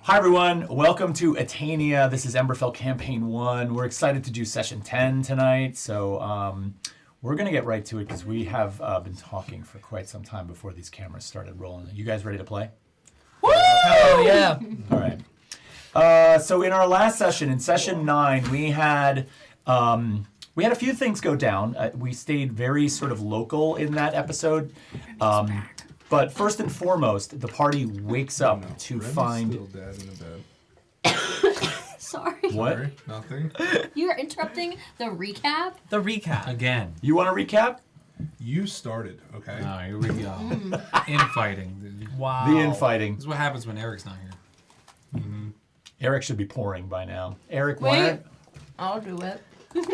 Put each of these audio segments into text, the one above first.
Hi everyone, welcome to Atania. This is Emberfell Campaign 1. We're excited to do Session 10 tonight, so we're going to get right to it because we have been talking for quite some time before these cameras started rolling. You guys ready to play? Woo! Oh, yeah. All right. So in our last session, in Session 9, we had a few things go down. We stayed very sort of local in that episode. But first and foremost, the party wakes up to find... still dead in the bed. Sorry. What? Sorry, nothing. You're interrupting the recap? The recap. Again. You want to recap? You started, okay? Oh, here we go. Infighting. Wow. The infighting. This is what happens when Eric's not here. Mm-hmm. Eric should be pouring by now. Eric, Wait. I'll do it. It's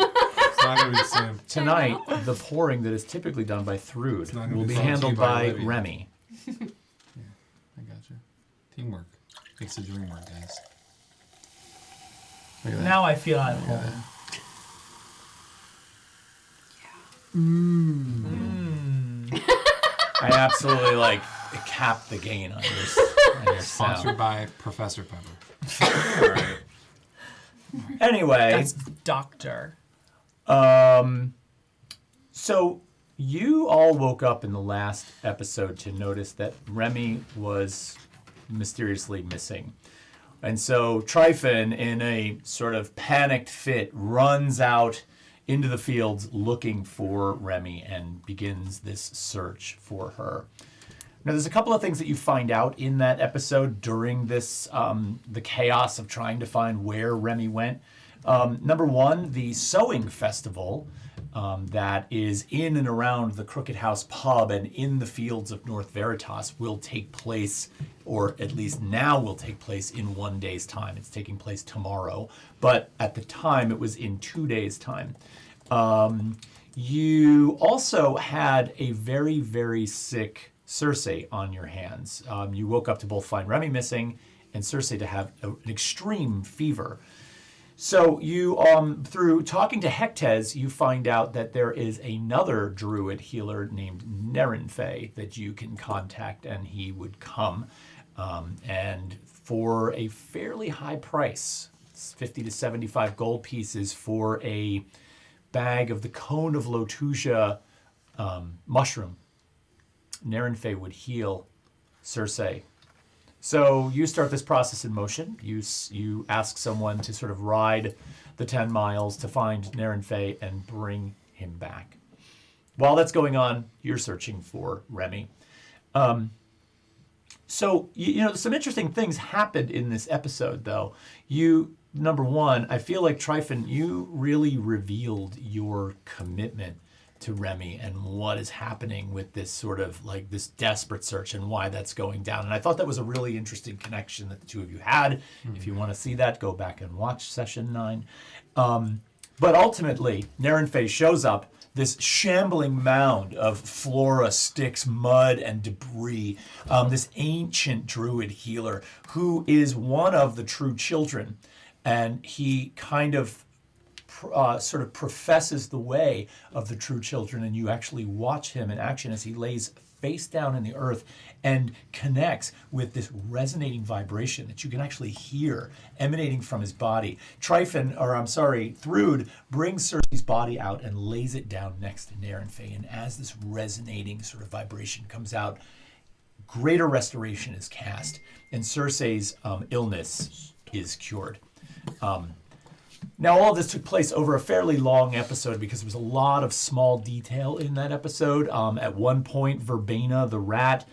not going to be the same. tonight, the pouring that is typically done by Thrud not gonna will be be brought to handled you by by Olivia. Remy. I got you. Teamwork makes the dream work, guys. Look at that. Now I feel at home. I absolutely cap the gain on your Sponsored sound. by Professor Pepper. All right. Anyway, That's Doctor. so you all woke up in the last episode to notice that Remy was mysteriously missing. And so Tryfon, in a sort of panicked fit, runs out into the fields looking for Remy and begins this search for her. Now, there's a couple of things that you find out in that episode during this, the chaos of trying to find where Remy went. Number one, the sewing festival that is in and around the Crooked House pub and in the fields of North Veritas will take place, or at least now will take place, in 1 day's time. It's taking place tomorrow, but at the time it was in 2 days' time. You also had a very, very sick Circe on your hands. You woke up to both find Remy missing and Circe to have an extreme fever. So you, through talking to Hectes, you find out that there is another druid healer named Nerenfe that you can contact, and he would come. And for a fairly high price, it's 50 to 75 gold pieces for a bag of the Cone of Lotusia mushroom, Nerenfe would heal Circe. So you start this process in motion. You ask someone to sort of ride the 10 miles to find Nerenfe and bring him back. While that's going on, you're searching for Remy. So some interesting things happened in this episode, though. Number one, I feel like Tryfon, you really revealed your commitment to Remy and what is happening with this sort of this desperate search and why that's going down. And I thought that was a really interesting connection that the two of you had. Mm-hmm. If you want to see that, go back and watch Session 9. But ultimately, Nerenfe shows up, this shambling mound of flora, sticks, mud, and debris. This ancient druid healer who is one of the true children. And he kind of sort of professes the way of the true children, and you actually watch him in action as he lays face down in the earth and connects with this resonating vibration that you can actually hear emanating from his body. Thrud brings Circe's body out and lays it down next to Nerenfe, and as this resonating sort of vibration comes out, greater restoration is cast, and Circe's illness is cured. Now, all of this took place over a fairly long episode because there was a lot of small detail in that episode. At one point, Verbena, the rat,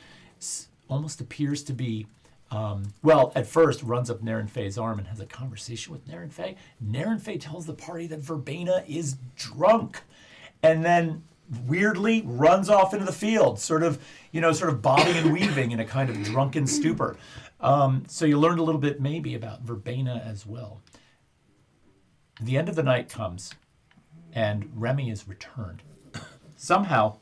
almost appears to be, at first runs up Nerenfe's arm and has a conversation with Nerenfe. Nerenfe tells the party that Verbena is drunk, and then weirdly runs off into the field, sort of bobbing and weaving in a kind of drunken stupor. So you learned a little bit maybe about Verbena as well. The end of the night comes, and Remy is returned. Somehow,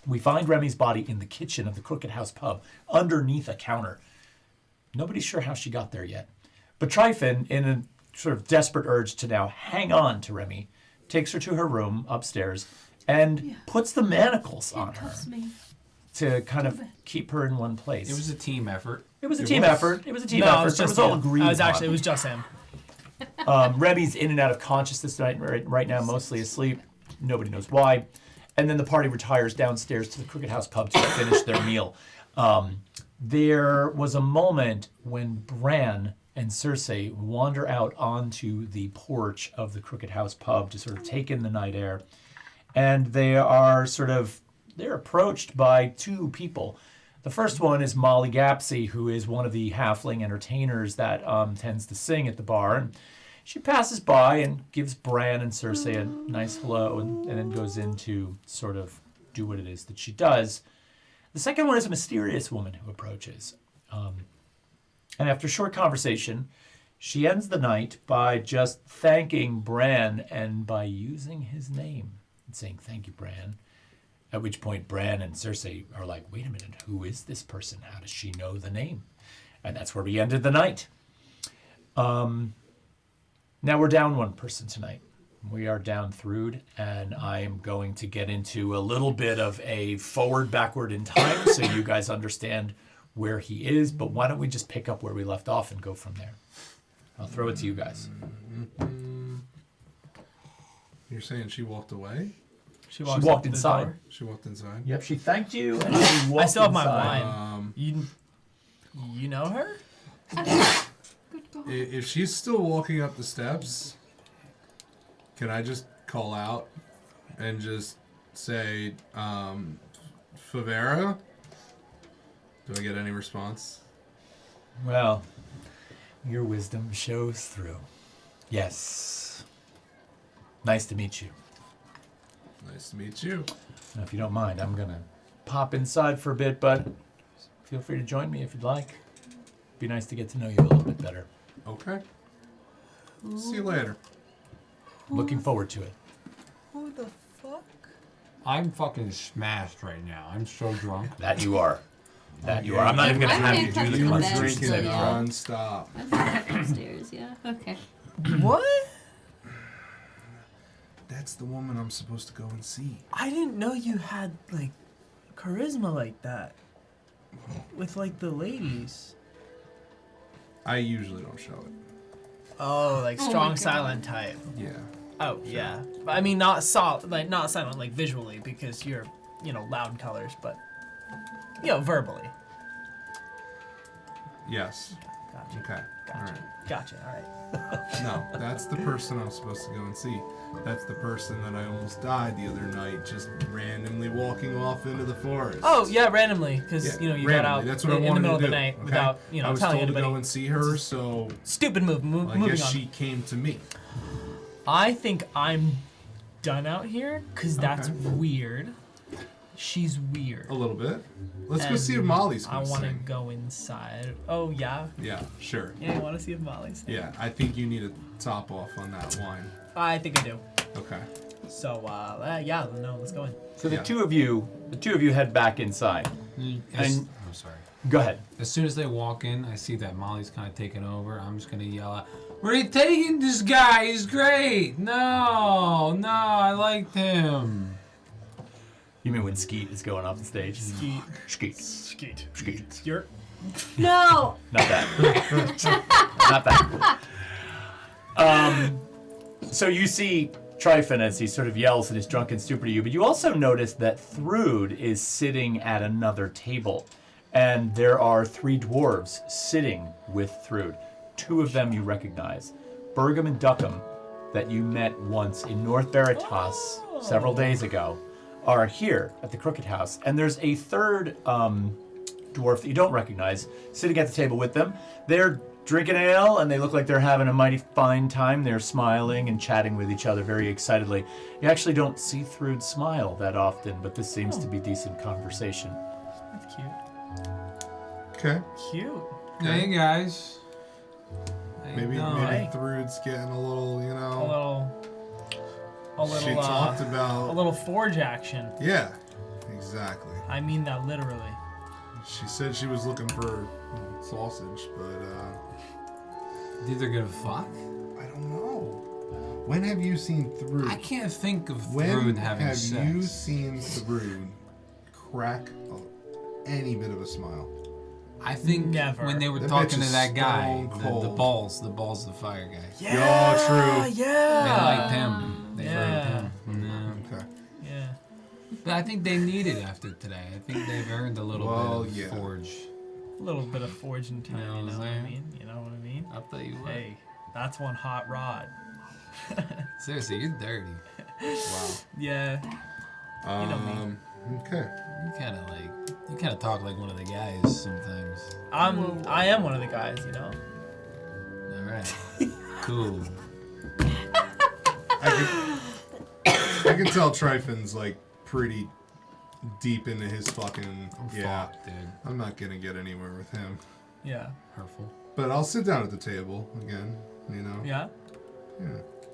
we find Remy's body in the kitchen of the Crooked House pub, underneath a counter. Nobody's sure how she got there yet. But Tryfon, in a sort of desperate urge to now hang on to Remy, takes her to her room upstairs and puts the manacles on her. Me. to kind of keep her in one place. It was a team effort. It was a team effort. It was a team No, effort. it was But it just was all him. agreed It was upon. actually, it was just him. Remy's in and out of consciousness right now, mostly asleep. Nobody knows why. And then the party retires downstairs to the Crooked House pub to finish their meal. There was a moment when Bran and Circe wander out onto the porch of the Crooked House pub to sort of take in the night air. And they're approached by two people. The first one is Molly Gapsy, who is one of the halfling entertainers that tends to sing at the bar. And she passes by and gives Bran and Circe a nice hello and then goes in to sort of do what it is that she does. The second one is a mysterious woman who approaches. And after a short conversation, she ends the night by just thanking Bran and by using his name and saying, "Thank you, Bran." At which point Bran and Circe are like, "Wait a minute, who is this person? How does she know the name?" And that's where we ended the night. Now we're down one person tonight. We are down Thrud, and I am going to get into a little bit of a backward in time so you guys understand where he is, but why don't we just pick up where we left off and go from there? I'll throw it to you guys. You're saying she walked away? She walked inside. She walked inside? Yep, she thanked you, and she walked I still have my inside. wine. You know her? Good God. If she's still walking up the steps, can I just call out and just say, Favera? Do I get any response? Well, your wisdom shows through. Yes. Nice to meet you. Nice to meet you. Now, if you don't mind, I'm going to pop inside for a bit, but feel free to join me if you'd like. Be nice to get to know you a little bit better. Okay. See you later. Looking forward to it. Who the fuck? I'm fucking smashed right now. I'm so drunk. That you are. That you are. I'm not even going to I have you can't do touch the my Drinking bed. constitution saving Yeah. throw. non-stop. That's upstairs, yeah. Okay. What? That's the woman I'm supposed to go and see. I didn't know you had, like, charisma like that. With, like, the ladies. I usually don't show it. Oh, like Oh my strong God. silent type. Yeah. Oh, yeah. But I mean, not silent, like visually, because you're, loud colors, but, verbally. Yes. Gotcha. Okay. All right. Gotcha. All right. No, that's the person I'm supposed to go and see. That's the person that I almost died the other night, just randomly walking off into the forest. Oh, yeah, randomly, because, you got randomly. out That's what I in the wanted middle of to the do, night okay? without, I was telling told anybody. to go and see her, so Stupid move. I Moving guess on. she came to me. I think I'm done out here, because that's Okay. weird. She's weird. A little bit. Let's go And see if Molly's I gonna want to sing. go inside. Oh, yeah? Yeah, sure. Yeah, you want to see if Molly's singing? Yeah, I think you need a top off on that wine. I think I do. Okay. So, let's go in. So the Yeah. two of you head back inside. I'm sorry. Go ahead. As soon as they walk in, I see that Molly's kind of taking over. I'm just going to yell out, "Where are you taking this guy? He's great. No, I liked him." You mean when Skeet is going off the stage? Skeet. Skeet. Skeet. Skeet. You're... No! Not that. Not that. So you see Tryfon as he sort of yells in his drunken stupor to you, but you also notice that Thrud is sitting at another table, and there are 3 dwarves sitting with Thrud. 2 of them you recognize. Bergam and Duckham, that you met once in North Veritas several days ago, are here at the Crooked House, and there's a third dwarf that you don't recognize sitting at the table with them. They're drinking ale, and they look like they're having a mighty fine time. They're smiling and chatting with each other very excitedly. You actually don't see Thrud smile that often, but this seems to be decent conversation. That's cute. Okay. Cute. Hey, guys. How you Maybe doing? Hey. Thrud's getting a little, you A know. little, She talked about. a little forge action. Yeah, exactly. I mean that literally. She said she was looking for sausage, but Did they gonna fuck? I don't know. When have you seen Thrud? I can't think of When Thrud having have sex. you seen Thrud crack any bit of a smile. I think Never. when they were That talking bitch to is that guy, stone the cold. balls, the fire guy. Yeah, true. They Yeah. liked him. They Yeah. liked him. Yeah. Okay. Yeah. But I think they need it after today. I think they've earned a little Well, bit of yeah. forge. A little bit of forging time, You know you what know I'm what I saying? mean? You know what I mean? I'll tell you what. Hey, that's one hot rod. Seriously, you're dirty. Wow. Yeah. know me. Okay. You kind of talk like one of the guys sometimes. I am one of the guys, you know. All right. Cool. I can tell Tryfon's like pretty deep into his fucking Fuck, dude. I'm not gonna get anywhere with him. Yeah. Hurtful. But I'll sit down at the table again. You know. Yeah. Yeah.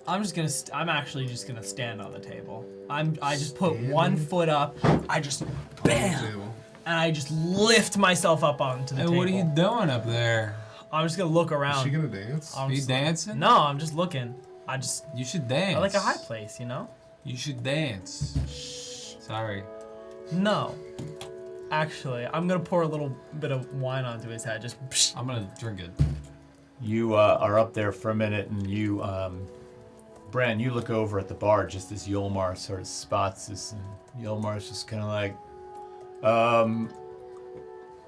I'm actually just gonna stand on the table. I just put Standing? one foot up. I just On the bam, table. and I just lift myself up onto the Hey, table. what are you doing up there? I'm just gonna look Is around. she gonna dance? I'm Are you just- dancing? No, I'm just looking. You should dance. I like a high place, you know. You should dance. Sorry. No. Actually, I'm gonna pour a little bit of wine onto his head. Just. Psh. I'm gonna drink it. You are up there for a minute, and you, Bran, you look over at the bar just as Yolmar sort of spots this, and Yolmar's just kind of like,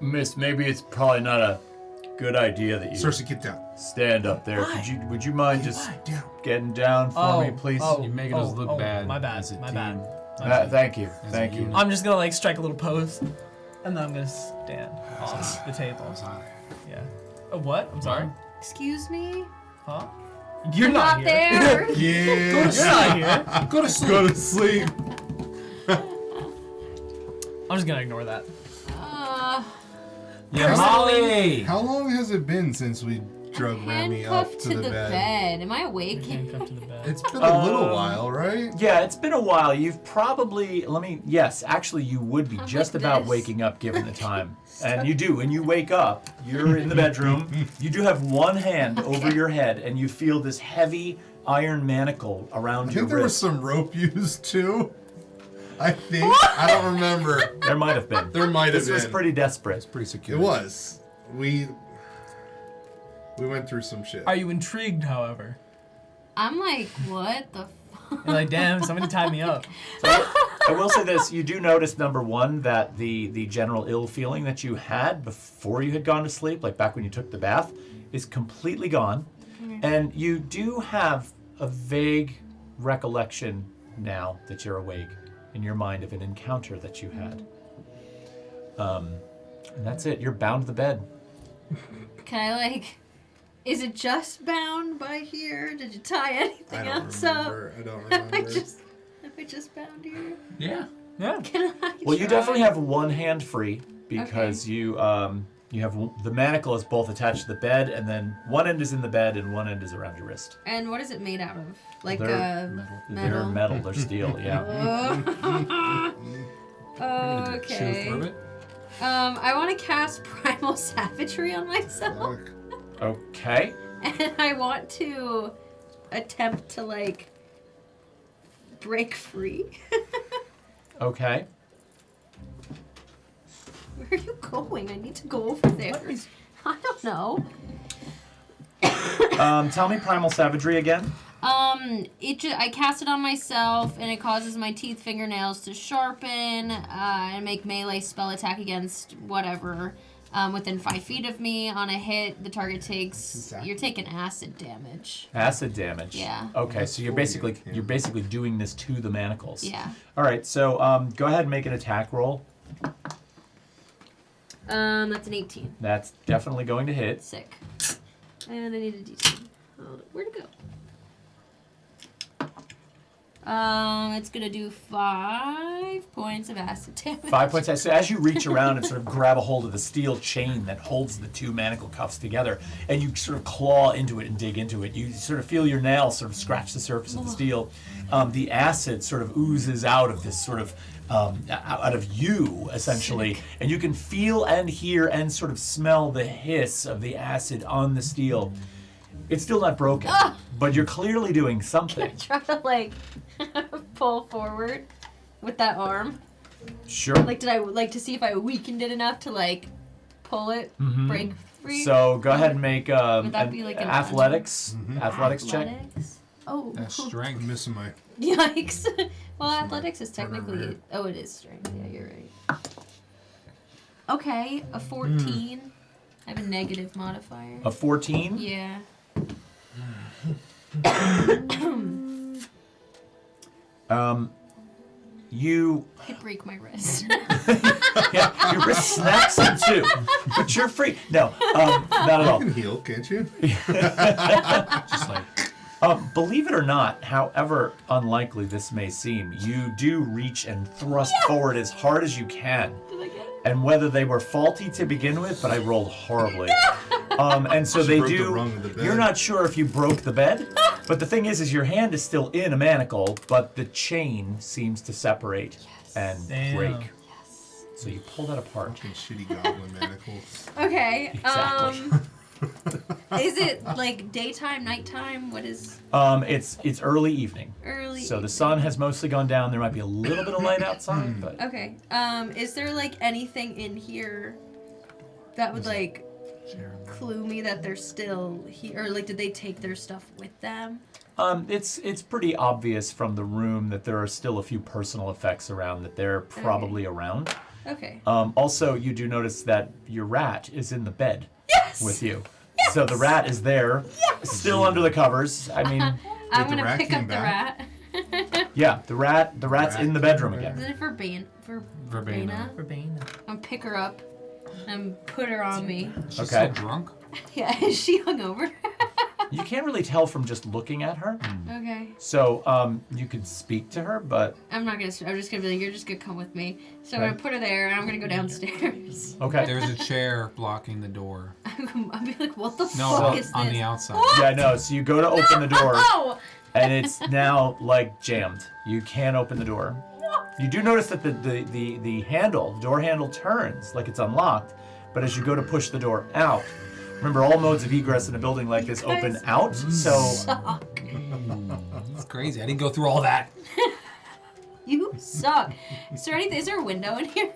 Miss, maybe it's probably not a good idea that you Circe, get down. stand up there. Why? Would you mind just Down. getting down for me, please? You're making us look bad My bad. as a My team. bad. Thank you, As a thank you. unit. I'm just gonna like strike a little pose, and then I'm gonna stand off the table. Sorry. Yeah. What? I'm sorry. Excuse me? Huh? You're not here. there. Yeah. You're not here. Go to sleep. Go to sleep. I'm just gonna ignore that. Yeah, Molly. How long has it been since we drug Remy up Handcuffed to the bed? Am I awake? Handcuffed to the bed. It's been a little while, right? Yeah, it's been a while. You've probably, yes, actually you would be I'm just like about this. waking up given the time. And you do. When you wake up, you're in the bedroom. You do have one hand over your head, and you feel this heavy iron manacle around I your think there was wrist. some rope used too. I think. I don't remember. There might have been. There might have This was been. pretty desperate. Pretty secure. It was. We went through some shit. Are you intrigued, however? I'm like, what the fuck? You're like, damn, somebody tied me up. So I will say this: you do notice, number one, that the general ill feeling that you had before you had gone to sleep, like back when you took the bath, is completely gone, and you do have a vague recollection now that you're awake in your mind of an encounter that you had. And that's it. You're bound to the bed. Can I like? Is it just bound by here? Did you tie I anything don't else remember. I don't up? remember. Am I just bound here? Yeah. Yeah. Can I? Well, you try? definitely have one hand free because you have the manacle is both attached to the bed, and then one end is in the bed and one end is around your wrist. And what is it made out of? Like They're They're metal. They're steel. Yeah. Chew through Okay. it. I want to cast Primal Savagery on myself, Fuck. Okay. and I want to attempt to like break free. Okay. Where are you going? I need to go over there. I don't know. Tell me primal savagery again. I cast it on myself, and it causes my teeth, fingernails to sharpen, and make melee spell attack against whatever within 5 feet of me. On a hit, the target takes. You're taking acid damage. Acid damage. Yeah. Okay, so you're basically doing this to the manacles. Yeah. All right. So go ahead and make an attack roll. That's an 18. That's definitely going to hit. Sick. And I need a d10. Where'd it go? It's gonna do 5 points of acid damage. 5 points. So as you reach around and sort of grab a hold of the steel chain that holds the two manacle cuffs together, and you sort of claw into it and dig into it, you sort of feel your nails sort of scratch the surface of the steel. The acid sort of oozes out of this sort of out of you, essentially, and you can feel and hear and sort of smell the hiss of the acid on the steel. It's still not broken, but you're clearly doing something. Try to like pull forward with that arm. Sure. Like, did I like to see if I weakened it enough to like pull it, break free? So go ahead and make Would that be like an athletics check. Athletics? Oh. That's strength. I'm missing my. Yikes. Well, That's athletics is technically. remember. Oh, it is strength. Yeah, you're right. Okay, a 14. I have a negative modifier. A 14. Yeah. You I break my wrist. yeah, your wrist snaps in two, but you're free. No, not at You all. can heal, can't you? Just like Believe it or not, however unlikely this may seem, you do reach and thrust forward as hard as you can. Did I get it? And whether they were faulty to begin with, but I rolled horribly. And so She they broke the do. rung of the bed. You're not sure if you broke the bed, but the thing is your hand is still in a manacle, but the chain seems to separate and Damn. break. So you pull that apart. Fucking shitty goblin manacles. Okay. Exactly. Is it like daytime, nighttime? What is It's early evening. early? So the sun has mostly gone down. There might be a little bit of light outside, but Okay. Is there like anything in here that would like clue me that they're still here, or like did they take their stuff with them? it's pretty obvious from the room that there are still a few personal effects around that they're probably around. Okay. Also, you do notice that your rat is in the bed Yes. with you. So the rat is there, still under the covers. I mean, I'm the gonna rat pick came up the back? rat. yeah, the rat's in the bedroom Is again. it for Verbena. Verbena. I'm pick her up and put her on me. She's Okay. so drunk. Yeah, is she hungover? You can't really tell from just looking at her. Okay. So you could speak to her, but I'm not gonna. I'm just gonna be like, you're just gonna come with me. So I'm Okay. gonna put her there, and I'm gonna go downstairs. okay. There's a chair blocking the door. I'll be like, what the No, fuck is this? on the outside. Yeah, no. So you go to open the door, Oh! and it's now like jammed. You can't open the door. You do notice that the handle, the door handle turns like it's unlocked, but as you go to push the door out, remember all modes of egress in a building like this open guys out. So Suck. It's crazy. I didn't go through all that. You suck. Is there anything? Is there a window in here?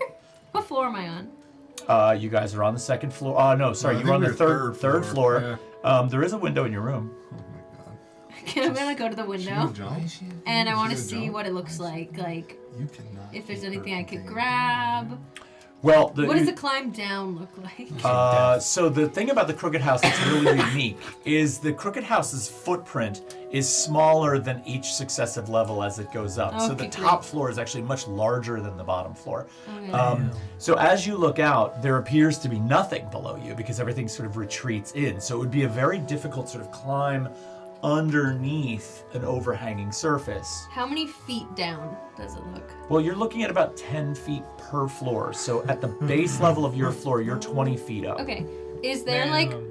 What floor am I on? you guys are on the second floor. Oh no, sorry, I you're think on the we're third floor. There is a window in your room. Oh my god. Okay, I'm gonna go to the window, Jump? and I want to She's see gonna jump? what it looks like. Like, You cannot. if there's keep anything her I could contained. grab. Well, What does the climb down look like? So the thing about the Crooked House that's really unique is the Crooked House's footprint is smaller than each successive level as it goes up. So the Okay, top great. floor is actually much larger than the bottom floor. Okay. So as you look out, there appears to be nothing below you because everything sort of retreats in. So it would be a very difficult sort of climb underneath an overhanging surface. How many feet down does it look? Well, you're looking at about 10 feet per floor. So at the base level of your floor, you're 20 feet up. Okay. Is there like, Damn.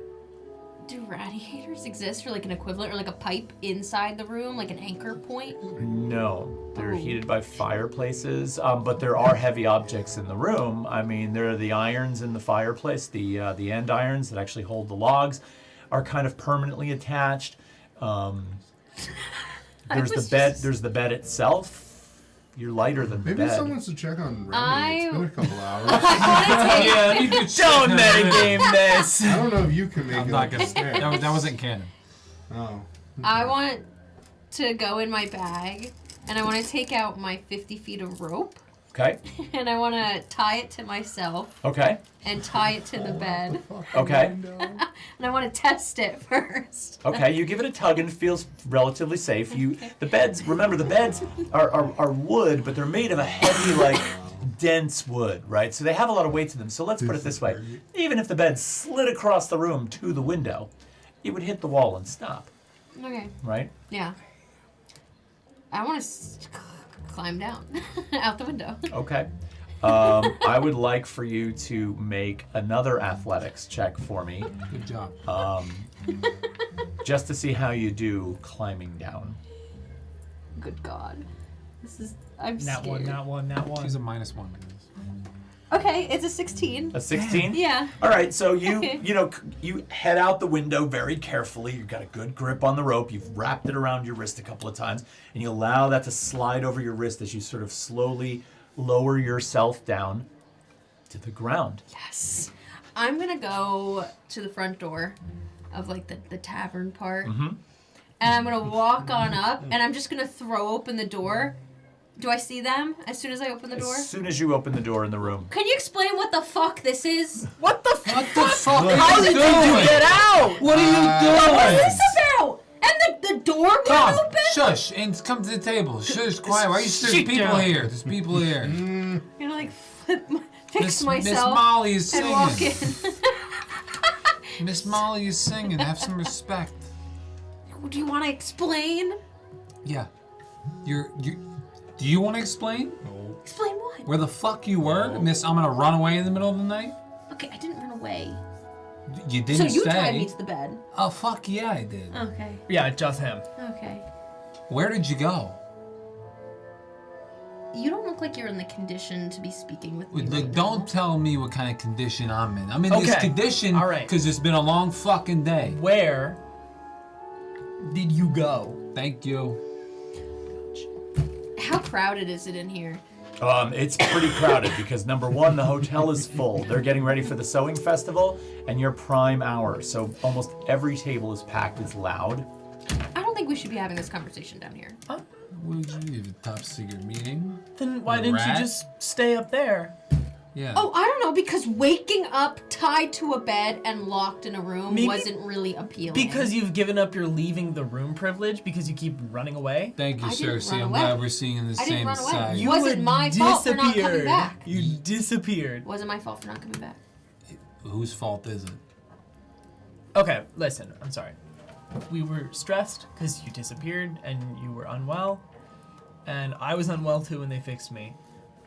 do radiators exist for like an equivalent or like a pipe inside the room, like an anchor point? No, they're Oh. heated by fireplaces, but there are heavy objects in the room. I mean, there are the irons in the fireplace, the end irons that actually hold the logs are kind of permanently attached. There's the was bed. just- There's the bed itself. You're lighter than the Maybe bed. someone should check on Remy. I- It's been a couple hours. Yeah, you could Don't metagame this. I don't know if you can make I'm it not up the gonna. stairs. That wasn't canon. Oh. I want to go in my bag and I want to take out my 50 feet of rope Okay. and I want to tie it to myself Okay. and tie it to the bed. Okay. And I want to test it first. Okay. You give it a tug and it feels relatively safe. The beds. Remember, the beds are wood, but they're made of a heavy, like dense wood, right? So they have a lot of weight to them. So let's put it this way: even if the bed slid across the room to the window, it would hit the wall and stop, Okay. right? Yeah. I want to climb down out the window. Okay. I would like for you to make another athletics check for me, Good job. just to see how you do climbing down. Good God. I'm Not scared. one, not one, not one. She's a -1. Okay, it's a 16. A 16? Yeah. All right, so you Okay. you head out the window very carefully. You've got a good grip on the rope. You've wrapped it around your wrist a couple of times, and you allow that to slide over your wrist as you sort of slowly lower yourself down to the ground. Yes. I'm gonna go to the front door of like the tavern part. Mm-hmm. And I'm gonna walk on up and I'm just gonna throw open the door. Do I see them as soon as I open the door? As soon as you open the door in the room. Can you explain what the fuck this is? What the fuck? What the fuck are How you did doing? you get out? What are you doing? What is this about? And the door won't Come, open? shush, and come to the table. Shush, quiet. Why are you? There's Sit people down. here. There's people here. I'm gonna like fix Miss myself Molly is and singing. walk in. Miss Molly is singing. Have some respect. Do you want to explain? Yeah. You. Do you want to explain Explain what? where the fuck you were, Miss? I'm gonna run away in the middle of the night. Okay, I didn't run away. You So didn't you stay. tied me to the bed. Oh fuck yeah, I did. Okay. Yeah, just him. Okay. Where did you go? You don't look like you're in the condition to be speaking with me. Look, right don't now. tell me what kind of condition I'm in. I'm in this Okay, condition all right. because it's been a long fucking day. Where did you go? Thank you. How crowded is it in here? It's pretty crowded because number one, the hotel is full. They're getting ready for the sewing festival and your prime hour. So almost every table is packed. It's loud. I don't think we should be having this conversation down here. What did you have a top secret meeting? Then why You didn't rat? you just stay up there? Yeah. Oh, I don't know, because waking up tied to a bed and locked in a room Maybe wasn't really appealing. Because you've given up your leaving the room privilege because you keep running away? Thank you, I didn't Circe. run I'm away. glad we're seeing the I didn't same run away. side. You- Wasn't my fault for not coming disappeared. back. You disappeared. Wasn't my fault for not coming back. Whose fault is it? Okay, listen, I'm sorry. We were stressed because you disappeared and you were unwell. And I was unwell too when they fixed me.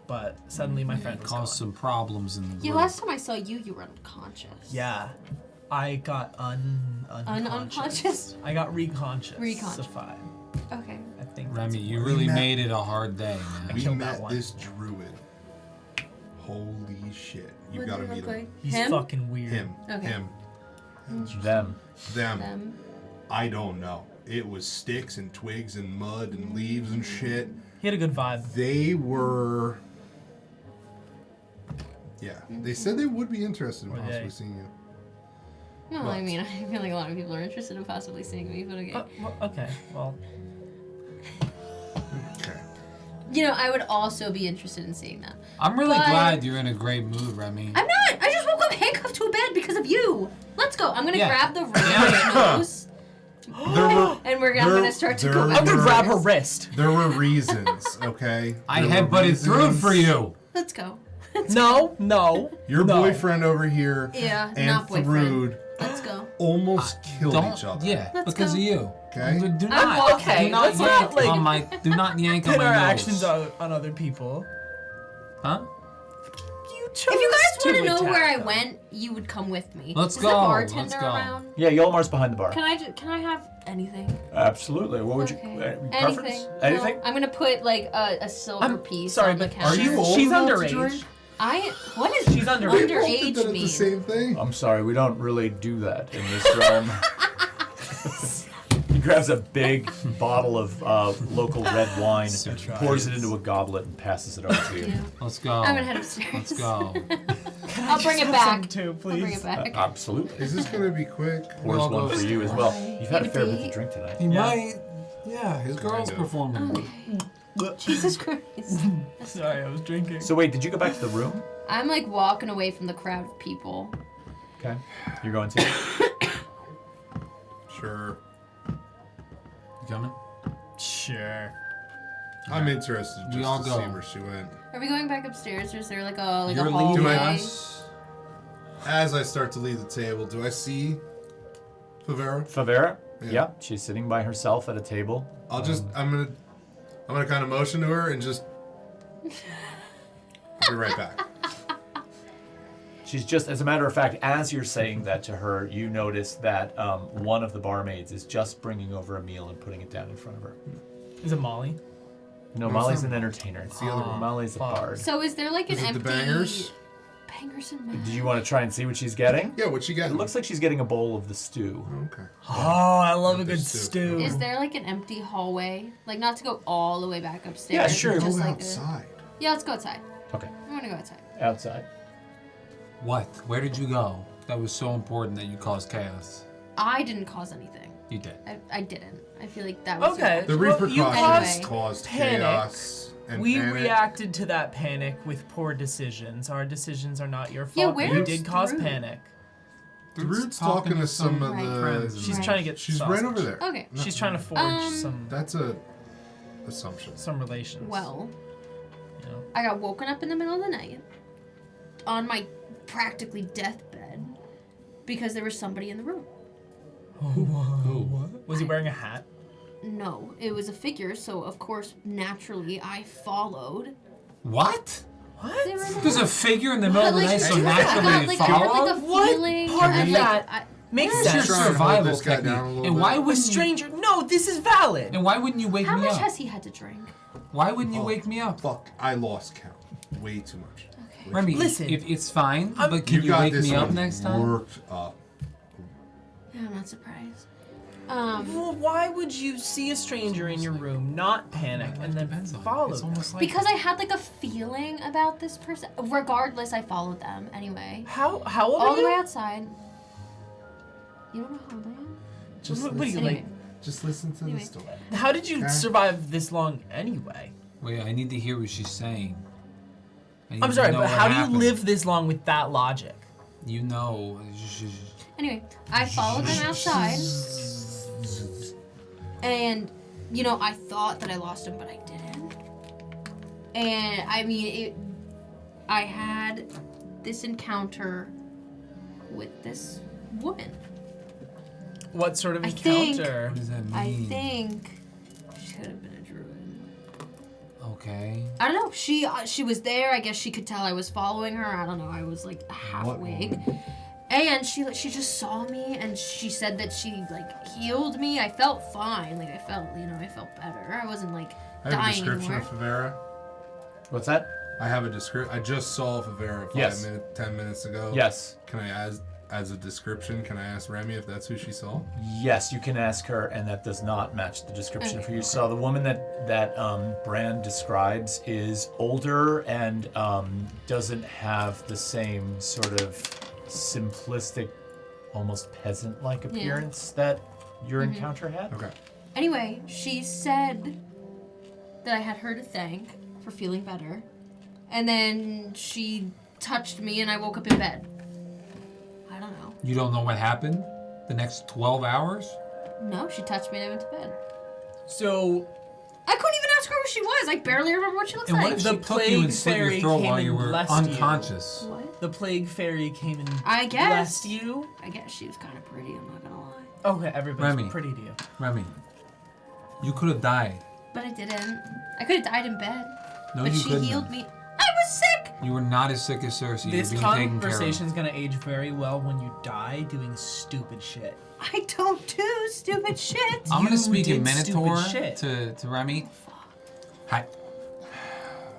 But suddenly my friend It was caused gone. some problems in the Yeah, room. last time I saw you, you were unconscious. Yeah. I got unconscious. I got reconscious. Reconscious. Okay. I think Remy, that's you what- really met- made it a hard day, man. We killed that met one. this druid. Holy shit. You've What got to did it meet look him. like? He's Him? fucking weird. Him. Okay. Him. Them. Them. Them. I don't know. It was sticks and twigs and mud and leaves and shit. He had a good vibe. They were. Yeah. They said they would be interested in Were possibly they? seeing you. Well, I mean, I feel like a lot of people are interested in possibly seeing me, but okay. Okay, well, Okay. You know, I would also be interested in seeing them. I'm really But- glad you're in a great mood, Remy. I'm not! I just woke up handcuffed to a bed because of you! Let's go. I'm gonna Yeah. grab the ring nose, There were. and I'm There- gonna start to there go were- back I'm gonna Sure. grab her wrist. There were reasons, okay? I There were headbutted Thrud reasons. for you. Let's go. No. Your no. boyfriend over here Yeah, and not boyfriend. Thrud Let's go. almost killed Don't. each other. Yeah, Let's because go. of you. Okay. Do not. okay, Do not let's yank not, like, on my. Do not yank on Put my our nose. actions on other people. Huh? You chose If you guys want to know attack where I them. went, you would come with me. Let's Is go, the bartender let's go. around? Yeah, Yolmar's behind the bar. Can I have anything? Absolutely. What would you Okay. preference? Anything. Anything? No, I'm gonna put like a silver I'm piece sorry, on the but counter. Are you old She's enough to underage. drink? What is She's underage. We both did underage that at mean? the same thing. I'm sorry, we don't really do that in this realm. He grabs a big bottle of local red wine, pours it into a goblet, and passes it over to you. Yeah. Let's go. I'm gonna head upstairs. Let's go. I'll bring it back. Too, I'll please. bring it back. Absolutely. Is this gonna be quick? Pours all one go for you as well. You've had a fair bit to Maybe. drink tonight. He Yeah. might. Yeah, his girl's Kind of. performing. Jesus Christ. Sorry, I was drinking. So wait, did you go back to the room? I'm like walking away from the crowd of people. Okay. You're going to. Sure. You coming? Sure. I'm interested just We all to go. see where she went. Are we going back upstairs, or is there like a You're hallway? leaving Do I- us. As I start to leave the table, do I see Favera? Favera? Yeah. Yeah, she's sitting by herself at a table. I'm gonna kind of motion to her and just I'll be right back. She's just, as a matter of fact, as you're saying that to her, you notice that one of the barmaids is just bringing over a meal and putting it down in front of her. Is it Molly? No, it's Molly's not- an entertainer. it's the other one. Molly's a Fuck. bard. So is there like an Is it the empty bangers? Bangers and mash? Do you want to try and see what she's getting? Yeah, what you got? It looks like she's getting a bowl of the stew. Okay. Oh, I love a There's good two. stew. Is there like an empty hallway? Like not to go all the way back upstairs. Yeah, sure. but Go Just like outside. Yeah, let's go outside. Okay. I'm gonna go outside. Outside. What? Where did you go? That was so important that you caused chaos. I didn't cause anything. You did. I didn't. I feel like that was Okay. The Well, you repercussions caused caused panic. chaos and We panic. reacted to that panic with poor decisions. Our decisions are not your fault. Yeah, but you where's did cause Thrud? panic. Thrud's talking to some of Right. the friends. She's Right. trying to get She's sausage. right over there. Okay. No, She's trying to forge some That's a assumption. relations. Well, you know. I got woken up in the middle of the night on my practically deathbed because there was somebody in the room. Was he wearing a hat? No, it was a figure, so of course, naturally, I followed. What? What? They were in the There's a figure in the middle of the like, night, so I naturally got, you like, I had, follow? like, a What feeling, part and, of like, that makes She's sense. Your trying to hold survival this guy technique. down a little And bit. why A wouldn't you, stranger? No, this is valid. and why wouldn't you wake How me much up? has he had to drink? Why wouldn't you wake me up? Fuck, I lost count. Way too much. Okay. Remy, Listen, if it's fine, I'm- but can you got wake this me up one next time? worked up. Yeah, I'm not surprised. Well, why would you see a stranger in your room, not panic, and then Depends on it. follow It's them? almost like Because I had like a feeling about this person. Regardless, I followed them anyway. How old All are the you? way outside. You don't know how old I am? Just What do you listen, like? Anyway. just listen to Anyway. the story. How did you Okay. survive this long anyway? Wait, I need to hear what she's saying. I need I'm to sorry, know but what how do happened. you live this long with that logic? You know. Anyway, I followed them outside. And, you know, I thought that I lost him, but I didn't. And, I mean, I had this encounter with this woman. What sort of I think- encounter? What does that mean? I think she could have been a druid. Okay. I don't know. She was there. I guess she could tell I was following her. I don't know. I was like half What awake. And she just saw me and she said that she like healed me. I felt fine. Like I felt better. I wasn't like I have a dying description anymore. of Favera. What's that? I have a description. I just saw Favera 10 minutes ago. Yes. Can I, as a description, can I ask Remy if that's who she saw? Yes, you can ask her, and that does not match the description Okay. for you. So the woman that Bran describes is older and doesn't have the same sort of simplistic, almost peasant-like appearance that your encounter had. Okay. Anyway, she said that I had her to thank for feeling better. And then she touched me and I woke up in bed. I don't know. You don't know what happened? The next 12 hours? No, she touched me and I went to bed. So I couldn't even ask her who she was. I barely remember what she looks And like. what if The she took you plague and slit your fairy throat came while and you were blessed you. unconscious? What? the plague fairy came and I guess. blessed you? I guess she was kind of pretty, I'm not gonna lie. Okay, everybody's Remy. pretty to you. Remy, you could have died. But I didn't. I could have died in bed. No, but you she couldn't. healed me. I was sick! You were not as sick as Circe. You were This being taken care of. conversation's gonna age very well when you die doing stupid shit. I don't do stupid shit. I'm gonna You speak in did stupid Minotaur shit. to Remy. Hi.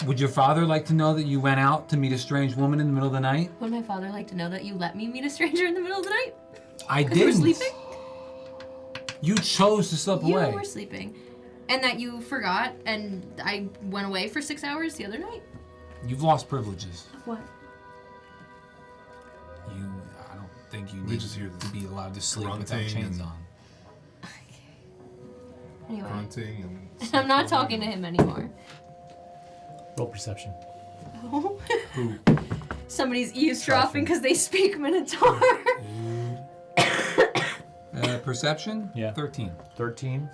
Would your father like to know that you went out to meet a strange woman in the middle of the night? Would my father like to know that you let me meet a stranger in the middle of the night? I Because you were didn't. sleeping? You chose to slip You away. were sleeping. And that you forgot and I went away for 6 hours the other night? You've lost privileges. What? I don't think you We need just hear to be allowed to sleep without grunting chains and- on. Anyway. Grunting and I'm not talking to him anymore. Roll perception. Who? Somebody's eavesdropping because they speak Minotaur. Perception? Yeah. 13. 13.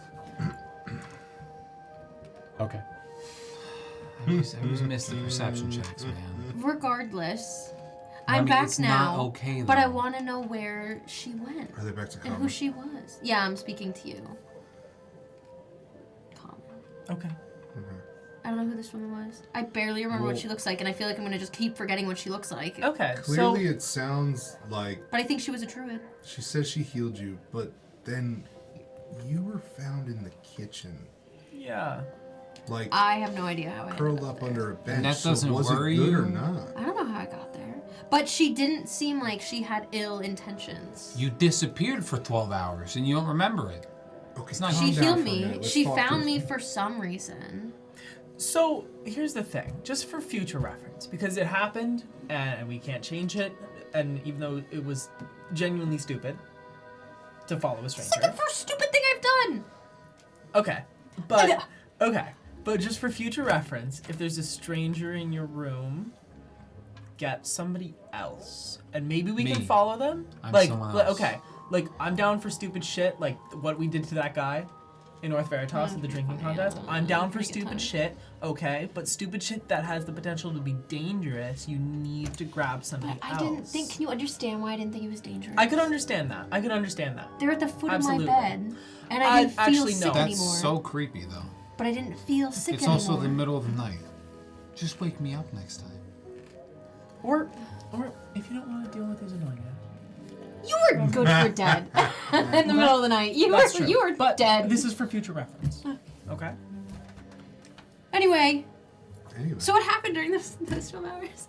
Okay. I always miss the perception checks, man. Regardless, I'm Remy, back it's now. not okay, but I though. want to know where she went Are they back to and who cover? she was. Yeah, I'm speaking to you. Common. Okay. I don't know who this woman was. I barely remember what Well- she looks like, and I feel like I'm gonna just keep forgetting what she looks like. Okay. Clearly, it sounds like But I think she was a druid. she says she healed you, but then you were found in the kitchen, Yeah. like I have no idea how I curled ended up under a bench. that so doesn't was worry it good you? or not? I don't know how I got there. But she didn't seem like she had ill intentions. You disappeared for 12 hours and you don't remember it. Okay, It's not calm She down healed for a me. minute. Let's She talk found this. me for some reason. So here's the thing, just for future reference, because it happened and we can't change it, and even though it was genuinely stupid to follow a stranger. It's like the first stupid thing I've done. Okay, but just for future reference, if there's a stranger in your room, get somebody else, and maybe we can Me. follow them. I'm like, someone like, else. okay, like I'm down for stupid shit, like what we did to that guy in North Veritas at the drinking contest. I'm down for stupid shit, okay, but stupid shit that has the potential to be dangerous, you need to grab somebody I else. didn't think. Can you understand why I didn't think it was dangerous? I could understand that. They're at the foot Absolutely. of my bed, and I didn't feel actually, sick no. That's anymore. so creepy, though. But I didn't feel sick It's anymore. also the middle of the night. Just wake me up next time. Or if you don't want to deal with his annoying ass. You were good for dead in the middle of the night. You That's were true. you were But dead. This is for future reference. Okay. Anyway, Anyway, so what happened during those 12 hours?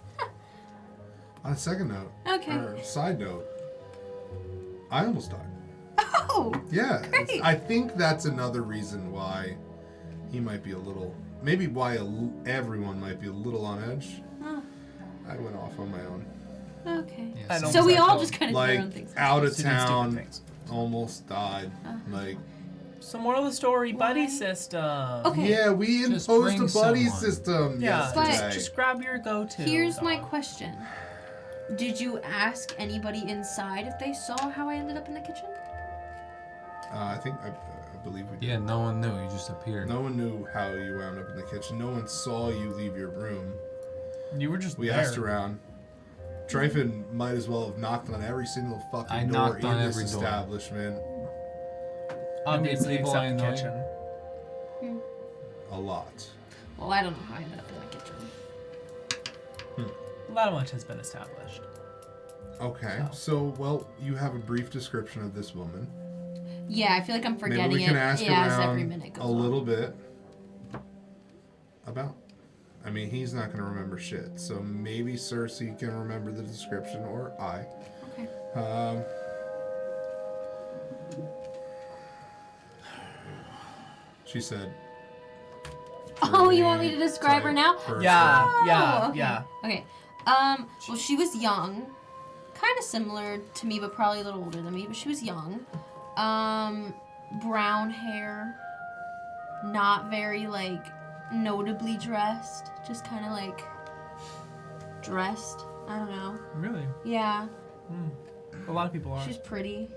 on a second note, Okay. or side note, I almost died. Oh, Yeah, Great. I think that's another reason why he might be a little, maybe why everyone might be a little on edge. oh, I went off on my own. okay. Yeah, I know. So we all Almost just kind of did our Like own things. out of To do stupid town, things. almost died. Like, So moral of the story, buddy Why? system. Okay. yeah, we Just imposed bring a buddy someone. system Yeah, But- yesterday. just grab your go-to. Here's my dog. question. Did you ask anybody inside if they saw how I ended up in the kitchen? I believe we did. Yeah, no one knew. You just appeared. No one knew how you wound up in the kitchen. No one saw you leave your room. You were just We there. asked around. Tryfon might as well have knocked on every single fucking I door knocked in on this every door. establishment. Obviously, people I except the annoy? kitchen. A lot. Well, I don't know how I ended up in the kitchen. Not much has been established. Okay, so, well, you have a brief description of this woman. Yeah, I feel like I'm forgetting Maybe we can it. ask Yeah, as around every minute goes a on. little bit about. I mean, he's not going to remember shit, so maybe Circe can remember the description, or I. Okay. She said. Oh, you want me to describe her now? person. Yeah, Oh, yeah, okay. yeah. Okay. Well, she was young, kind of similar to me, but probably a little older than me. But she was young. Brown hair, not very like notably dressed, just kind of like dressed. I don't know. Really? Yeah, A lot of people are. she's pretty.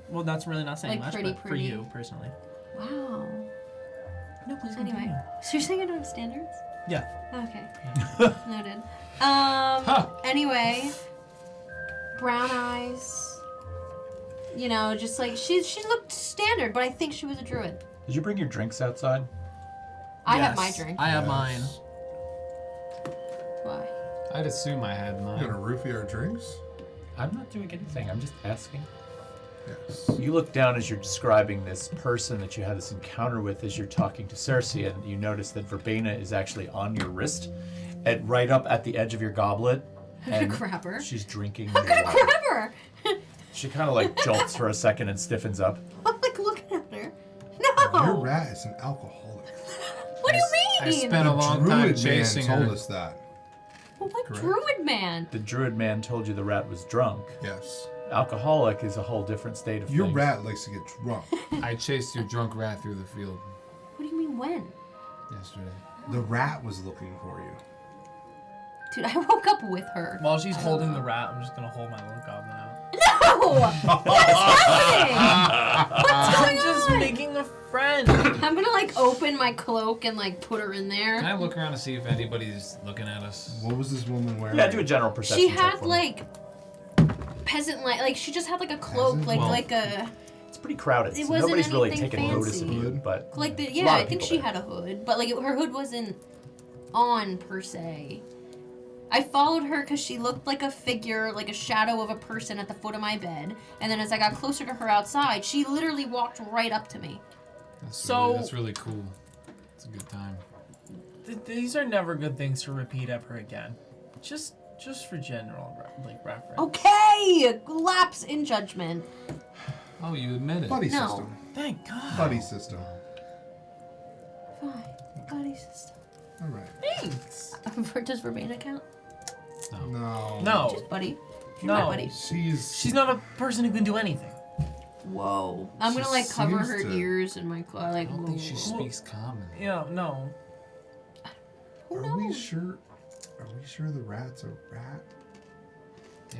Well, that's really not saying Like, much, pretty, but for pretty. you personally. Wow. No, please Anyway, continue. so you're saying I don't have standards? Yeah. Okay. Noted. Anyway, brown eyes. You know, just like she looked standard, but I think she was a druid. Did you bring your drinks outside? I have Yes, my drink. I have Yes. mine. Why? I'd assume I had You mine. gonna roofie our drinks? I'm not doing anything. I'm just asking. Yes. You look down as you're describing this person that you had this encounter with as you're talking to Circe, and you notice that verbena is actually on your wrist, and right up at the edge of your goblet. I'm gonna And grab her. she's drinking I'm your gonna water. grab her. She kind of like jolts for a second and stiffens up. I'm like looking at her. Your No. rat is an alcoholic. What do you I mean? spent a long time Druid man chasing told her. us that. Well, what Correct. druid man? The druid man told you the rat was drunk. Yes. Alcoholic is a whole different state of Your things. rat likes to get drunk. I chased your drunk rat through the field What do you mean when? yesterday. The rat was looking for you. Dude, I woke up with her. While she's holding the rat, I'm just gonna hold my little goblin out. No! What is happening? What's I'm going just on? making a friend. I'm gonna like open my cloak and like put her in there. Can I look around to see if anybody's looking at us? What was this woman wearing? Yeah, do a general perception She check had for me. like peasant like she just had like a cloak, Peasant? like Well- like a It's pretty crowded. It So wasn't nobody's really anything taking notice of fancy. you, but like the a yeah. lot I of think people she there. had a hood, but like her hood wasn't on per se. I followed her because she looked like a figure, like a shadow of a person at the foot of my bed. And then as I got closer to her outside, she literally walked right up to me. That's really cool. It's a good time. These are never good things to repeat ever again. Just for general reference. Okay, lapse in judgment. Oh, you admit it. Buddy No. system. Thank God. Buddy system. Fine, buddy system. All right. Thanks. Does Verbena count? No. No. Just buddy. She's No. my buddy. She's not a person who can do anything. Whoa. I'm gonna She like cover seems her to- ears and my like. I don't think she speaks common. Yeah, no. Who Are we knows? sure? Are we sure the rat's a rat?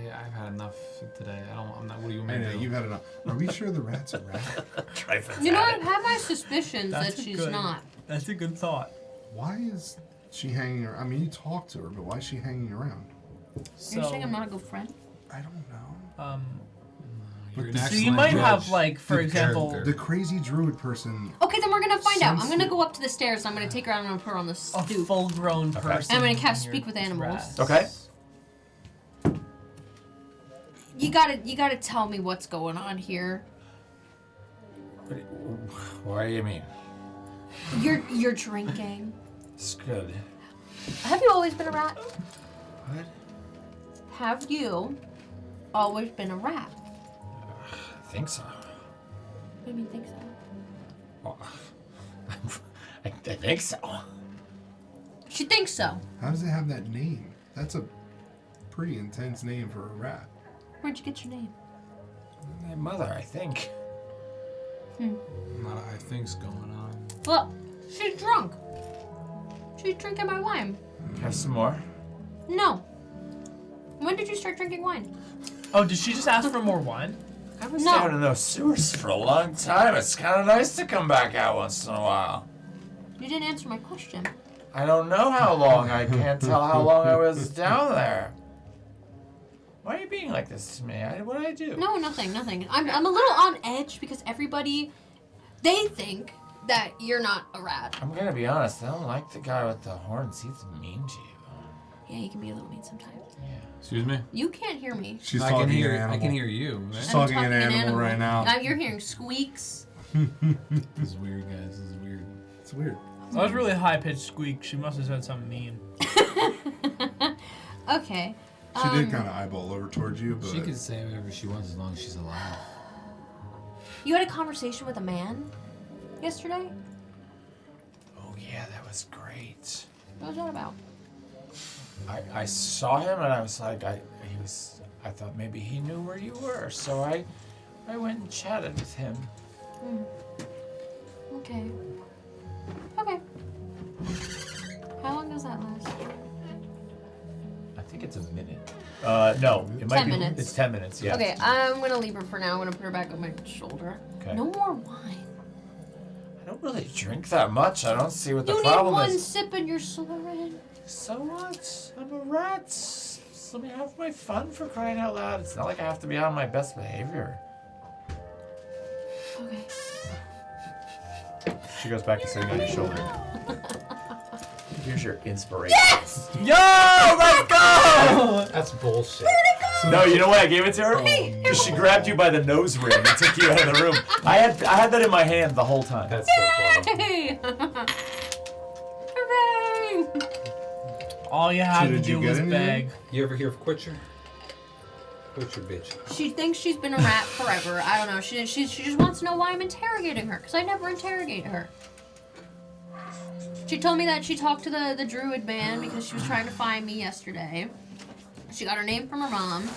Yeah, I've had enough today. I'm not. What do you want I me know to do? you've had enough. Are we sure the rat's a rat? Tryfon's You know, at I've it. had my suspicions That's that a she's good- not. That's a good thought. Why is she hanging around? I mean, you talk to her, but why is she hanging around? So, You're saying I'm not a good friend? I don't know. You're an So so excellent you might judge. have like, for The example, character. The crazy druid person. Okay, then we're gonna find out. I'm gonna Sense- go up to the stairs and I'm gonna take her out and I'm gonna put her on the a stoop. full-grown person. I'm gonna cast in Speak your with Animals. dress. Okay. You gotta tell me what's going on here. What do you mean? You're drinking. It's good. Have you always been a rat? What? Have you always been a rat? I think so. What do you mean think so? Well, I think so. She thinks so. How does it have that name? That's a pretty intense name for a rat. Where'd you get your name? My mother, I think. A lot of I think's going on. Look, she's drunk. She's drinking my wine. Have some more? No. When did you start drinking wine? Oh, did she just ask for more wine? I was No. down in those sewers for a long time. It's kind of nice to come back out once in a while. You didn't answer my question. I don't know how long. I can't tell how long I was down there. Why are you being like this to me? What did I do? No, nothing. I'm a little on edge because everybody, they think that you're not a rat. I'm gonna be honest. I don't like the guy with the horns. He's mean to you. Yeah, you can be a little mean sometimes. Yeah. Excuse me. You can't hear me. She's I talking can hear. an animal. I can hear you. Right? She's talking an animal right now. You're hearing squeaks. This is weird, guys. This is weird. It's weird. That was really high-pitched squeak. She must have said something mean. Okay. She did kind of eyeball over towards you, but She can say whatever she wants as long as she's alive. You had a conversation with a man yesterday? Oh yeah, that was great. What was that about? I saw him and I was like, I thought maybe he knew where you were, so I went and chatted with him. Okay. Okay. How long does that last? I think it's a minute. No, it might 10 be. minutes. It's 10 minutes. Yeah. Okay, I'm gonna leave her for now. I'm gonna put her back on my shoulder. Okay. No more wine. I don't really drink that much. I don't see what the You need problem one is. sip and you're slurring. So what? I'm a rat. Just let me have my fun, for crying out loud. It's not like I have to be on my best behavior. Okay. She goes back to sitting on your shoulder. Here's your inspiration. Yes! Yo, let's go! That's bullshit. No, you know why I gave it to her? Because she grabbed you by the nose ring and took you out of the room. I had that in my hand the whole time. That's so funny. Hey! Hooray! All you had So to did you do get was anything? beg. You ever hear of Quitcher? Quitcher, bitch. She thinks she's been a rat forever. I don't know. She just wants to know why I'm interrogating her, because I never interrogate her. She told me that she talked to the druid man because she was trying to find me yesterday. She got her name from her mom.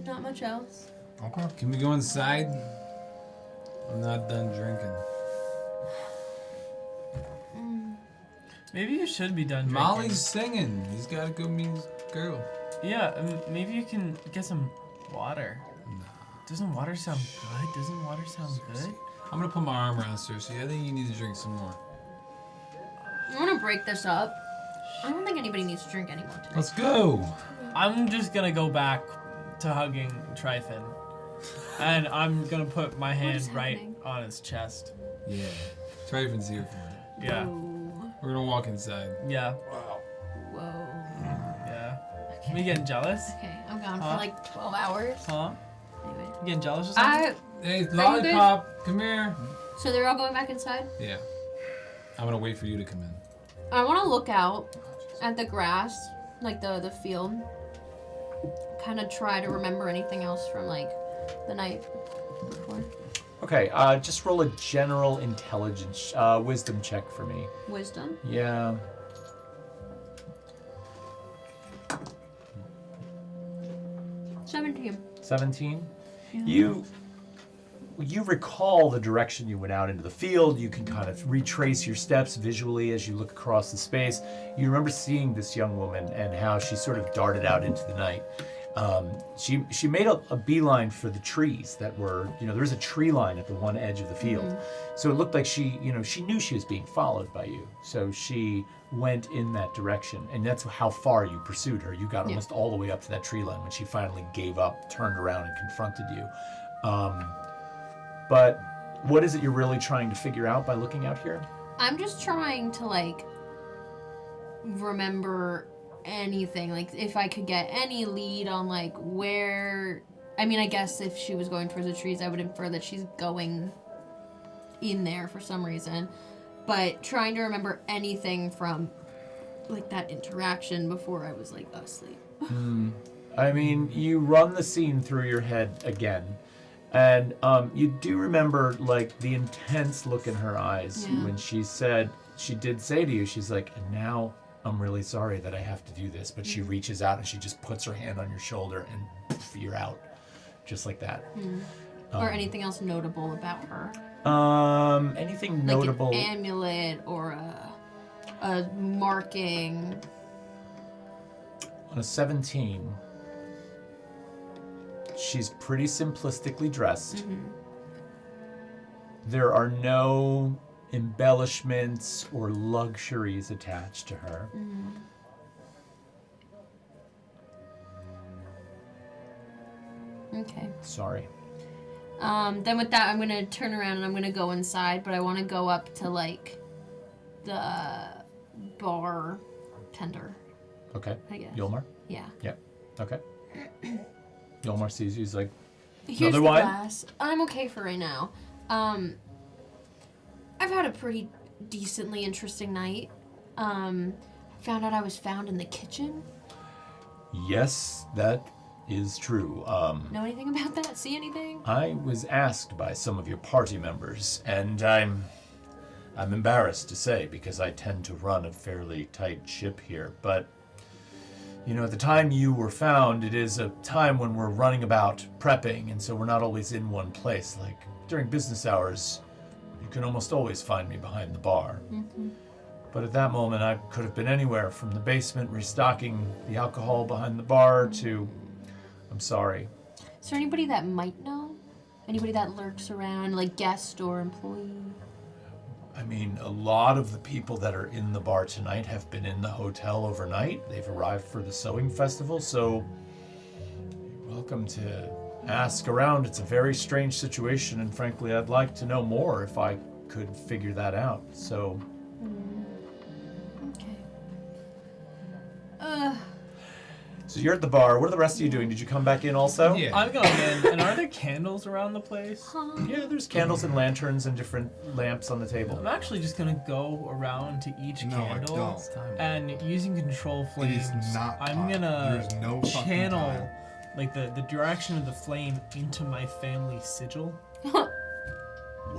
Not much else. okay. Can we go inside? I'm not done drinking. Maybe you should be done drinking. Molly's singing. He's got to go meet his girl. Yeah, maybe you can get some water. Doesn't water sound good? Doesn't water sound good? I'm gonna put my arm around Circe. I think you need to drink some more. I'm gonna break this up. I don't think anybody needs to drink anymore today. Let's go. I'm just gonna go back to hugging Tryfon. And I'm gonna put my hand is right happening? on his chest. Yeah. Tryfon's here for it. Yeah. Ooh. We're gonna walk inside. Yeah. Whoa. Yeah. Me getting jealous? Okay, I'm gone Huh? for like 12 hours. Huh? Anyway. You getting jealous or something? Hey, good? Lollipop, come here. So they're all going back inside? Yeah. I'm gonna wait for you to come in. I want to look out at the grass, like the field. Kind of try to remember anything else from like the night before. Okay, just roll a general intelligence wisdom check for me. Wisdom. Yeah. $17. 17. You recall the direction you went out into the field. You can kind of retrace your steps visually as you look across the space. You remember seeing this young woman and how she sort of darted out into the night. She made a beeline for the trees that were, there was a tree line at the one edge of the field. So it looked like she knew she was being followed by you. So she went in that direction, and that's how far you pursued her. You got almost all the way up to that tree line when she finally gave up, turned around, and confronted you. But what is it you're really trying to figure out by looking out here? I'm just trying to, remember anything. If I could get any lead on, where... I mean, I guess if she was going towards the trees, I would infer that she's going in there for some reason. But trying to remember anything from, that interaction before I was, asleep. I mean, you run the scene through your head again. And you do remember, the intense look in her eyes when she did say to you, she's like, and now I'm really sorry that I have to do this. But she reaches out and she just puts her hand on your shoulder and poof, you're out. Just like that. Or anything else notable about her? Anything notable? Like an amulet or a marking. On a 17... she's pretty simplistically dressed. There are no embellishments or luxuries attached to her. Okay. Sorry. Then with that, I'm going to turn around and I'm going to go inside, but I want to go up to, the bartender. Okay. I guess. Yulmar? Yeah. Yep. Okay. Yulmar sees you, he's like, Here's another the wine? glass. I'm okay for right now. I've had a pretty decently interesting night. Found out I was found in the kitchen. Yes, that is true. Know anything about that? See anything? I was asked by some of your party members, and I'm embarrassed to say because I tend to run a fairly tight ship here, but at the time you were found, it is a time when we're running about prepping, and so we're not always in one place. During business hours, you can almost always find me behind the bar. But at that moment, I could have been anywhere from the basement restocking the alcohol behind the bar to... I'm sorry. Is there anybody that might know? Anybody that lurks around, guest or employee? I mean, a lot of the people that are in the bar tonight have been in the hotel overnight. They've arrived for the sewing festival, so you're welcome to ask around. It's a very strange situation, and frankly, I'd like to know more if I could figure that out. So... Okay. So you're at the bar. What are the rest of you doing? Did you come back in also? Yeah. I'm going in, and are there candles around the place? Yeah, there's candles and lanterns and different lamps on the table. I'm actually just gonna go around to each No, I candle don't. and using control It flames. is not I'm time. gonna There's no fucking channel time. the direction of the flame into my family sigil, Whoa.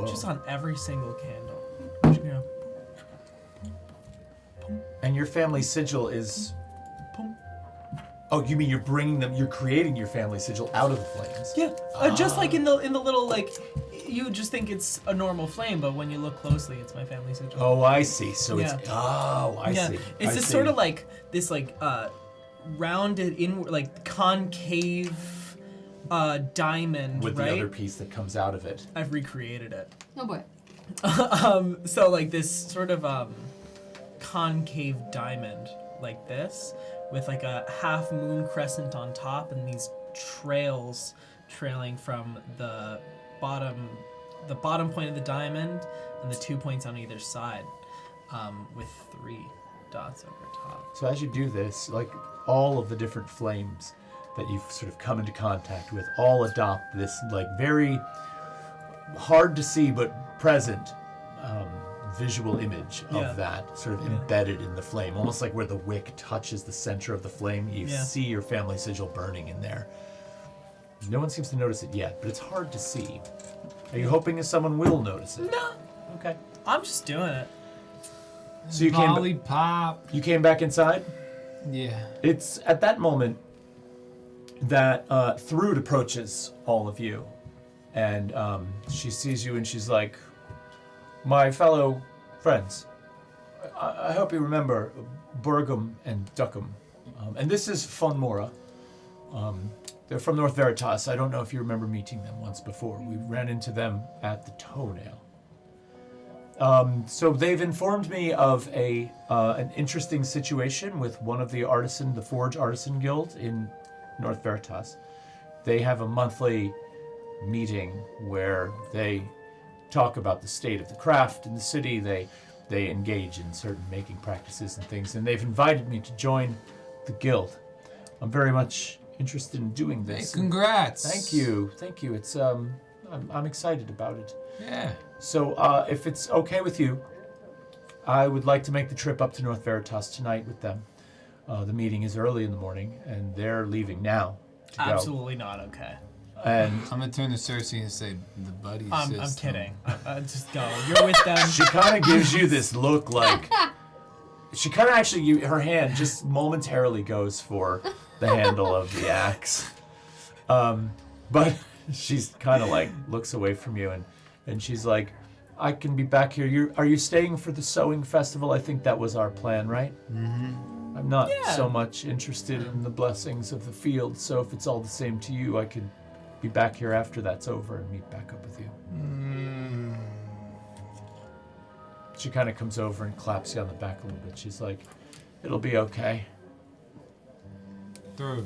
just on every single candle. I'm just gonna And your family sigil is... boom. Oh, you mean you're creating your family sigil out of the flames? Yeah, just like in the little you just think it's a normal flame, but when you look closely, it's my family sigil. Oh, I see. So Yeah. it's... Oh, I see. It's I this see. sort of this rounded inward concave diamond, With right? the other piece that comes out of it. I've recreated it. Oh boy. So this sort of concave diamond like this with a half moon crescent on top and these trails trailing from the bottom point of the diamond and the 2 points on either side, with 3 dots over top. So as you do this, all of the different flames that you've sort of come into contact with all adopt this very hard to see but present visual image of that sort of embedded in the flame, almost like where the wick touches the center of the flame. You see your family sigil burning in there. No one seems to notice it yet, but it's hard to see. Are you hoping that someone will notice it? No. Okay. I'm just doing it. So you Lollipop. you came back inside? Yeah. It's at that moment that Thrud approaches all of you, and she sees you and she's like, "My fellow friends, I hope you remember Burgum and Duckum, and this is Von Mora. They're from North Veritas. I don't know if you remember meeting them once before. We ran into them at the Toenail. So they've informed me of an interesting situation with one of the Forge Artisan Guild in North Veritas. They have a monthly meeting where they talk about the state of the craft in the city. They engage in certain making practices and things, and they've invited me to join the guild. I'm very much interested in doing this. Hey, congrats. Thank you. It's I'm excited about it. Yeah. So if it's okay with you, I would like to make the trip up to North Veritas tonight with them. The meeting is early in the morning, and they're leaving now to go. Absolutely not okay. And I'm gonna turn to Circe and say, the buddy I'm system. kidding. Just go. You're with them. she kind of gives you this look like... She kind of actually, her hand just momentarily goes for the handle of the axe. But she's kind of like, looks away from you, and she's like, I can be back here. Are you staying for the sewing festival? I think that was our plan, right? Mm-hmm. I'm not so much interested in the blessings of the field, so if it's all the same to you, I could be back here after that's over and meet back up with you. She kind of comes over and claps you on the back a little bit. She's like, it'll be okay. Thrud.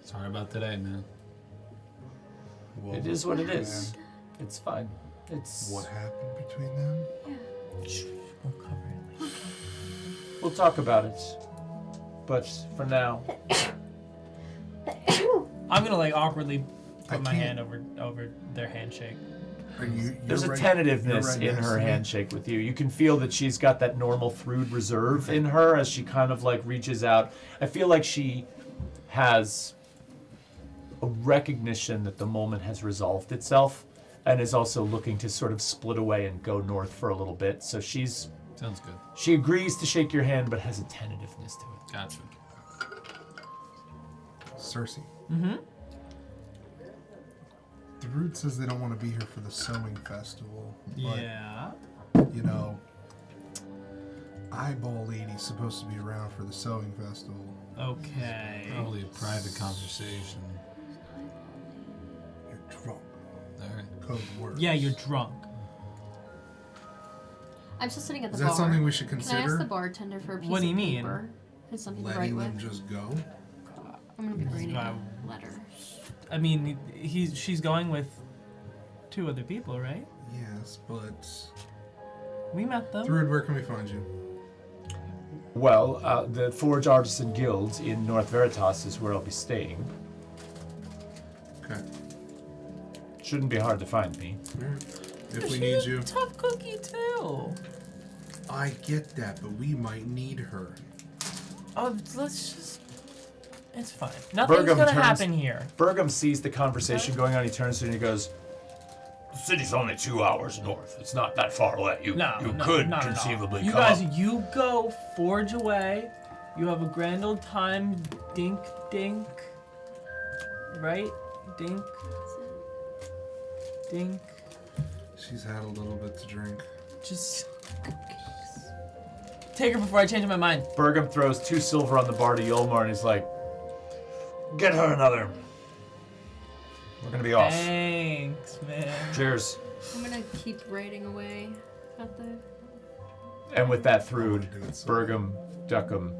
Sorry about today, man. It is what it is. It's fine. It's... What happened between them? We'll cover it later. We'll talk about it. But for now... I'm gonna like awkwardly put my can't- hand over their handshake. There's a tentativeness in her handshake with you. You can feel that she's got that normal Thrud reserve in her as she kind of like reaches out. I feel like she has a recognition that the moment has resolved itself and is also looking to sort of split away and go north for a little bit. So Sounds good. she agrees to shake your hand but has a tentativeness to it. Gotcha. Circe. Mm-hmm. Thrud says they don't want to be here for the sewing festival. But, Yeah. you know, Eyeball Lady's supposed to be around for the sewing festival. Okay. Probably a private conversation. You're drunk. Alright. Code word. Yeah, you're drunk. I'm still sitting at the Is bar. that something we should Can I ask consider? the bartender for a piece What do you of mean? paper? And something to write Letting them with. just go? I'm gonna be writing Wow. a letter. I mean, she's going with 2 other people, right? Yes, but... We met them. Thrud, where can we find you? Well, the Forge Artisan Guild in North Veritas is where I'll be staying. Okay. Shouldn't be hard to find me. Alright. If we She's need a you. tough cookie too. I get that, but we might need her. Oh, let's just. It's fine. Nothing's Burgum gonna turns- happen here. Burgum sees the conversation going on. He turns to you and he goes, "The city's only 2 hours north. It's not that far away. You could not at all. conceivably You come guys, up." you go forge away. You have a grand old time. Dink, dink. Right? Dink. Dink. She's had a little bit to drink. Just take her before I change my mind. Burgum throws 2 silver on the bar to Yolmar and he's like, "Get her another. We're gonna be off. Thanks, man. Cheers." I'm gonna keep writing away at the. And with that, I Thrud, wanna do it so Burgum, Duckum,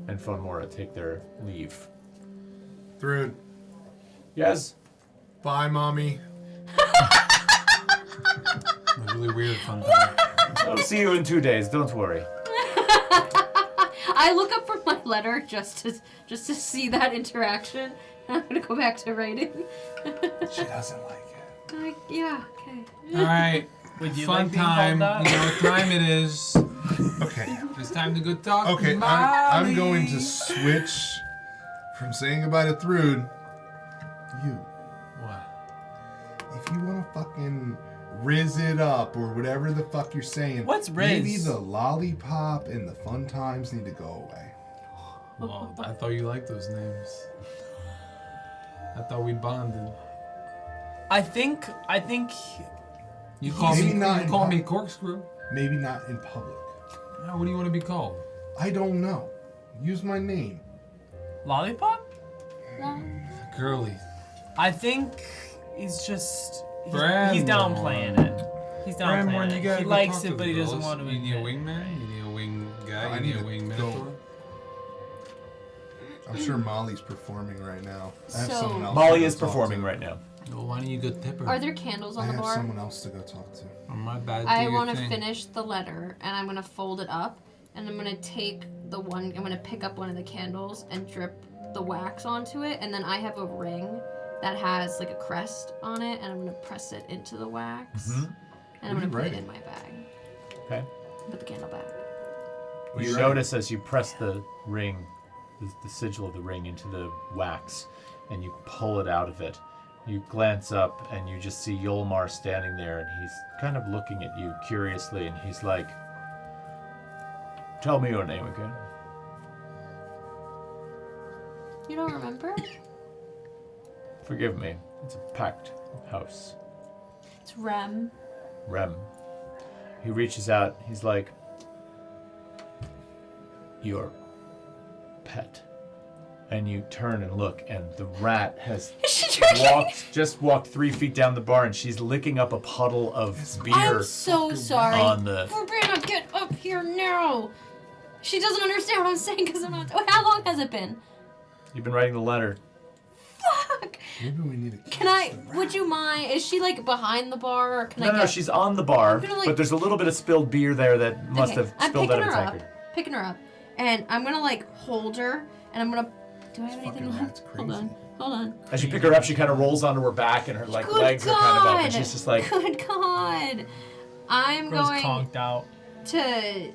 and Von Mora take their leave. Thrud, Yes? bye, mommy. A really weird fun time. I'll see you in 2 days. Don't worry. I look up from my letter just to see that interaction. I'm gonna go back to writing. She doesn't like it. Yeah. Okay. Alright. Would you Fun like being time. called You that? know what time it is. Okay. It's time to go talk Okay, to I'm going to Molly. switch from saying goodbye to Thrud. You. What? you want to fucking riz it up or whatever the fuck you're saying, What's riz? maybe the lollipop and the fun times need to go away. Well, I thought you liked those names. I thought we bonded. I think You call Maybe me, not you in call me pub- corkscrew. Maybe not in public. Now, what do you want to be called? I don't know. Use my name. Lollipop? Girly. I think he's just he's Branmorn. downplaying it. He's downplaying Branmorn, you it. gotta He go likes talk it, to but the he doesn't girls. want to You need a admit. wingman? You need a wing guy? I You need need a to wing go- mentor? I'm sure Molly's performing right now. I have So- someone else. Molly to is go talk performing to. right now. Well, why don't you go tip her? Are there candles I on the have bar? someone else to go talk to. Oh, my bad. I do your want to thing. finish the letter, and I'm gonna fold it up, and I'm gonna take the one. I'm gonna pick up one of the candles and drip the wax onto it, and then I have a ring that has like a crest on it, and I'm gonna press it into the wax, and I'm What are gonna you put it writing? in my bag. Okay. Put the candle back. What are You you writing? notice as you press the ring, the sigil of the ring into the wax, and you pull it out of it. You glance up and you just see Yolmar standing there, and he's kind of looking at you curiously, and he's like, "Tell me your name again." You don't remember? Forgive me. It's a packed house. It's Rem. Rem. He reaches out. He's like, "Your pet." And you turn and look, and the rat has walked 3 feet down the bar, and she's licking up a puddle of beer I'm so sorry. on the. Brennan, get up here now. She doesn't understand what I'm saying because I'm not. How long has it been? You've been writing the letter. Fuck. Maybe we need to. Can I? Would you mind? Is she like behind the bar, or can I? No, get... she's on the bar, I'm gonna, like- but there's a little bit of spilled beer there that must Okay, have I'm spilled picking out of her the up. tankard. Picking her up, and I'm gonna like hold her, and I'm gonna. Do I have This anything fucking left? rat's Hold on. crazy. Hold on. As you pick her up, she kind of rolls onto her back, and her like Good legs God. are kind of up, and she's just like, Good God. I'm Girl's going conked out. to.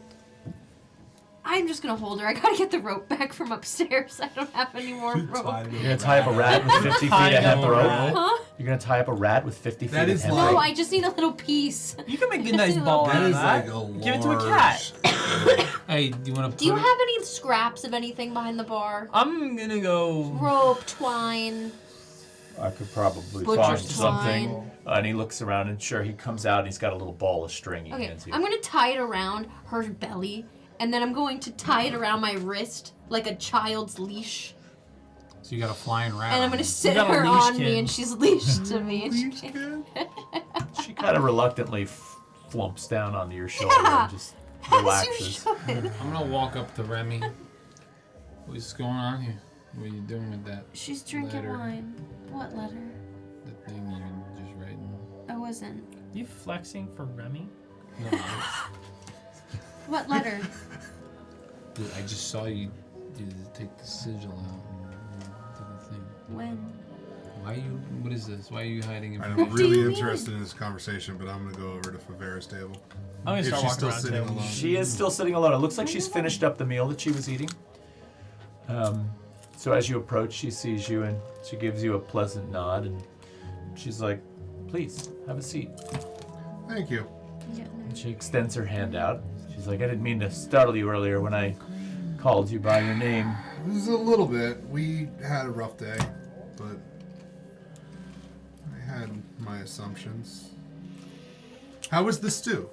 I'm just gonna hold her. I gotta get the rope back from upstairs. I don't have any more rope. "You're gonna tie up a rat with 50 feet Tying of hemp up a rope. rat. Huh? You're gonna tie up a rat with 50 feet That of is hemp like- No, rope." I just need a little piece. You can make a nice ball out That of is that. like a Give it to a cat. Hey, do you want to Do you have any scraps of anything behind the bar? I'm gonna go. Rope, twine. I could probably Butcher's find twine. something. And he looks around, and sure, he comes out, and he's got a little ball of string he Okay, hands you. I'm gonna tie it around her belly, and then I'm going to tie it around my wrist like a child's leash. So you got a flying rat. And I'm on gonna you. sit got a her leash on kid. me, and she's leashed to me. And she, She kind of reluctantly flumps down onto your shoulder Yeah, and just as you relaxes. should. I'm gonna walk up to Remy. What's going on here? What are you doing with that? She's drinking Letter. wine. What letter? The thing you're just writing? I wasn't. You flexing for Remy? No, What letter? dude, I just saw you take the sigil out and do the thing. When? Why you? What is this? Why are you hiding I'm information? do you really mean? interested in this conversation, but I'm gonna go over to Favera's table. I'm gonna If start she's walking still around sitting too. alone. She is still sitting alone. It looks like she's finished up the meal that she was eating. So as you approach, she sees you and she gives you a pleasant nod, and she's like, "Please, have a seat." Thank you. Yeah, And she extends her hand out. She's like, "I didn't mean to startle you earlier when I called you by your name." It was a little bit. We had a rough day, but I had my assumptions. How was the stew?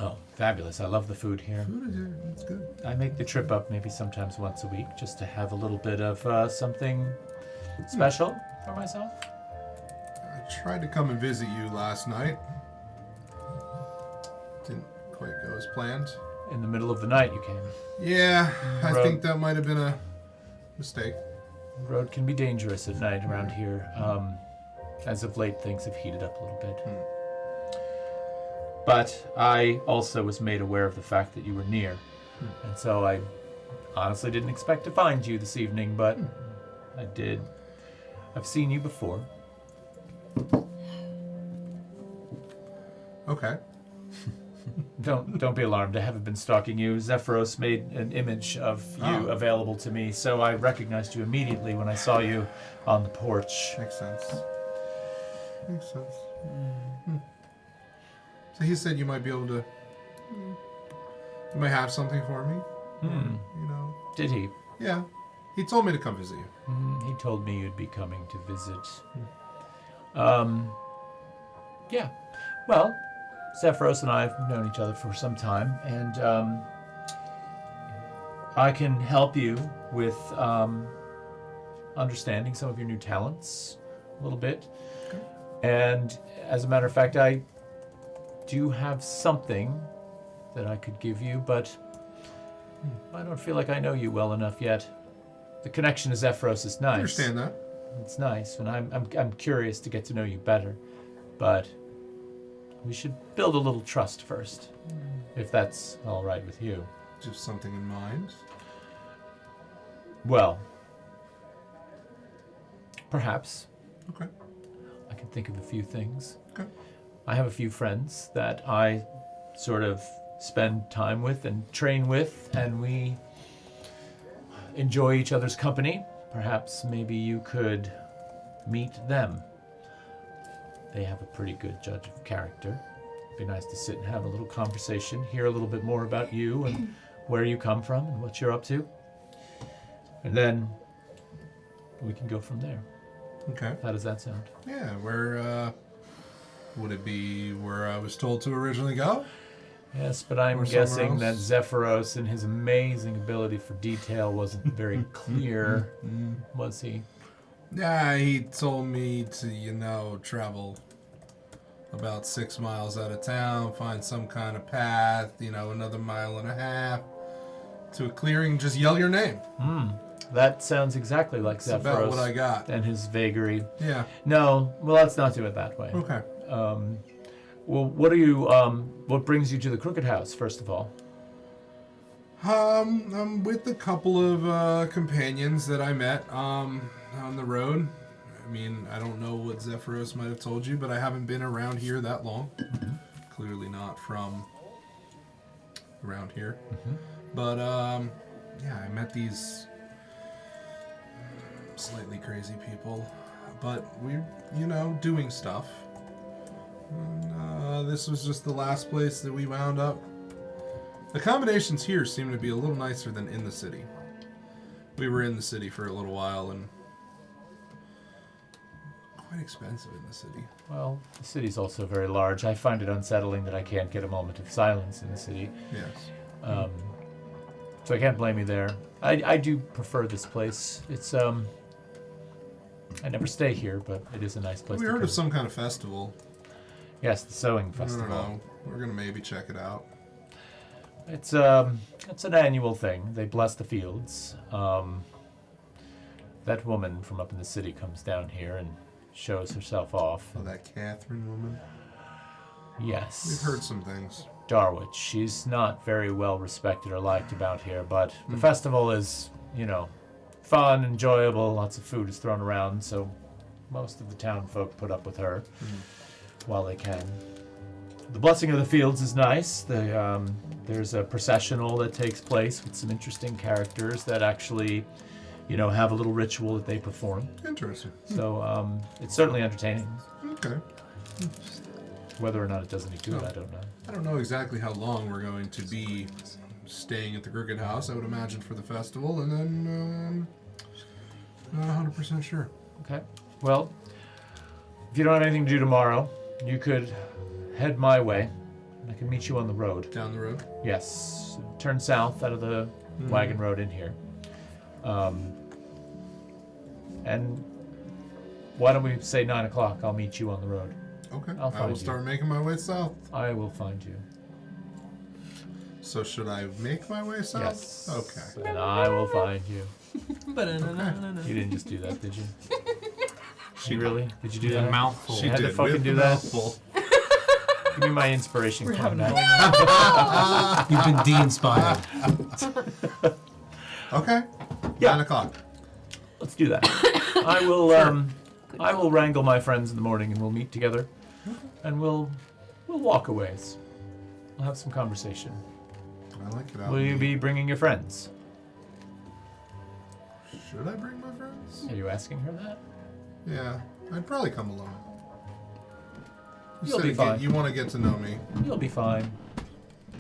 Oh, fabulous. I love the food here. Food is here. It's good. I make the trip up maybe sometimes once a week just to have a little bit of something special for myself. I tried to come and visit you last night. Didn't quite go as planned. In the middle of the night you came. Yeah, I Road. think that might have been a mistake. The road can be dangerous at night around here. As of late, things have heated up a little bit. But I also was made aware of the fact that you were near. And so I honestly didn't expect to find you this evening, but I did. I've seen you before. Okay. Don't be alarmed. I haven't been stalking you. Zephyros made an image of you Oh. available to me, so I recognized you immediately when I saw you on the porch. Makes sense. Makes sense. So he said you might be able to. You might have something for me. You know. Did he? Yeah. He told me to come visit you. He told me you'd be coming to visit. Yeah. Well, Zephyros and I have known each other for some time, and I can help you with understanding some of your new talents a little bit. Okay. And as a matter of fact, I do have something that I could give you, but I don't feel like I know you well enough yet. The connection to Zephyros is nice. I understand that. It's nice, and I'm curious to get to know you better, but we should build a little trust first, if that's all right with you. Just something in mind. Well, perhaps. Okay. I can think of a few things. Okay. I have a few friends that I sort of spend time with and train with, and we enjoy each other's company. Perhaps maybe you could meet them. They have a pretty good judge of character. It'd be nice to sit and have a little conversation, hear a little bit more about you and where you come from and what you're up to. And then we can go from there. Okay. How does that sound? Yeah, where, would it be where I was told to originally go? Yes, but I'm Or somewhere guessing that else? Zephyros and his amazing ability for detail wasn't very clear, was he? Yeah, he told me to, travel about 6 miles out of town, find some kind of path, another 1.5 miles to a clearing, just yell your name. That sounds exactly like That's about what Zephyros I got. and his vagary. Yeah. No, well, let's not do it that way. Okay. Well, what brings you to the Crooked House, first of all? I'm with a couple of companions that I met on the road. I mean, I don't know what Zephyros might have told you, but I haven't been around here that long. Clearly not from around here. But yeah, I met these slightly crazy people, but we're doing stuff. And this was just the last place that we wound up. Accommodations here seem to be a little nicer than in the city. We were in the city for a little while and quite expensive in the city. Well, the city's also very large. I find it unsettling that I can't get a moment of silence in the city. Yes. So I can't blame you there. I do prefer this place. It's I never stay here, but it is a nice place We to heard come. of some kind of festival. Yes, the sewing I don't festival. know. We're gonna maybe check it out. It's an annual thing. They bless the fields. That woman from up in the city comes down here and shows herself off. Oh, that Catherine woman. Yes. We've heard some things. Darwich. She's not very well respected or liked about here, but the festival is, fun, enjoyable, lots of food is thrown around, so most of the town folk put up with her while they can. The blessing of the fields is nice. There's a processional that takes place with some interesting characters that actually, have a little ritual that they perform. Interesting. So it's certainly entertaining. Okay. Whether or not it does any good, I don't know. I don't know exactly how long we're going to be staying at the Crooked House. I would imagine for the festival, and then not 100% sure. Okay. Well, if you don't have anything to do tomorrow, you could head my way. I can meet you on the road. Down the road. Yes. Turn south out of the wagon road in here. And why don't we say 9 o'clock? I'll meet you on the road. Okay. I'll I find will you. start making my way south. I will find you. So should I make my way south? Yes. Okay. And I will find you. Ba-da-na-na-na-na. You didn't just do that, did you? She really? Did you do A that? mouthful. She had to did. fucking with do the that? mouthful. Give me my inspiration We're card having a back. moment. You've been de-inspired. Okay. Yeah. 9 o'clock. Let's do that. I will wrangle my friends in the morning and we'll meet together. And we'll walk a ways. We'll have some conversation. I like it out. Will you be bringing your friends? Should I bring my friends? Are you asking her that? Yeah. I'd probably come along. You'll be fine. You want to get to know me. You'll be fine.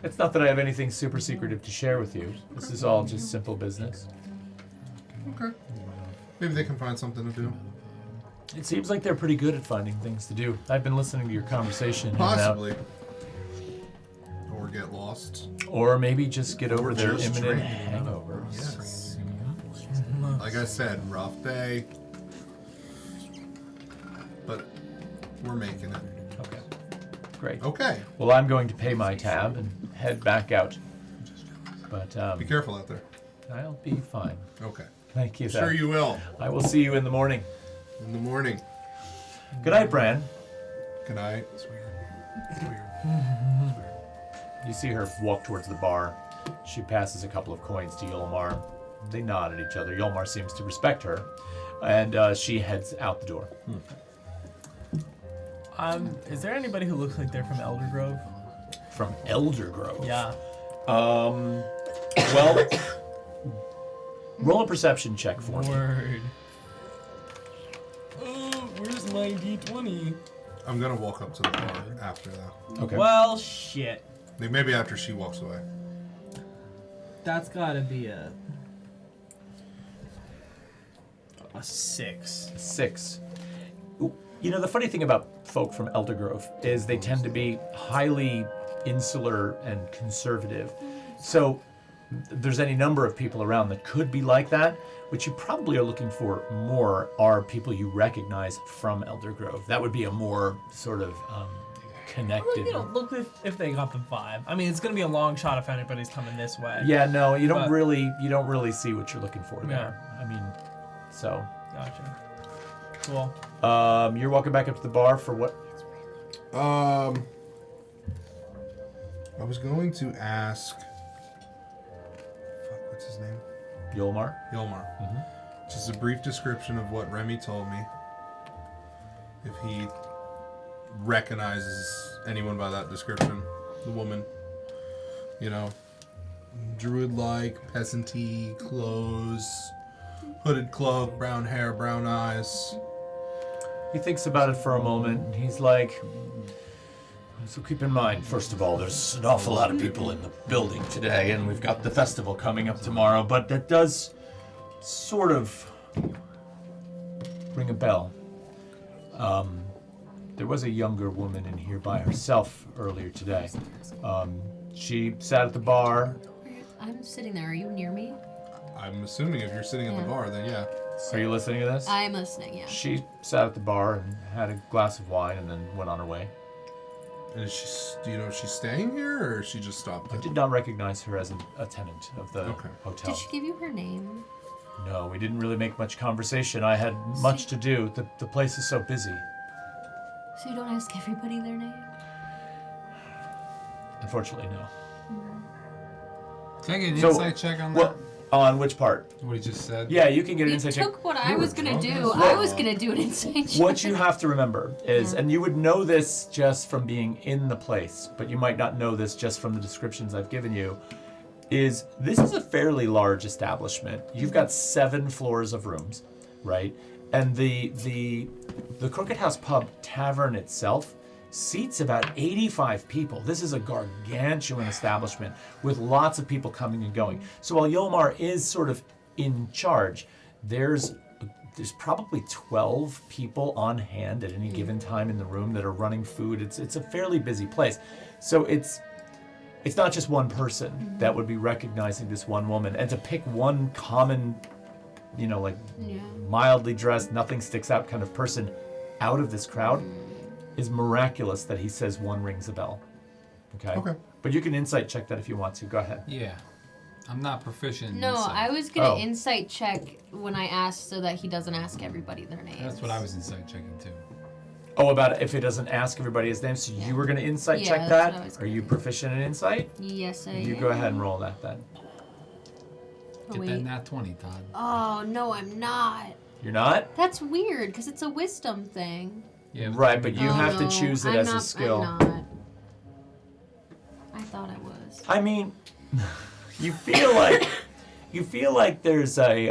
It's not that I have anything super secretive to share with you. This is all just simple business. Okay. Maybe they can find something to do. It seems like they're pretty good at finding things to do. I've been listening to your conversation. Possibly. Or get lost. Or maybe just get over their just imminent dream. hangovers. Yes. Like I said, rough day. But we're making it. Okay. Great. Okay. Well, I'm going to pay my tab and head back out. But Be careful out there. I'll be fine. Okay. Thank you. Sure sir. you will. I will see you in the morning. In the morning. Good night, Bran. Good night. You see her walk towards the bar. She passes a couple of coins to Yolmar. They nod at each other. Yolmar seems to respect her. And she heads out the door. Is there anybody who looks like they're from Eldergrove? From Eldergrove. Yeah. Well, roll a perception check for me. Word. Oh, where's my D20? I'm gonna walk up to the bar after that. Okay. Well, shit. Maybe after she walks away. That's gotta be a 6. 6. You know, the funny thing about folk from Eldergrove is they tend to be highly insular and conservative. So there's any number of people around that could be like that. What you probably are looking for more are people you recognize from Eldergrove. That would be a more sort of connected. You don't look if they got the vibe. I mean, it's gonna be a long shot if anybody's coming this way. Yeah, no, you don't But- really see what you're looking for there. I mean, so. Gotcha. Cool. You're walking back up to the bar for what? I was going to ask. Fuck, what's his name? Yolmar. Yolmar. Just a brief description of what Remy told me. If he recognizes anyone by that description, the woman, you know, druid-like, peasant-y clothes, hooded cloak, brown hair, brown eyes. He thinks about it for a moment, and he's like, so keep in mind, first of all, there's an awful lot of people in the building today, and we've got the festival coming up tomorrow, but that does sort of ring a bell. There was a younger woman in here by herself earlier today. She sat at the bar. I'm sitting there. Are you near me? I'm assuming if you're sitting at the bar, then yeah. Are you listening to this? I'm listening, yeah. She sat at the bar and had a glass of wine and then went on her way. And is she, do you know if she's staying here or she just stopped I it? did not recognize her as a tenant of the Okay. hotel. Did she give you her name? No, we didn't really make much conversation. I had much to do. The place is so busy. So you don't ask everybody their name? Unfortunately, no. Can I get an So, insight check on What? On which part? that? What he just said? Yeah, you can get an You insight check. took what I You was were gonna drunk do. as I well. was gonna do an insight check. What you have to remember is, and you would know this just from being in the place, but you might not know this just from the descriptions I've given you, is this is a fairly large establishment. You've got 7 floors of rooms, right? And the Crooked House Pub Tavern itself seats about 85 people. This is a gargantuan establishment with lots of people coming and going. So while Yolmar is sort of in charge, there's probably 12 people on hand at any given time in the room that are running food. It's a fairly busy place. So it's not just one person that would be recognizing this one woman. And to pick one common, like mildly dressed, nothing sticks out kind of person out of this crowd is miraculous that he says one rings a bell. Okay? Okay. But you can insight check that if you want to. Go ahead. Yeah. I'm not proficient in No, insight. I was gonna Oh. insight check when I asked so that he doesn't ask everybody their names. That's what I was insight checking too. Oh, about if it doesn't ask everybody his name, so you were going to insight Yeah, check that's what I that? was Are you gonna do. proficient in insight? Yes, I You am. go ahead and roll that then. Oh, Get wait. that nat 20, Todd. Oh, no, I'm not. You're not? That's weird because it's a wisdom thing. Yeah, Right, but you Oh, have to no, choose it I'm as a not- skill. I'm not. I thought I was. I mean, you feel like there's a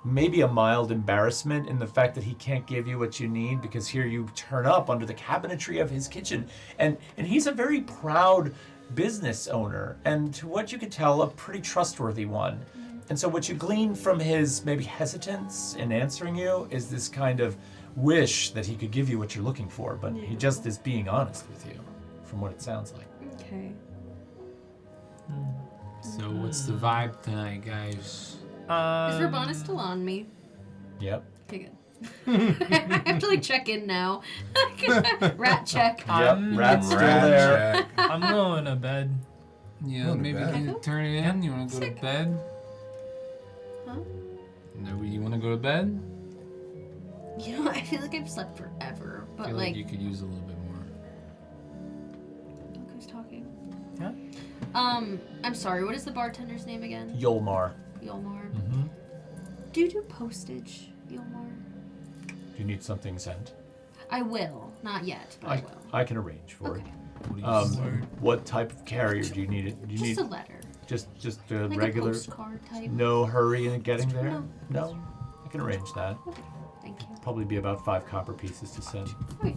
maybe a mild embarrassment in the fact that he can't give you what you need, because here you turn up under the cabinetry of his kitchen, and he's a very proud business owner, and to what you could tell, a pretty trustworthy one. And so what you glean from his maybe hesitance in answering you is this kind of wish that he could give you what you're looking for, but he just is being honest with you, from what it sounds like. Okay. So what's the vibe tonight, guys? Is Rabana still on me? Yep. Okay, good. I have to like check in now. Rat check. Yep, rat's still there. Check. I'm going to bed. Yeah, Going to maybe bed. can you turn it in? You want to go to bed? Huh? No, you want to go to bed? You know, I feel like I've slept forever, I but feel like you could use a little bit more. look who's talking. Yeah. I'm sorry. What is the bartender's name again? Yolmar. Yolmar. Mm-hmm. Do you do postage, Yolmar? Do you need something sent? I will. Not yet, but I will. I can arrange for Okay. What do you What type of carrier do you need? It? Do you Just need a letter. just a Like regular? a postcard type. No hurry in getting there. No. No, I can arrange that. Okay. Thank you. Probably be about 5 copper pieces to send. Okay.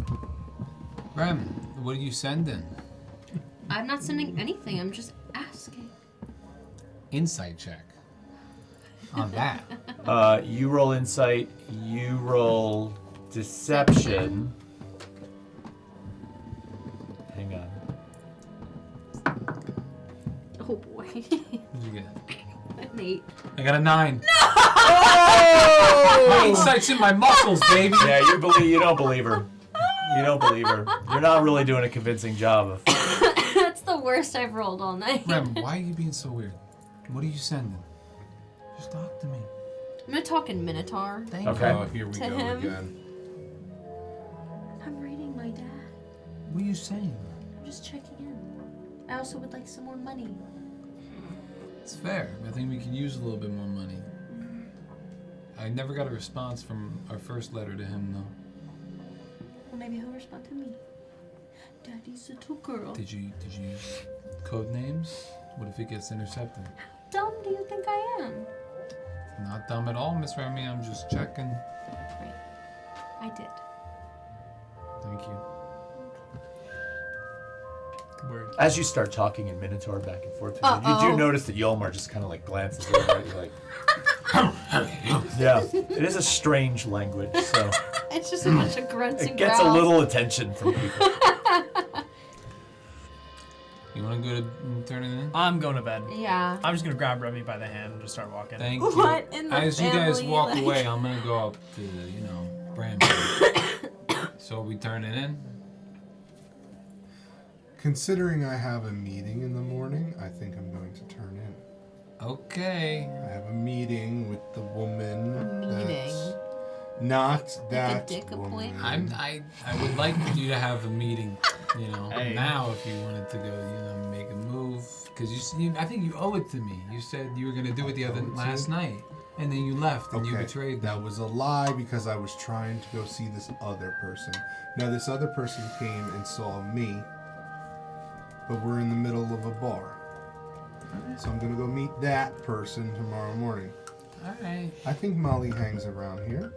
Rem, what are you sending? I'm not sending anything. I'm just asking. Insight check. On that. You roll insight. You roll deception. Hang on. Oh boy. What did you get? An 8. I got a 9. My insight's in my muscles, baby. Yeah, you don't believe her. You don't believe her. You're not really doing a convincing job of. That's the worst I've rolled all night. Rem, why are you being so weird? What are you sending? Just talk to me. I'm gonna talk in Minotaur. Thank Okay. Oh, here we To go him. again. I'm reading my dad. What are you saying? I'm just checking in. I also would like some more money. It's fair. I think we could use a little bit more money. I never got a response from our first letter to him, though. Well, maybe he'll respond to me. Daddy's little girl. Did you use code names? What if it gets intercepted? How dumb do you think I am? Not dumb at all, Miss Remy. I'm just checking. Right. I did. Thank you. Word. As you start talking in Minotaur back and forth, you do notice that Yolmar just kind of like glances over at you like. Yeah, it is a strange language, so It's just a bunch of grunts it and gets a growls. little attention from people. You want to go to turn it in? I'm going to bed. Yeah. I'm just gonna grab Remy by the hand and just start walking. Thank you. What in the As you guys family, walk like- away, I'm gonna go up to Branmorn. So are we turning in? Considering I have a meeting in the morning, I think I'm going to turn in. Okay. I have a meeting with the woman. Meeting? That's not that dick woman. appointment? I would like you to have a meeting, Hey. now if you wanted to go, make a move, because I think you owe it to me. You said you were gonna do it last night, and then you left and you betrayed that them. was a lie because I was trying to go see this other person. Now this other person came and saw me, but we're in the middle of a bar. So I'm gonna go meet that person tomorrow morning. All right. I think Molly hangs around here.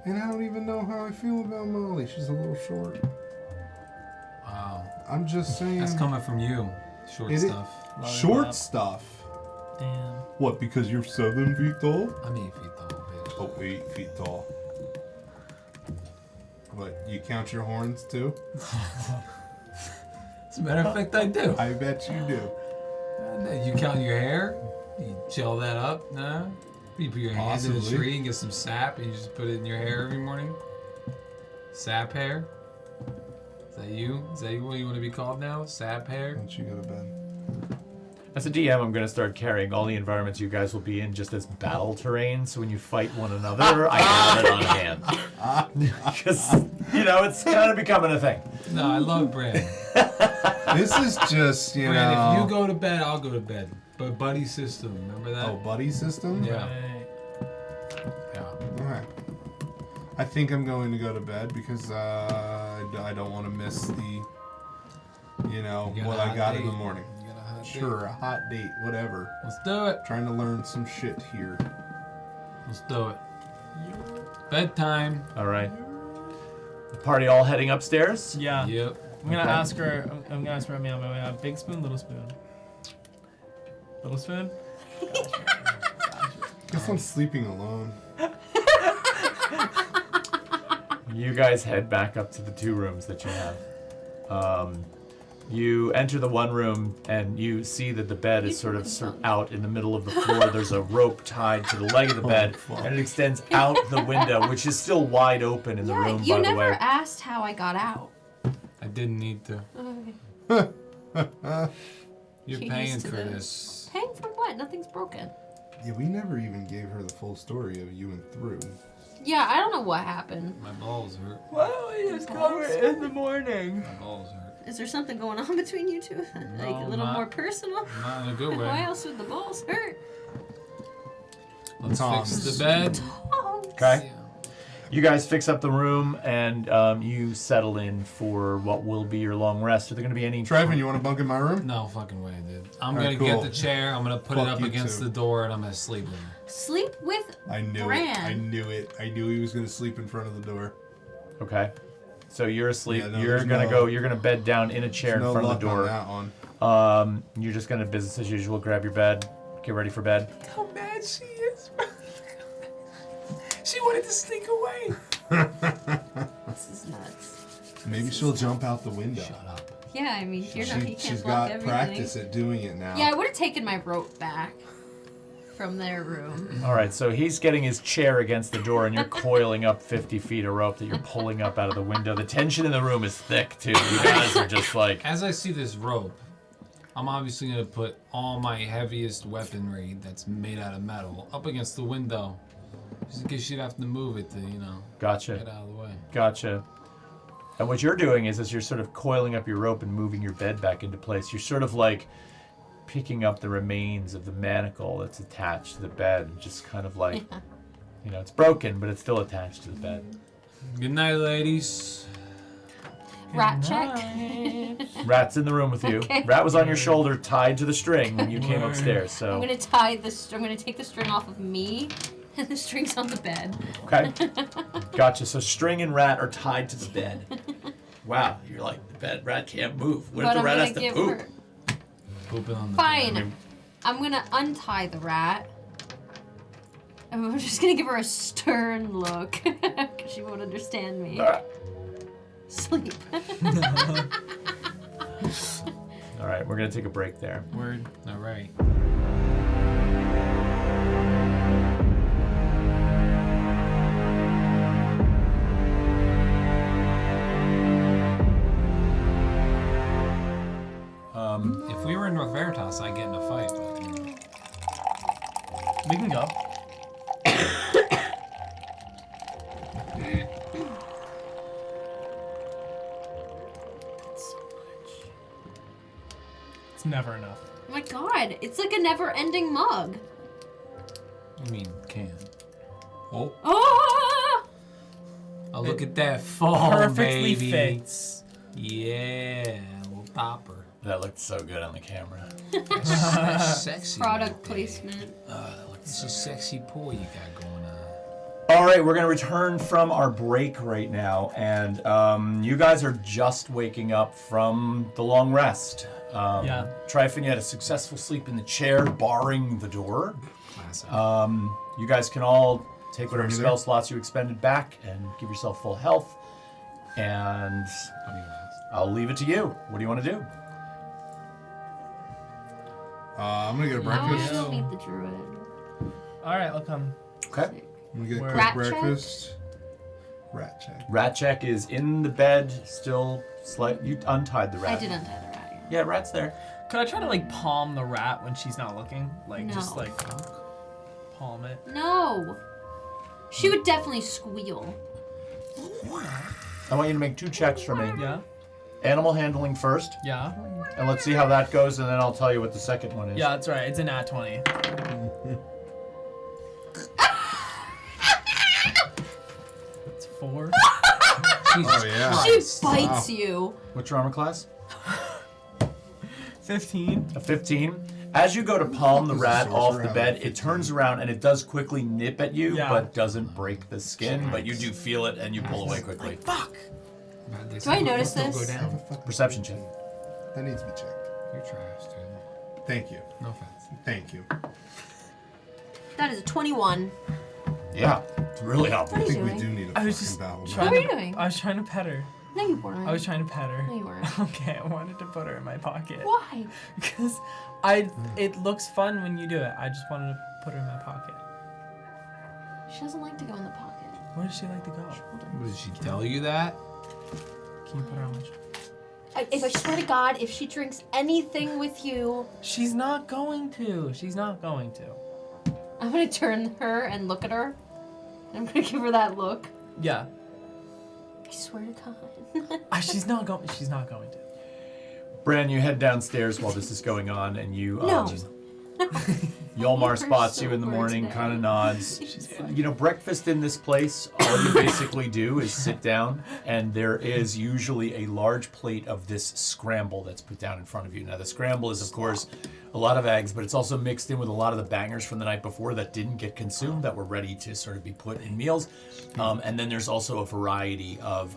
And I don't even know how I feel about Molly. She's a little short. Wow. I'm just saying. That's coming from you. Short Is it- stuff. Short stuff. Damn. What, because you're 7 feet tall? I'm 8 feet tall, bitch. Oh, 8 feet tall. What, you count your horns too? As a matter of fact, I do. I bet you do. You count your hair? You gel that up? No? You put your hands in a Possibly. tree and get some sap and you just put it in your hair every morning? Sap hair? Is that you? Is that what you want to be called now? Sap Why hair? don't you go to bed? As a DM, I'm going to start carrying all the environments you guys will be in just as battle terrain, so when you fight one another, I have it on hand. Because, it's kind of becoming a thing. No, I love Brennan. This is just, Brennan, if you go to bed, I'll go to bed. But buddy system, remember that? Oh, buddy system? Yeah. Right. Yeah. Alright. I think I'm going to go to bed because I don't want to miss the, You got what a I hot got in date? the morning. You got a hot date? Sure, a hot date, whatever. Let's do it. Trying to learn some shit here. Let's do it. Bedtime. All right. The party all heading upstairs? Yeah. Yep. I'm gonna Okay. ask her. I'm gonna ask Remy. I'm gonna have big spoon, little spoon. Little spoon. Guess I'm sleeping alone. You guys head back up to the 2 rooms that you have. You enter the one room and you see that the bed is sort of out in the middle of the floor. There's a rope tied to the leg of the bed, and it extends out the window, which is still wide open in the room, you by the never way. asked how I got out. I didn't need to. Okay. You're She paying used to for this. this. Paying for what? Nothing's broken. Yeah, we never even gave her the full story of you and Thrud. Yeah, I don't know what happened. My balls hurt. Why don't we just cover it in the morning? My balls hurt. Is there something going on between you two? Like a little not- more personal? Not in a good Why way. else would the balls hurt? Let's Toms. fix the bed. Oh, Okay. You guys fix up the room and you settle in for what will be your long rest. Are there going to be any... Tryfon, you want to bunk in my room? No fucking way, dude. I'm Alright, gonna cool. get the chair. I'm gonna put it Fuck up you against too. the door, and I'm gonna sleep there. sleep with I knew Bran. it. I knew it. I knew he was going to sleep in front of the door. Okay. So you're asleep. Yeah, no, you're there's gonna no- go. You're gonna bed down in a chair in No front of luck the on door. that one. You're just gonna business as usual. Grab your bed. Get ready for bed. How mad she is. She wanted to sneak away. This is nuts. Maybe she'll jump out the window. Shut up. Yeah, I mean, you're not, you can't She's block got everything. practice at doing it now. Yeah, I would have taken my rope back from their room. All right. So he's getting his chair against the door, and you're coiling up 50 feet of rope that you're pulling up out of the window. The tension in the room is thick too. You guys are just like. As I see this rope, I'm obviously gonna put all my heaviest weaponry that's made out of metal up against the window, just in case you'd have to move it to, get Gotcha. out of the way. Gotcha. And what you're doing is, as you're sort of coiling up your rope and moving your bed back into place, you're sort of like picking up the remains of the manacle that's attached to the bed, and just kind of like, it's broken, but it's still attached to the bed. Good night, ladies. Rat check. Rat's in the room with you. Okay. Rat was on your shoulder, tied to the string when you came upstairs. I'm So gonna tie this. I'm gonna take the string off of me, and the string's on the bed. okay, gotcha. So string and Rat are tied to the bed. Wow, you're like the bed. Rat can't move. What if But the I'm rat gonna has to give poop? her. Pooping on the Fine. I'm gonna untie the rat. And I'm just gonna give her a stern look, because she won't understand me. Sleep. All right, we're gonna take a break there. Word. All right. If we were in North Veritas, I'd get in a fight. But, We can go. It's never enough. Oh my god, it's like a never-ending mug. I mean, can. Oh, Oh! oh look at that fall, Perfectly baby. fits. Yeah, little topper. That looked so good on the camera. That's sexy. Product right there. placement. It's a sexy pull you got going on. All right, we're going to return from our break right now, and you guys are just waking up from the long rest. Yeah. Tryfon, you had a successful sleep in the chair, barring the door. Classic. You guys can all take whatever Remy spell there? slots you expended back and give yourself full health, and I'll leave it to you. What do you want to do? I'm going to get a I want breakfast. to go meet the druid. Alright, I'll come. Okay. I'm going to get a Word. quick Rat check? breakfast. Rat check. Rat check is in the bed, still you untied the rat. I did untie the rat. Yeah, rat's there. Could I try to palm the rat when she's not looking? Just No. palm it. No. She would definitely squeal. I want you to make 2 checks for me. Yeah? Animal handling first, Yeah? and let's see how that goes, and then I'll tell you what the second one is. Yeah, that's right. It's an nat 20. It's 4. Jesus yeah. She Christ. bites you. What's your armor class? 15. A 15. As you go to palm the Does rat the off sorcerer the have bed, a it turns around and it does quickly nip at you, Yeah. but doesn't break the skin. But you do feel it and you pull away quickly. Fuck! Do I notice Don't this? go I have a down. fucking Perception check. That needs to be checked. You're trash, dude. Thank you. No offense. Thank you. That is a 21. Yeah, it's really I obvious. think we doing? do need a I was fucking just battle. trying What are you to- doing? I was trying to pet her. No, you weren't. I was trying to pet her. No, you weren't. Okay, I wanted to put her in my pocket. Why? Because it looks fun when you do it. I just wanted to put her in my pocket. She doesn't like to go in the pocket. Where does she like to go? What, did she tell you that? Can you put her on my shoulder? If I swear to God, if she drinks anything with you, She's not going to. She's not going to. I'm gonna turn her and look at her. I'm gonna give her that look. Yeah. I swear to God. She's not going. She's not going to. Bran, you head downstairs while this is going on, and you No. Yolmar You're spots you in the sober morning, today. kind of nods. She's fine. You know, breakfast in this place, all you basically do is sit down, and there is usually a large plate of this scramble that's put down in front of you. Now, the scramble is, of course, a lot of eggs, but it's also mixed in with a lot of the bangers from the night before that didn't get consumed, that were ready to sort of be put in meals. And then there's also a variety of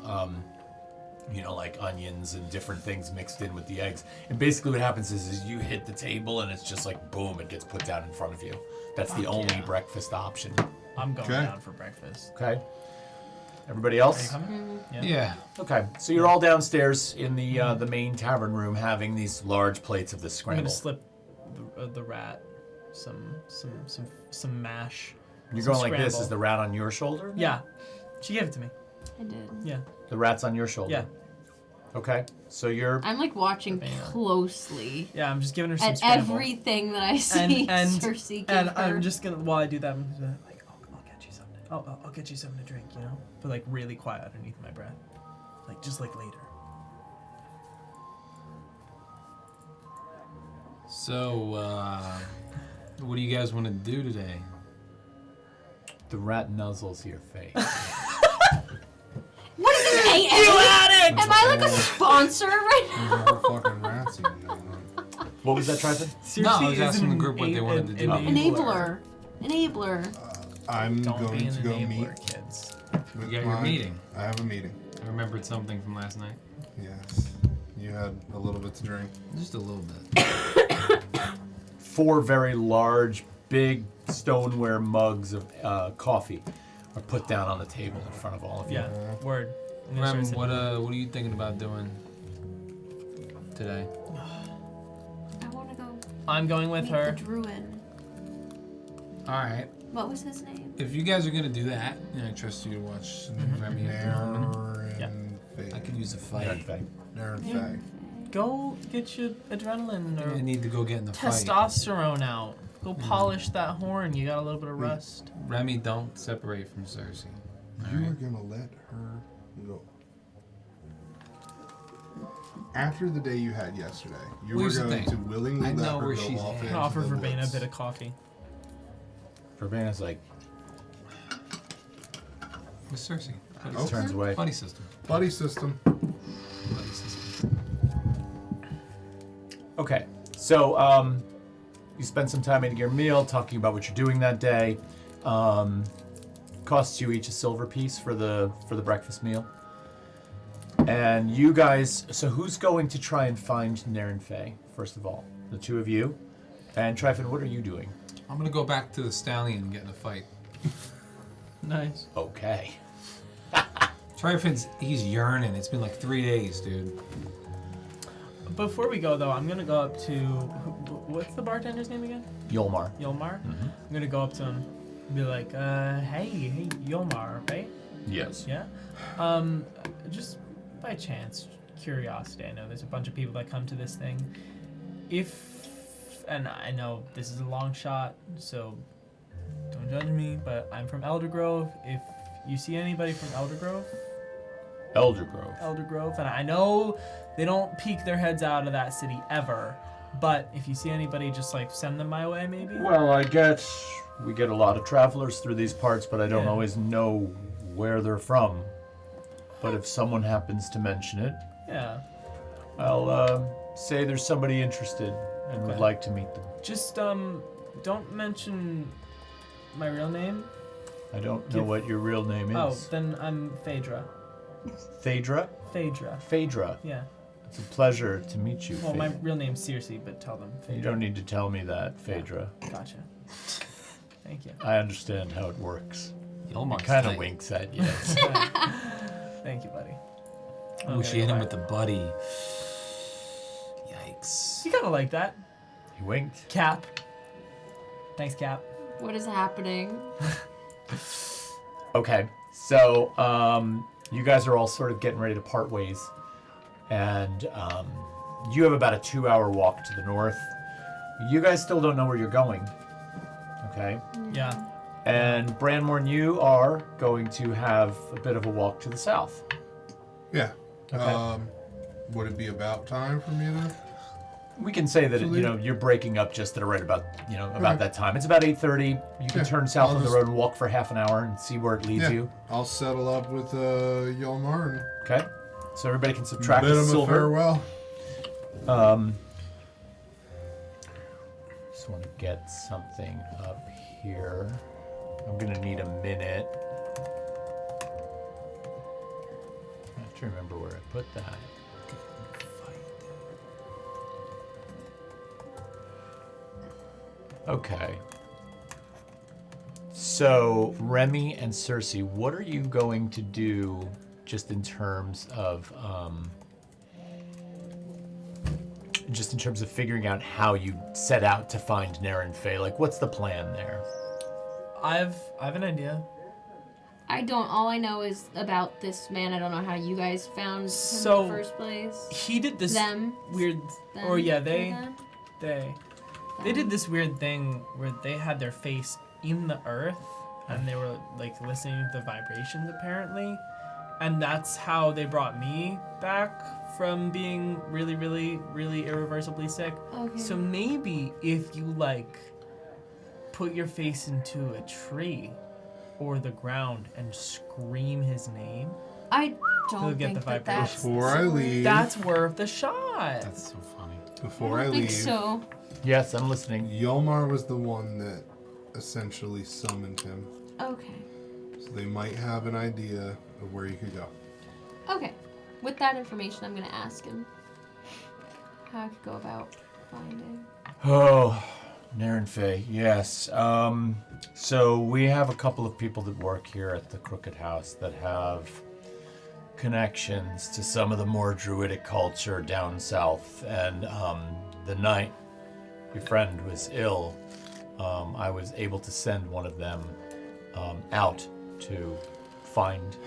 you know, like onions and different things mixed in with the eggs. And basically what happens is you hit the table and it's just like, boom, it gets put down in front of you. That's the only breakfast option. I'm going Okay. down for breakfast. Okay? Everybody Are you else? coming? Yeah. Okay, so you're all downstairs in the main tavern room having these large plates of this I'm gonna scramble. slip the rat some mash. You're some going like this, scramble. is the rat on your shoulder? Yeah. She gave it to me. I did. Yeah. The rat's on your shoulder? Yeah. Okay, so you're... I'm like watching Bam. closely Yeah. I'm just giving her some at scramble. everything that I see. and Circe give and her. I'm just gonna while I do that, I'm just gonna, like, I'll get you something. I'll get you something to drink, you know, but like really quiet underneath my breath, like just like later. So, what do you guys want to do today? The rat nuzzles your face. What is this? Am I like a sponsor right now? There's no fucking rats even going on. What was that, Tryfon? No, I was is asking the an group what they wanted to do. Enabler. Enabler. I'm Don't going be an to go meet enabler, kids. with You got your my- meeting. I have a meeting. I remembered something from last night. Yes. You had a little bit to drink. Just a little bit. 4 very large, big stoneware mugs of coffee are put down on the table in front of all of you. Yeah. Word. I'm gonna Rem, start sitting what are you thinking about doing today? I want to go I'm going with meet her. the druid. All right. What was his name? If you guys are gonna do that, I trust you to watch Remy and Norman. Naren Faye. I could use a Yeah, fight. in fact. Naren Yeah. Faye. Go get your adrenaline I or need to go get in the fight. testosterone out. Go polish that horn. You got a little bit of rust. Remy, don't separate from Circe. You are Alright. gonna let her go. After the day you had yesterday, you Here's the were going thing. to willingly I let know her where go she's off at. into I offer the Verbena a woods. bit of coffee. Verbana's like, With Circe. Buddy, Okay. turns away. buddy system. Buddy system. Buddy system. Okay, so you spend some time eating your meal, talking about what you're doing that day. Costs you each a silver piece for the breakfast meal. And you guys, so who's going to try and find Naren Faye, first of all? The two of you. And Tryfon, what are you doing? I'm gonna go back to the stallion and get in a fight. Nice. Okay. Tryfon's, he's yearning. It's been like 3 days, dude. Before we go though, I'm gonna go up to what's the bartender's name again? Yolmar. Yolmar. I'm gonna go up to him and be like, hey, Yolmar, right? Yes. Yeah. Just by chance, curiosity. I know there's a bunch of people that come to this thing. And I know this is a long shot, so don't judge me, but I'm from Eldergrove. If you see anybody from Eldergrove, Eldergrove. and I know they don't peek their heads out of that city ever, but if you see anybody, just like send them my way, maybe. Well, I guess we get a lot of travelers through these parts, but I don't Yeah. always know where they're from. But if someone happens to mention it, Yeah. I'll say there's somebody interested and would Okay. like to meet them. Just don't mention my real name. I don't know what your real name Oh, is. then I'm Phaedra. Phaedra? Phaedra. Phaedra. Yeah. It's a pleasure to meet you, Well, my Phaedra. real name's Circe, but tell them Phaedra. You don't need to tell me that, Phaedra. Gotcha. Thank you. I understand how it works. Yolmar's It kind of tight. winks at you. Thank you, buddy. Ooh, she hit him bye. with the buddy. Yikes. You kind of like that. He winked. Cap. Thanks, Cap. What is happening? Okay, so you guys are all sort of getting ready to part ways, and you have about a 2-hour walk to the north. You guys still don't know where you're going, okay? Yeah. And Branmorn, you are going to have a bit of a walk to the south. Yeah. Okay. Would it be about time for me to? We can say that you're breaking up just at right about about that time. It's about 8:30. You can Yeah, turn south I'll on the just- road and walk for half an hour and see where it leads Yeah. you. I'll settle up with Yolmar and Okay, so everybody can subtract bid the him a silver. farewell. Just want to get something up here. I'm gonna need a minute. I have to remember where I put that. Okay. So, Remy and Circe, what are you going to do just in terms of figuring out how you set out to find Naren Faye? Like, what's the plan there? I've an idea. I don't. All I know is about this man. I don't know how you guys found him in So- the first place. He did this Them. weird. Them, Or yeah, them, they did this weird thing where they had their face in the earth and they were like listening to the vibrations apparently, and that's how they brought me back from being really, really, really irreversibly sick. Okay. So maybe if you like put your face into a tree or the ground and scream his name, I He'll don't get think the that vibration. that's Before I leave, that's worth the shot. That's so funny. before I I don't think leave, so. Yes, I'm listening. Yolmar was the one that essentially summoned him, Okay. so they might have an idea of where you could go. Okay. With that information, I'm gonna ask him how I could go about finding. Oh, Naren Faye, yes. So we have a couple of people that work here at the Crooked House that have connections to some of the more druidic culture down south. And the night your friend was ill, I was able to send one of them out to find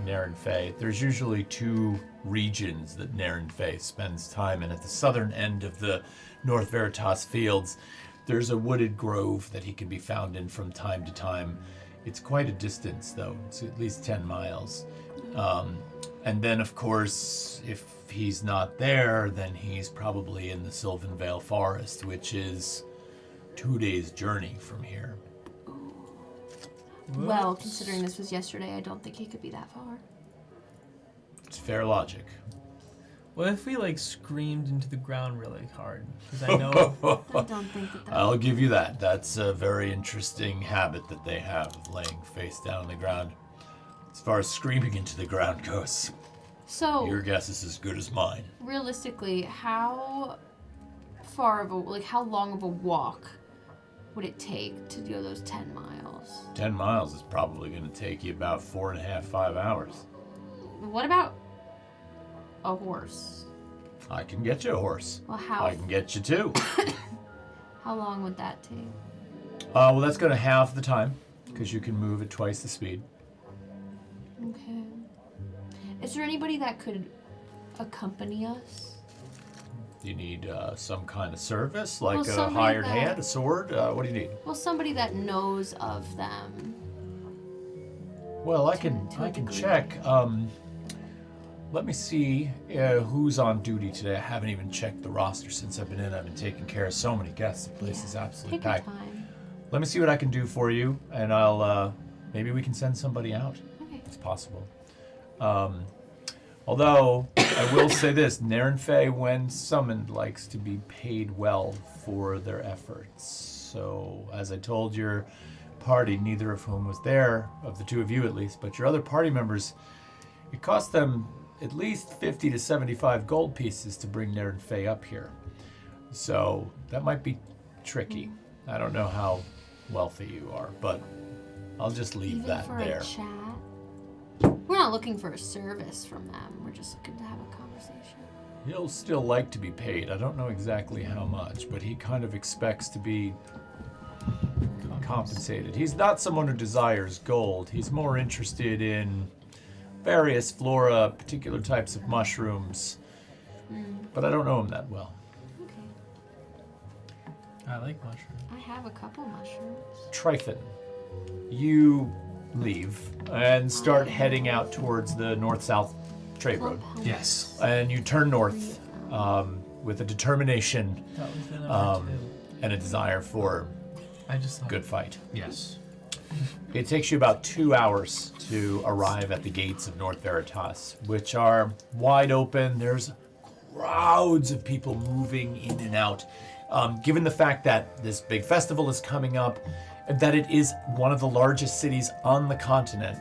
Naren Faye. There's usually 2 regions that Naren Faye spends time in. At the southern end of the North Veritas fields, there's a wooded grove that he can be found in from time to time. It's quite a distance, though. It's at least 10 miles. And then, of course, if he's not there, then he's probably in the Sylvan Vale Forest, which is 2 days' journey from here. Well, considering this was yesterday, I don't think he could be that far. It's fair logic. What if we like screamed into the ground really hard? Because I know I don't think that. I'll give you that. That's a very interesting habit that they have of laying face down on the ground. As far as screaming into the ground goes, So, your guess is as good as mine. realistically, how far of a how long of a walk would it take to go those 10 miles? 10 miles is probably going to take you about 4.5, 5 hours. What about a horse? I can get you a horse. Well, how I can get you 2. how long would that take? Well, that's going to halve the time because you can move at twice the speed. Okay. Is there anybody that could accompany us? You need some kind of service, like Well, a somebody hired that- hand, a sword. What do you need? Well, somebody that knows of them. Well, I To can a I can degree. check. Let me see who's on duty today. I haven't even checked the roster since I've been in. I've been taking care of so many guests. The place is absolutely Take your packed. time. Let me see what I can do for you, and I'll maybe we can send somebody out. Okay. It's possible. Although, I will say this, Narenfe, when summoned, likes to be paid well for their efforts. So, as I told your party, neither of whom was there, of the two of you at least, but your other party members, it cost them at least 50 to 75 gold pieces to bring Narenfe up here. So, that might be tricky. I don't know how wealthy you are, but I'll just leave Even that for there. a chat. We're not looking for a service from them. We're just looking to have a conversation. He'll still like to be paid. I don't know exactly how much, but he kind of expects to be compensated. He's not someone who desires gold. He's more interested in various flora, particular types of mushrooms. But I don't know him that well. Okay. I like mushrooms. I have a couple mushrooms. Tryfon, you leave and start heading out towards the north-south trade road. Yes. And you turn north with a determination That was the number 2. and a desire for I just thought good fight. Yes. It takes you about 2 hours to arrive at the gates of North Veritas, which are wide open. There's crowds of people moving in and out. Given the fact that this big festival is coming up, and that it is one of the largest cities on the continent,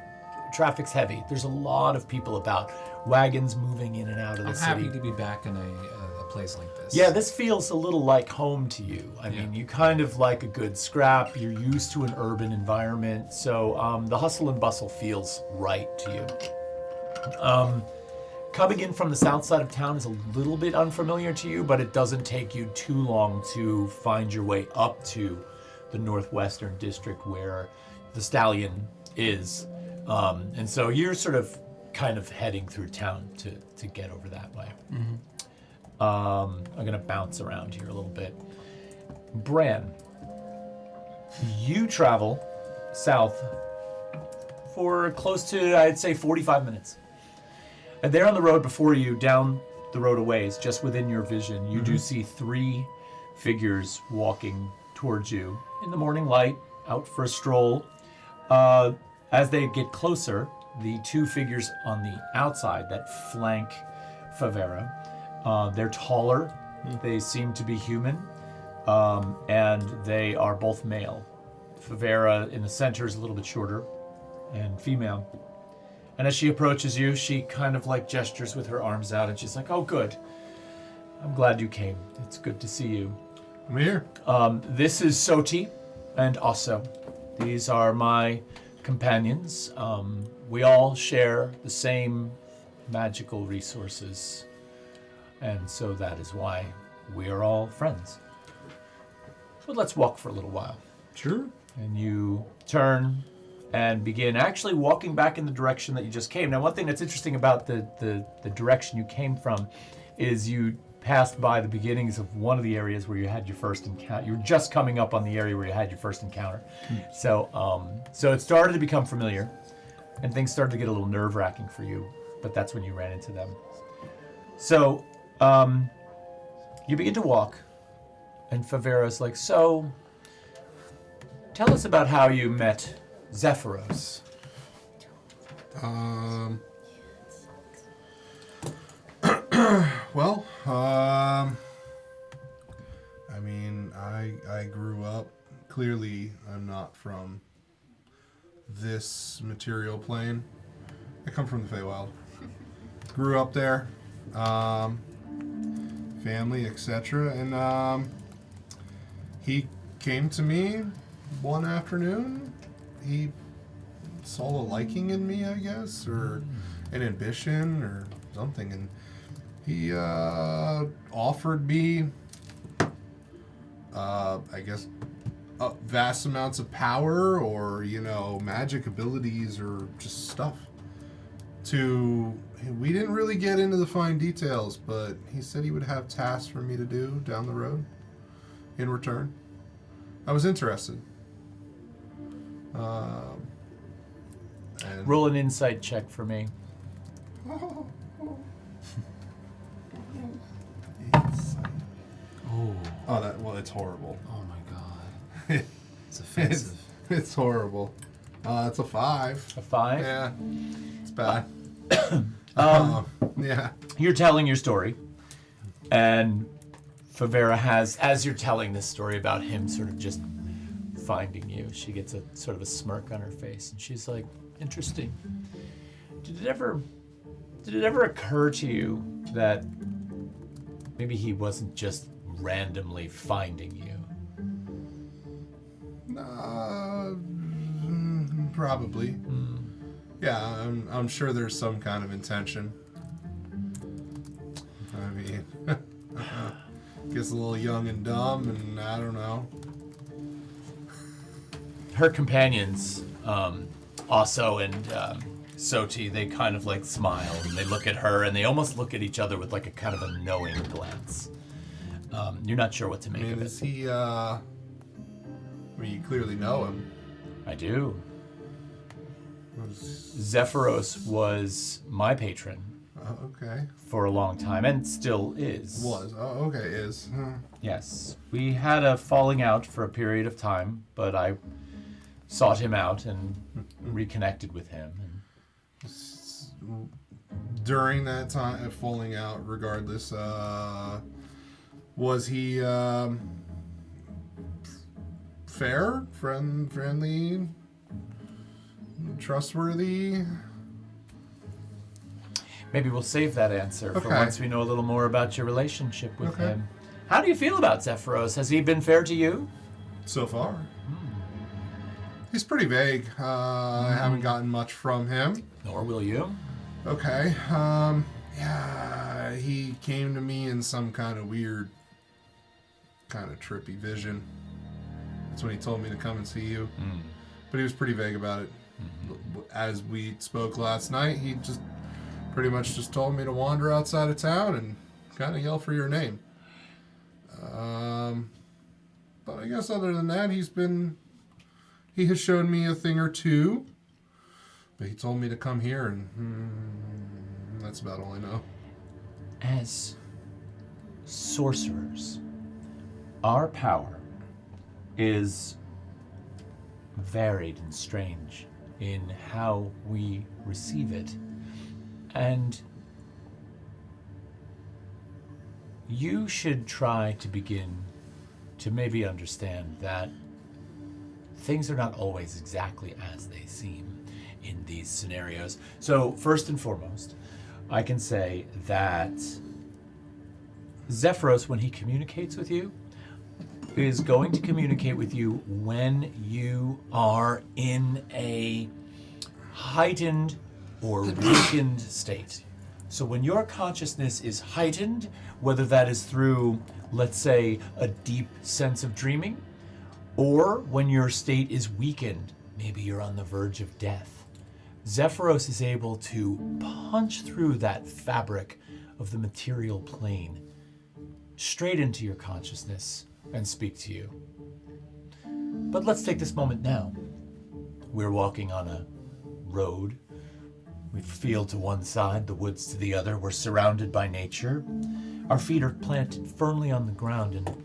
traffic's heavy. There's a lot of people about, wagons moving in and out of the I'm city. happy to be back in a place like this. Yeah, this feels a little like home to you. I mean, you kind of like a good scrap. You're used to an urban environment, so the hustle and bustle feels right to you. Coming in from the south side of town is a little bit unfamiliar to you, but it doesn't take you too long to find your way up to the northwestern district where the stallion is. And so you're sort of kind of heading through town to get over that way. I'm going to bounce around here a little bit. Bran, you travel south for close to, I'd say, 45 minutes. And there on the road before you, down the road a ways, just within your vision, you do see 3 figures walking towards you in the morning light, out for a stroll. As they get closer, the 2 figures on the outside that flank Favera, they're taller, they seem to be human, and they are both male. Favera in the center is a little bit shorter and female. And as she approaches you, she kind of like gestures with her arms out, and she's like, "Oh, good. I'm glad you came. It's good to see you. I'm here. This is Soti and Osso. These are my companions. We all share the same magical resources, and so that is why we are all friends. So let's walk for a little while." Sure. And you turn and begin actually walking back in the direction that you just came. Now, one thing that's interesting about the direction you came from is you passed by the beginnings of one of the areas where you had your first encounter. You were just coming up on the area where you had your first encounter. So it started to become familiar, and things started to get a little nerve-wracking for you, but that's when you ran into them. So you begin to walk, and Favera's like, "So, tell us about how you met Zephyros." Well, I mean, I grew up. Clearly, I'm not from this material plane. I come from the Feywild. Grew up there, family, etc. And he came to me one afternoon. He saw a liking in me, I guess, or an ambition or something, and he offered me, I guess, vast amounts of power or, magic abilities or just stuff. We didn't really get into the fine details, but he said he would have tasks for me to do down the road in return. I was interested. And Roll an insight check for me. It's horrible. Oh my god. It's offensive. It's horrible. It's a 5. A 5? Yeah, it's bad. Yeah. You're telling your story, and Favera has, as you're telling this story about him sort of just finding you, she gets a sort of a smirk on her face, and she's like, interesting. Did it ever occur to you that maybe he wasn't just randomly finding you? Probably. Yeah, I'm sure there's some kind of intention. I mean, gets a little young and dumb, and I don't know. Her companions, Osso and Soti, they kind of like smile and they look at her and they almost look at each other with like a kind of a knowing glance. You're not sure what to make of it. Is he, I mean, you clearly know him. I do. Zephyros was my patron Okay. for a long time and still is. Was. Oh, okay, is. Yes. We had a falling out for a period of time, but I sought him out and reconnected with him. During that time, falling out, regardless, was he fair, friendly, trustworthy? Maybe we'll save that answer for Okay. once we know a little more about your relationship with Okay. him. How do you feel about Zephyros? Has he been fair to you? So far. He's pretty vague. I haven't gotten much from him. Nor will you. Okay. Yeah, he came to me in some kind of weird, kind of trippy vision. That's when he told me to come and see you. But he was pretty vague about it. As we spoke last night, he just pretty much just told me to wander outside of town and kind of yell for your name. But I guess other than that, he has shown me a thing or two. But he told me to come here, and that's about all I know. As sorcerers, our power is varied and strange in how we receive it. And you should try to begin to maybe understand that things are not always exactly as they seem in these scenarios. So first and foremost, I can say that Zephyros, when he communicates with you, is going to communicate with you when you are in a heightened or weakened state. So when your consciousness is heightened, whether that is through, let's say, a deep sense of dreaming, or when your state is weakened, maybe you're on the verge of death, Zephyros is able to punch through that fabric of the material plane straight into your consciousness and speak to you. But let's take this moment now. We're walking on a road. We feel to one side, the woods to the other. We're surrounded by nature. Our feet are planted firmly on the ground, and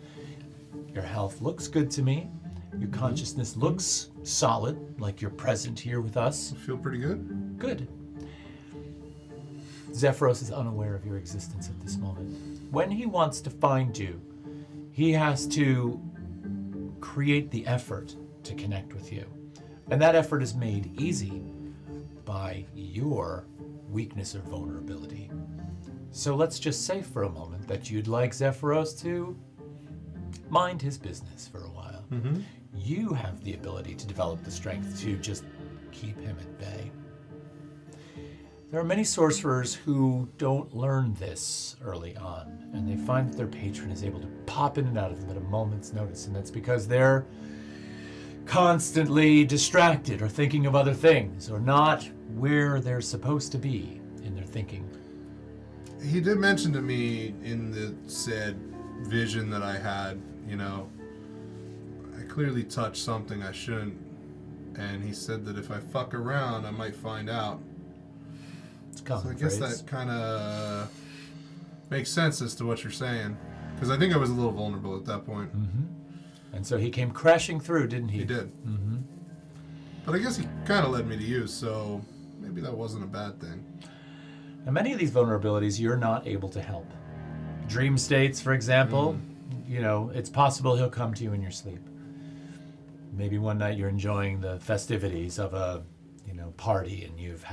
your health looks good to me. Your consciousness looks solid, like you're present here with us. I feel pretty good. Good. Zephyros is unaware of your existence at this moment. When he wants to find you, he has to create the effort to connect with you. And that effort is made easy by your weakness or vulnerability. So let's just say for a moment that you'd like Zephyros to mind his business for a while. You have the ability to develop the strength to just keep him at bay. There are many sorcerers who don't learn this early on, and they find that their patron is able to pop in and out of them at a moment's notice, and that's because they're constantly distracted or thinking of other things, or not where they're supposed to be in their thinking. He did mention to me in the said vision that I had, I clearly touched something I shouldn't, and he said that if I fuck around, I might find out. It's a common So I guess phrase. that kind of makes sense as to what you're saying, because I think I was a little vulnerable at that point. And so he came crashing through, didn't he? He did. But I guess he kind of led me to you, so maybe that wasn't a bad thing. Now, many of these vulnerabilities you're not able to help. Dream states, for example, it's possible he'll come to you in your sleep. Maybe one night you're enjoying the festivities of a, party and you've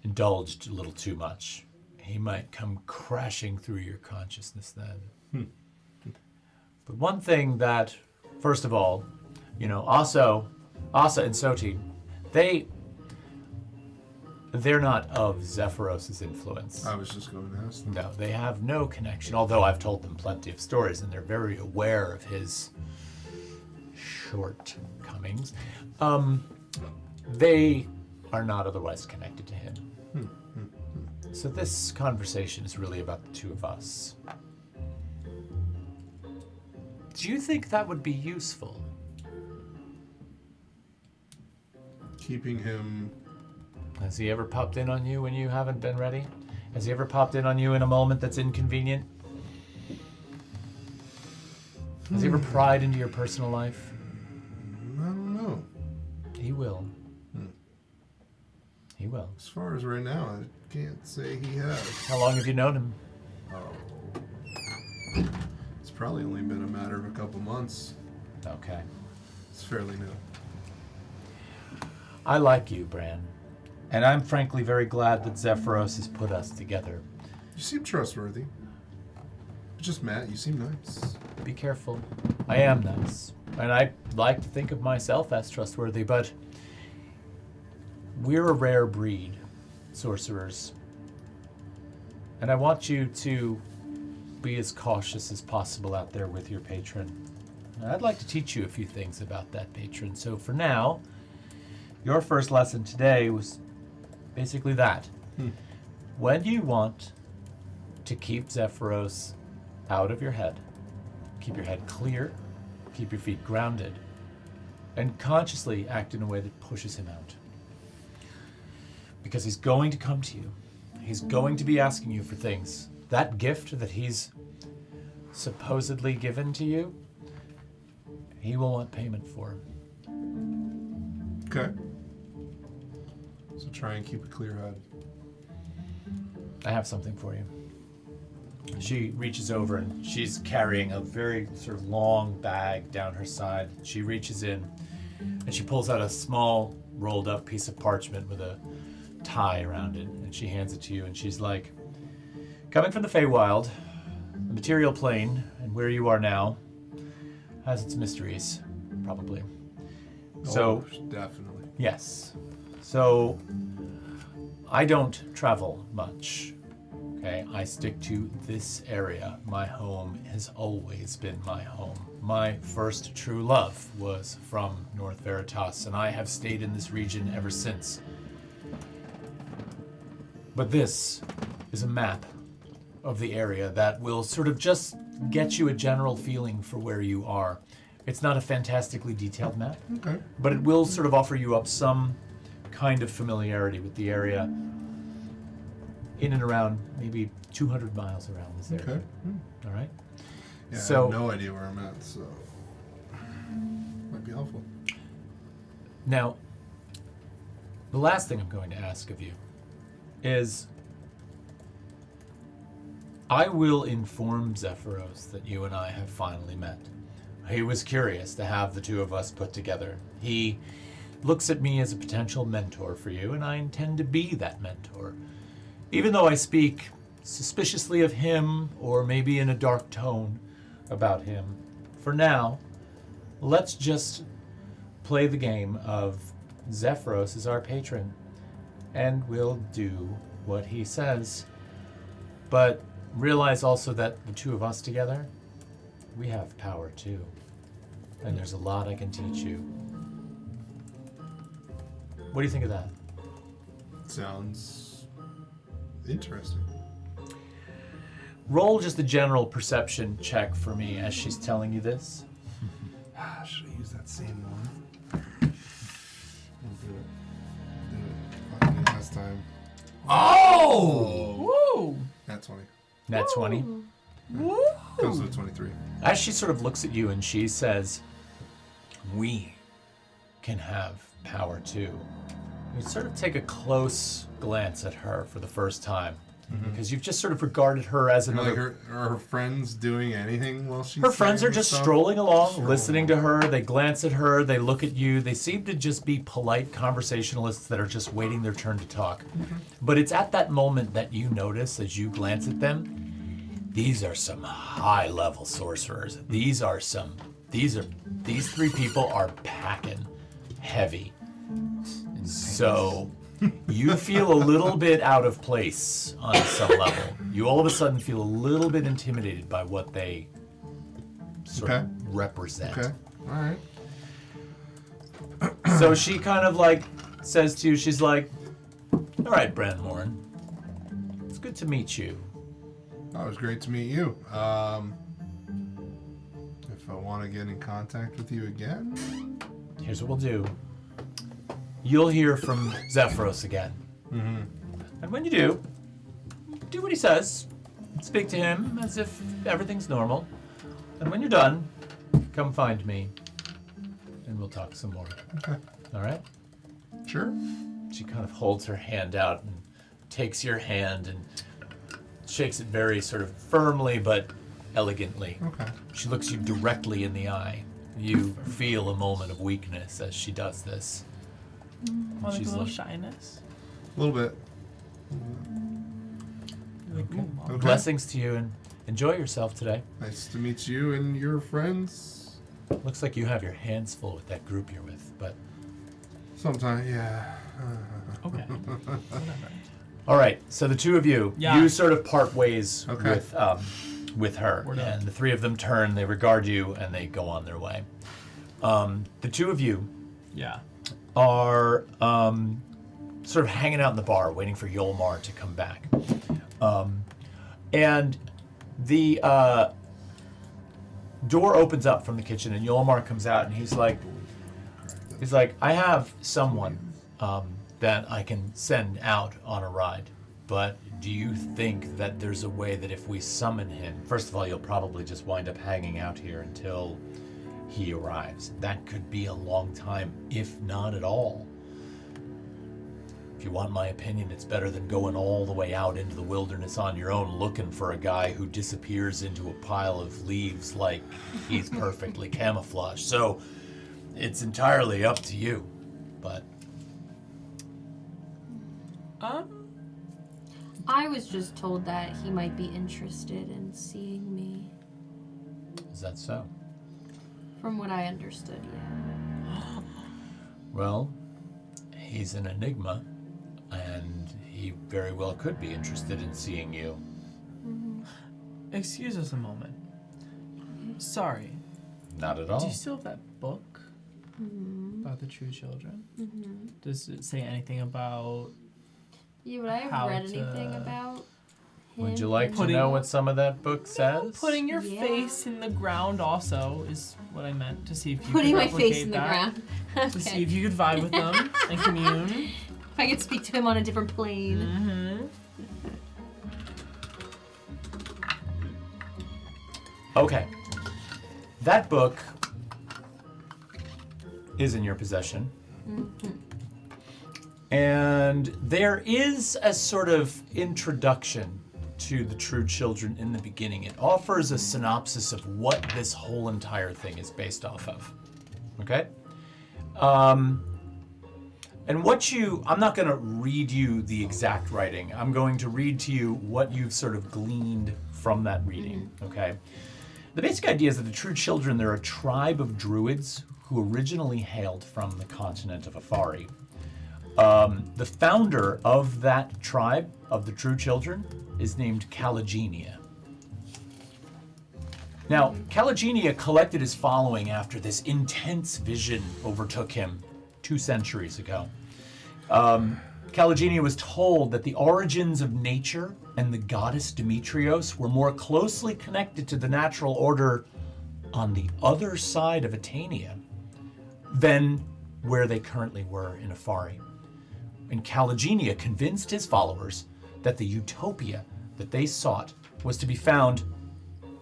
indulged a little too much. He might come crashing through your consciousness then. But one thing that, first of all, Asa and Soti, they're not of Zephyros' influence. I was just going to ask them. No, they have no connection, although I've told them plenty of stories and they're very aware of his shortcomings. They are not otherwise connected to him. So this conversation is really about the two of us. Do you think that would be useful? Keeping him... Has he ever popped in on you when you haven't been ready? Has he ever popped in on you in a moment that's inconvenient? Has he ever pried into your personal life? I don't know. He will. He will. As far as right now, I can't say he has. How long have you known him? It's probably only been a matter of a couple months. Okay. It's fairly new. I like you, Bran. And I'm frankly very glad that Zephyros has put us together. You seem trustworthy. Just Matt, you seem nice. Be careful. I am nice. And I like to think of myself as trustworthy, but we're a rare breed, sorcerers. And I want you to be as cautious as possible out there with your patron. And I'd like to teach you a few things about that patron. So for now, your first lesson today was basically that. When you want to keep Zephyros out of your head, keep your head clear, keep your feet grounded, and consciously act in a way that pushes him out. Because he's going to come to you. He's going to be asking you for things. That gift that he's supposedly given to you, he will want payment for. Okay. So try and keep a clear head. I have something for you. She reaches over and she's carrying a very sort of long bag down her side. She reaches in and she pulls out a small rolled up piece of parchment with a tie around it, and she hands it to you and she's like, coming from the Feywild, the material plane and where you are now has its mysteries, probably. So definitely. yes. So I don't travel much. Okay, I stick to this area. My home has always been my home. My first true love was from North Veritas, and I have stayed in this region ever since. But this is a map of the area that will sort of just get you a general feeling for where you are. It's not a fantastically detailed map, Okay. but it will sort of offer you up some kind of familiarity with the area in and around maybe 200 miles around this area. Okay. All right? Yeah, I So- have no idea where I'm at, so might be helpful. Now, the last thing I'm going to ask of you is I will inform Zephyros that you and I have finally met. He was curious to have the two of us put together. He looks at me as a potential mentor for you, and I intend to be that mentor. Even though I speak suspiciously of him, or maybe in a dark tone about him, for now, let's just play the game of Zephyros is our patron, and we'll do what he says. But realize also that the two of us together, we have power too. And there's a lot I can teach you. What do you think of that? Sounds interesting. Roll just a general perception check for me as she's telling you this. Should I use that same one? I'll do it. Did it last time. Oh! Woo! Nat 20. Nat 20. Woo! Comes with 23. As she sort of looks at you and she says, we can have power too. You sort of take a close glance at her for the first time. Because you've just sort of regarded her as Like another... are her friends doing anything while she's Her friends are saying just stuff? strolling along, listening to her. They glance at her. They look at you. They seem to just be polite conversationalists that are just waiting their turn to talk. But it's at that moment that you notice, as you glance at them, these are some high-level sorcerers. These three people are packing heavy. And so you feel a little bit out of place on some level. You all of a sudden feel a little bit intimidated by what they sort of represent. Okay. All right. So she kind of like says to you, she's like, all right, Branmorn, it's good to meet you. Oh, it was great to meet you. If I want to get in contact with you again, Here's what we'll do. You'll hear from Zephyros again. And when you do what he says. Speak to him as if everything's normal. And when you're done, come find me. And we'll talk some more. Okay. All right? Sure. She kind of holds her hand out and takes your hand and shakes it very sort of firmly but elegantly. Okay. She looks you directly in the eye. You feel a moment of weakness as she does this. Like She's a little like- shyness. A little bit. Like, ooh, Mom. Okay. Blessings to you and enjoy yourself today. Nice to meet you and your friends. Looks like you have your hands full with that group you're with, but Sometime, yeah. Okay. Whatever. all right. So the two of you, Yeah. you sort of part ways Okay. with her, We're done. and the three of them turn, they regard you, and they go on their way. The two of you Yeah. are sort of hanging out in the bar, waiting for Yolmar to come back, and the door opens up from the kitchen, and Yolmar comes out, and he's like, I have someone that I can send out on a ride, but do you think that there's a way that if we summon him, first of all, you'll probably just wind up hanging out here until he arrives. That could be a long time, if not at all. If you want my opinion, it's better than going all the way out into the wilderness on your own looking for a guy who disappears into a pile of leaves like he's perfectly camouflaged. So it's entirely up to you, but I was just told that he might be interested in seeing me. is that so? From what I understood, yeah. Well, he's an enigma, and he very well could be interested in seeing you. Excuse us a moment. Sorry. Not at Do all. you still have that book about the true children? Does it say anything about? Yeah, would I have How read to- anything about him? Would you like to Putting- know what some of that book says? Putting your Yeah. face in the ground also is what I meant to see if you Putting could my replicate face in the that, ground. to see Okay. if you could vibe with them and commune. If I could speak to him on a different plane. Mm-hmm. Okay. That book is in your possession. And there is a sort of introduction to the true children in the beginning. It offers a synopsis of what this whole entire thing is based off of. Okay? And what I'm not going to read you the exact writing. I'm going to read to you what you've sort of gleaned from that reading. Okay? The basic idea is that the true children, they're a tribe of druids who originally hailed from the continent of Afari. The founder of that tribe, of the true children, is named Calagenia. Now, Calagenia collected his following after this intense vision overtook him 2 centuries ago. Calagenia was told that the origins of nature and the goddess Demetrios were more closely connected to the natural order on the other side of Atania than where they currently were in Afari. And Calagenia convinced his followers that the utopia that they sought was to be found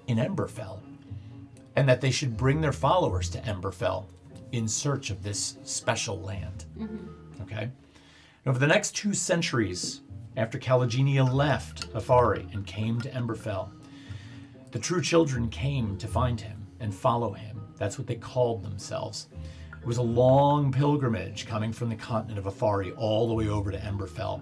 in Emberfell, and that they should bring their followers to Emberfell in search of this special land. Okay? Over the next 2 centuries, after Calogenia left Afari and came to Emberfell, the true children came to find him and follow him. That's what they called themselves. It was a long pilgrimage coming from the continent of Afari all the way over to Emberfell.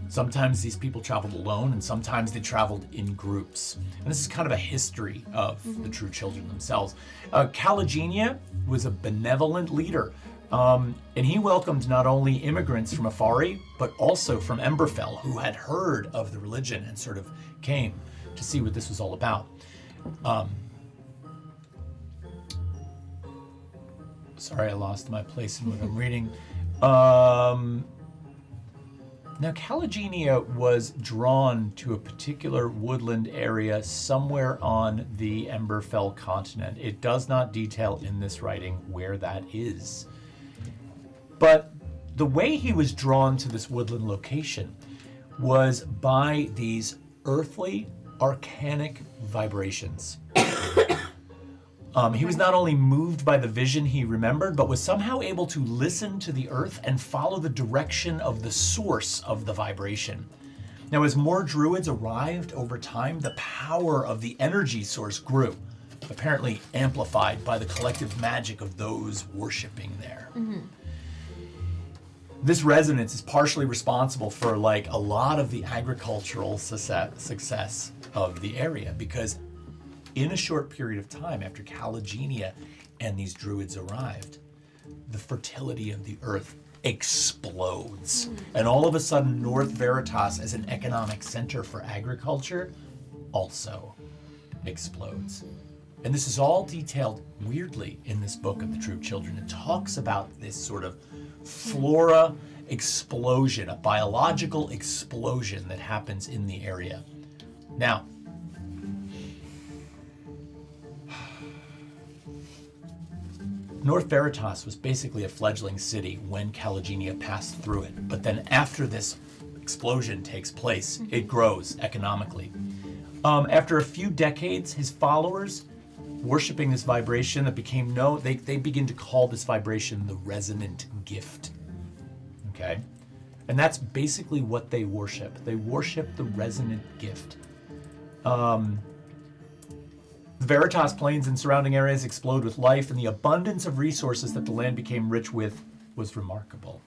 Sometimes these people traveled alone, and sometimes they traveled in groups. And this is kind of a history of the true children themselves. Calogenia was a benevolent leader, and he welcomed not only immigrants from Afari, but also from Emberfell, who had heard of the religion and sort of came to see what this was all about. Sorry, I lost my place in what I'm reading. Now, Calogenia was drawn to a particular woodland area somewhere on the Emberfell continent. It does not detail in this writing where that is. But the way he was drawn to this woodland location was by these earthly, arcanic vibrations. He was not only moved by the vision he remembered, but was somehow able to listen to the earth and follow the direction of the source of the vibration. Now, as more druids arrived over time, the power of the energy source grew, apparently amplified by the collective magic of those worshiping there. This resonance is partially responsible for like a lot of the agricultural success of the area, because in a short period of time after Calogenia and these druids arrived, the fertility of the earth explodes. And all of a sudden, North Veritas as an economic center for agriculture also explodes. And this is all detailed weirdly in this book of the True Children. It talks about this sort of flora explosion, a biological explosion that happens in the area. Now, North Veritas was basically a fledgling city when Calogenia passed through it. But then after this explosion takes place, it grows economically. After a few decades, his followers, worshiping this vibration that became known, they begin to call this vibration the resonant gift. Okay? And that's basically what they worship. They worship the resonant gift. The Veritas plains and surrounding areas explode with life, and the abundance of resources that the land became rich with was remarkable.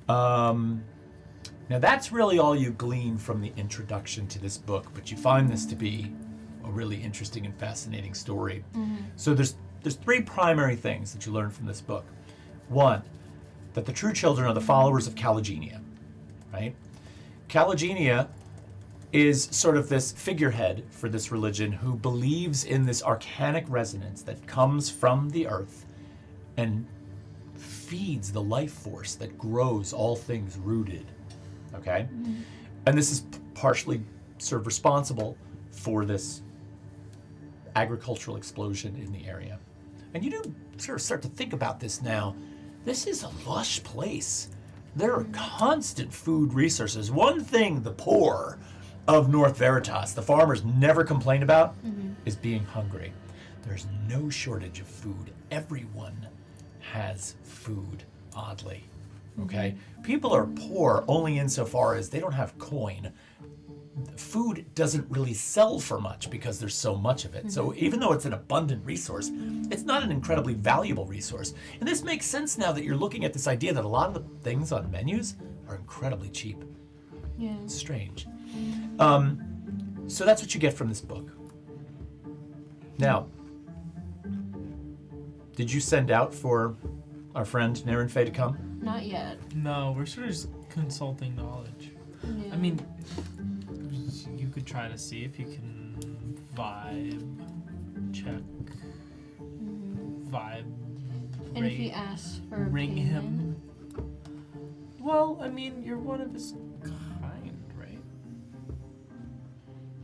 Now that's really all you glean from the introduction to this book, but you find this to be a really interesting and fascinating story. So there's 3 primary things that you learn from this book. 1, that the true children are the followers of Calogenia, right? Calogenia is sort of this figurehead for this religion who believes in this arcanic resonance that comes from the earth and feeds the life force that grows all things rooted, okay? And this is partially sort of responsible for this agricultural explosion in the area. And you do sort of start to think about this now. This is a lush place. There are constant food resources. One thing the poor of North Veritas, the farmers never complain about, is being hungry. There's no shortage of food. Everyone has food, oddly. Okay? People are poor only insofar as they don't have coin. Food doesn't really sell for much because there's so much of it. So even though it's an abundant resource, it's not an incredibly valuable resource. And this makes sense now that you're looking at this idea that a lot of the things on menus are incredibly cheap. Yeah. It's strange. So that's what you get from this book. Now, did you send out for our friend Naren Faye to come? Not yet. No, we're sort of just consulting knowledge. Yeah. I mean, you could try to see if you can vibe check. Vibe. And if he asks for ring opinion? him. Well, I mean, you're one of his kind, right?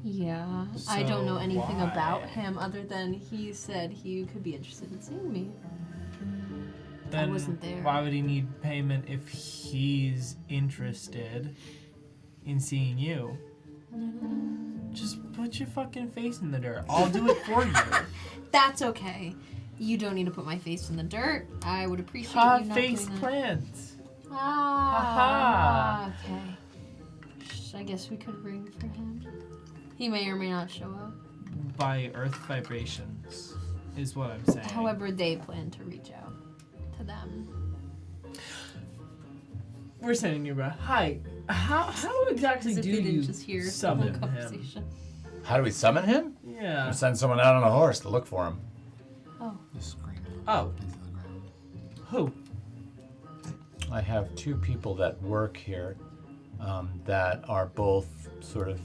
Yeah. I don't know So anything why? about him other than he said he could be interested in seeing me. Then wasn't there. why would he need payment if he's interested in seeing you? Just put your fucking face in the dirt. I'll do it for you. That's okay. You don't need to put my face in the dirt. I would appreciate Hot you not face doing that. plants. Ah. Okay. I guess we could ring for him. He may or may not show up. By earth vibrations, is what I'm saying. However, they plan to reach out to them. We're sending you, bro. Hi. How exactly As if do they didn't you just hear the summon whole him? conversation. How do we summon him? Yeah. Or send someone out on a horse to look for him. Oh. Just scream Oh. into the ground. Who? I have 2 people that work here that are both sort of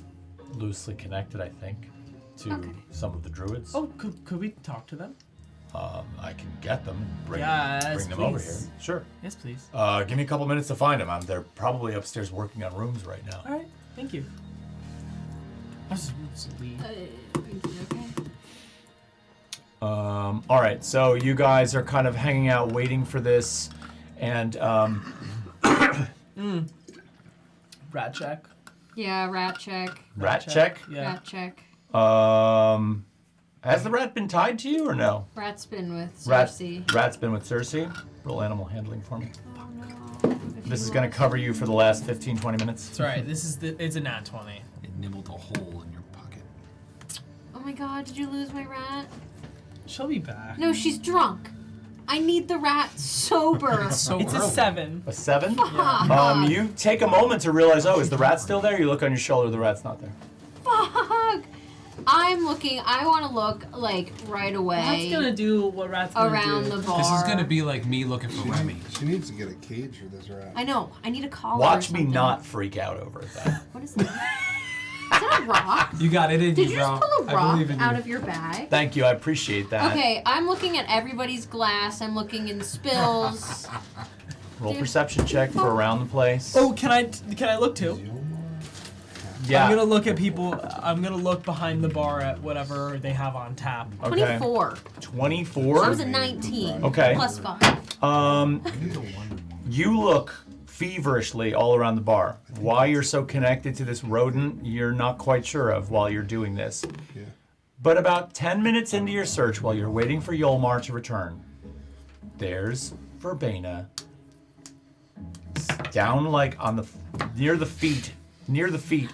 loosely connected, I think, to some of the druids. Oh, could we talk to them? I can get them and bring Yes, them over here. please. Sure. Yes, please. Give me a couple minutes to find them. They're probably upstairs working on rooms right now. All right. Thank you. I'll just leave. Okay. All right, so you guys are kind of hanging out waiting for this, and Rat check. Yeah, rat check. rat check. Yeah. Rat check. Has the rat been tied to you or no? Rat's been with Rat, Circe. rat's been with Circe. Roll animal handling for me. Oh no. If This he is going to wants- cover you for the last 15, 20 minutes. It's all right. It's a nat 20. It nibbled a hole in your pocket. Oh my god, did you lose my rat? She'll be back. No, she's drunk. I need the rat sober. So It's a early. 7. A 7? Fuck. You take a moment to realize, oh, is the rat still there? You look on your shoulder, the rat's not there. Fuck. I'm looking. I want to look like right away. Rat's gonna do what Rat's gonna around do. the bar. This is gonna be like me looking for Remy. She needs to get a cage for this rat. I know. I need a collar. Watch or me something. not freak out over that. What is that? Is that a rock? You got it in Did you, you bro. just pull a I rock believe in you. out of your bag? Thank you, I appreciate that. Okay, I'm looking at everybody's glass. I'm looking in spills. Roll perception check for around the place. Oh, can I look too? yeah. I'm gonna look at people. I'm gonna look behind the bar at whatever they have on tap. Okay. 24. 24? I was at 19. Okay. Plus 5. You look feverishly all around the bar. Why you're so connected to this rodent, you're not quite sure of while you're doing this. Yeah. But about 10 minutes into your search, while you're waiting for Yolmar to return, there's Verbena down like on the near the feet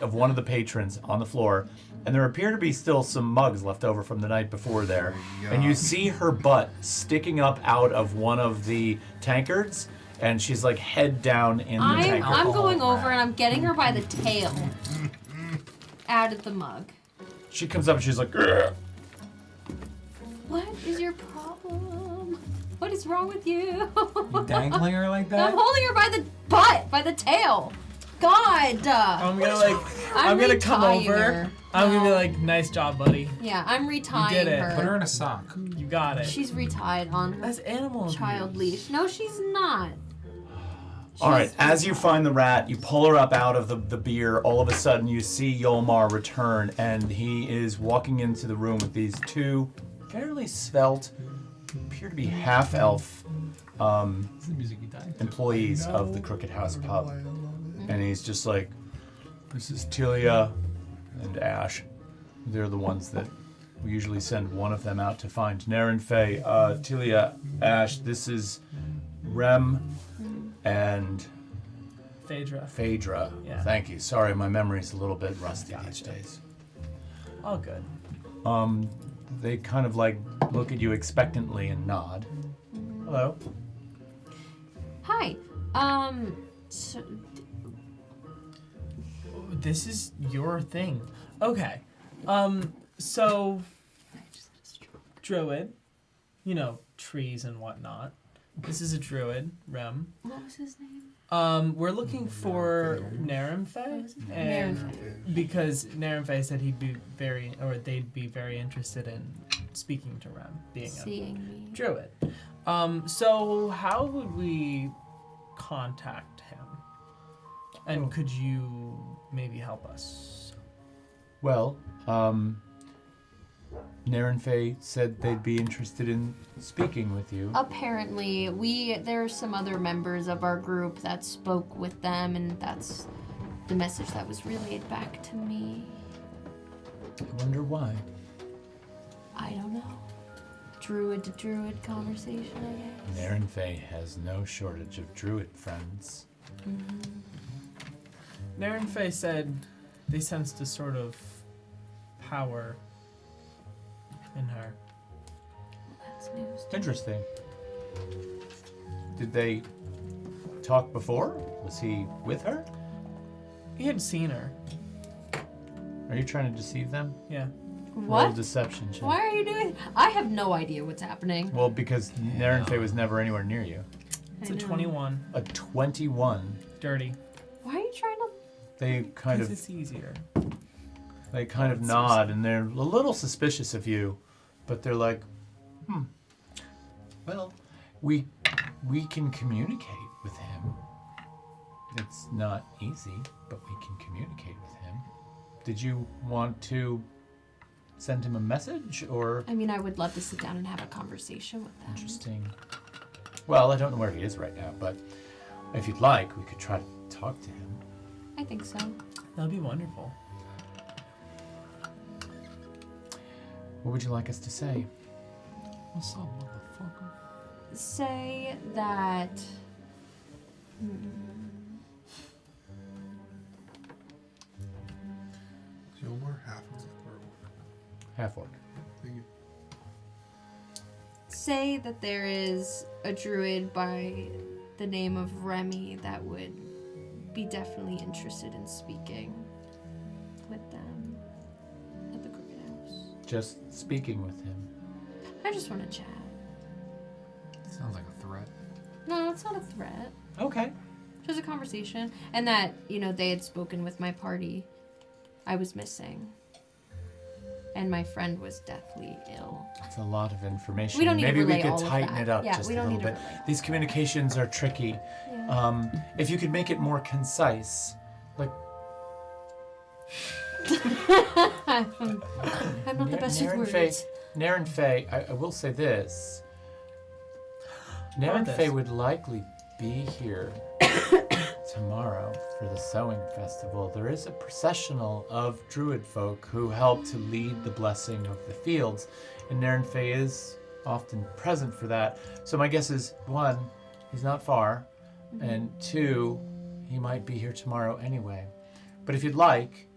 of one of the patrons on the floor, and there appear to be still some mugs left over from the night before there. And you see her butt sticking up out of one of the tankards, and she's like head down in the tankard. I'm going over and I'm getting her by the tail. Out of the mug. She comes up and she's like, "Ugh." What is your problem? What is wrong with you? You dangling her like I'm that? holding her by the butt, by the tail. God. I'm gonna like. I'm I'm gonna come retying over. her. I'm gonna be No. like, nice job, buddy. Yeah, I'm retying did it. her. Put her in a sock. You got it. She's retied on her That's animal child abuse. leash. No, she's not. All right, as you find the rat, you pull her up out of the beer. All of a sudden, you see Yolmar return, and he is walking into the room with these 2 fairly svelte, appear to be half-elf This is the music you died to. employees of the Crooked House pub. And he's just like, this is Tilia and Ash. They're the ones that we usually send one of them out to find Naren Faye. Tilia, Ash, this is Rem and Phaedra. Yeah. Thank you. Sorry, my memory's a little bit rusty these days. All good. They kind of like look at you expectantly and nod. Hello. Hi. So, This is your thing. Okay. So druid, you know, trees and whatnot. This is a druid, Rem. what was his name? We're looking for Narenfe, and because Narenfe said they'd be very interested in speaking to Rem, being a Seeing me. druid. So how would we contact him? And could you maybe help us? Well, Naren Faye said they'd be interested in speaking with you. Apparently, there are some other members of our group that spoke with them, and that's the message that was relayed back to me. I wonder why. I don't know. druid to druid conversation, I guess. Narenfe has no shortage of druid friends. Narenfe said they sensed a sort of power in her. That's news. to me. Interesting. Did they talk before? Was he with her? He had seen her. Are you trying to deceive them? Yeah. Roll a What? deception check. Why are you doing? I have no idea what's happening. Well, because Narenfe was never anywhere near you. It's I a know. 21. A 21. Dirty. Why are you trying to? They kind 'Cause of it's easier. They nod and they're a little suspicious of you, but they're like, well, we can communicate with him. It's not easy, but we can communicate with him. Did you want to send him a message or? I mean, I would love to sit down and have a conversation with them. Interesting. Well, I don't know where he is right now, but if you'd like, we could try to talk to him. I think so. That'd be wonderful. What would you like us to say? What's up, motherfucker? Say that. Gilmore, half of it. Or, Half orc. thank you. Say that there is a druid by the name of Remy that would be definitely interested in speaking with them at the Crooked House. Just speaking with him. I just want to chat. Sounds like a threat. No, it's not a threat. Okay. Just a conversation. And that, they had spoken with my party. I was missing. And my friend was deathly ill. That's a lot of information. We don't need to Maybe we relay could all of tighten that. it up Yeah, just we a don't little need to bit. relay that. These communications are tricky. Yeah. If you could make it more concise, like I'm not the best with Narenfe, words. Narenfe, I will say this. Narenfe this? would likely be here tomorrow for the sewing festival. There is a processional of druid folk who help to lead the blessing of the fields, and Narenfe is often present for that. So my guess is, one, he's not far, and two, he might be here tomorrow anyway. But if you'd like,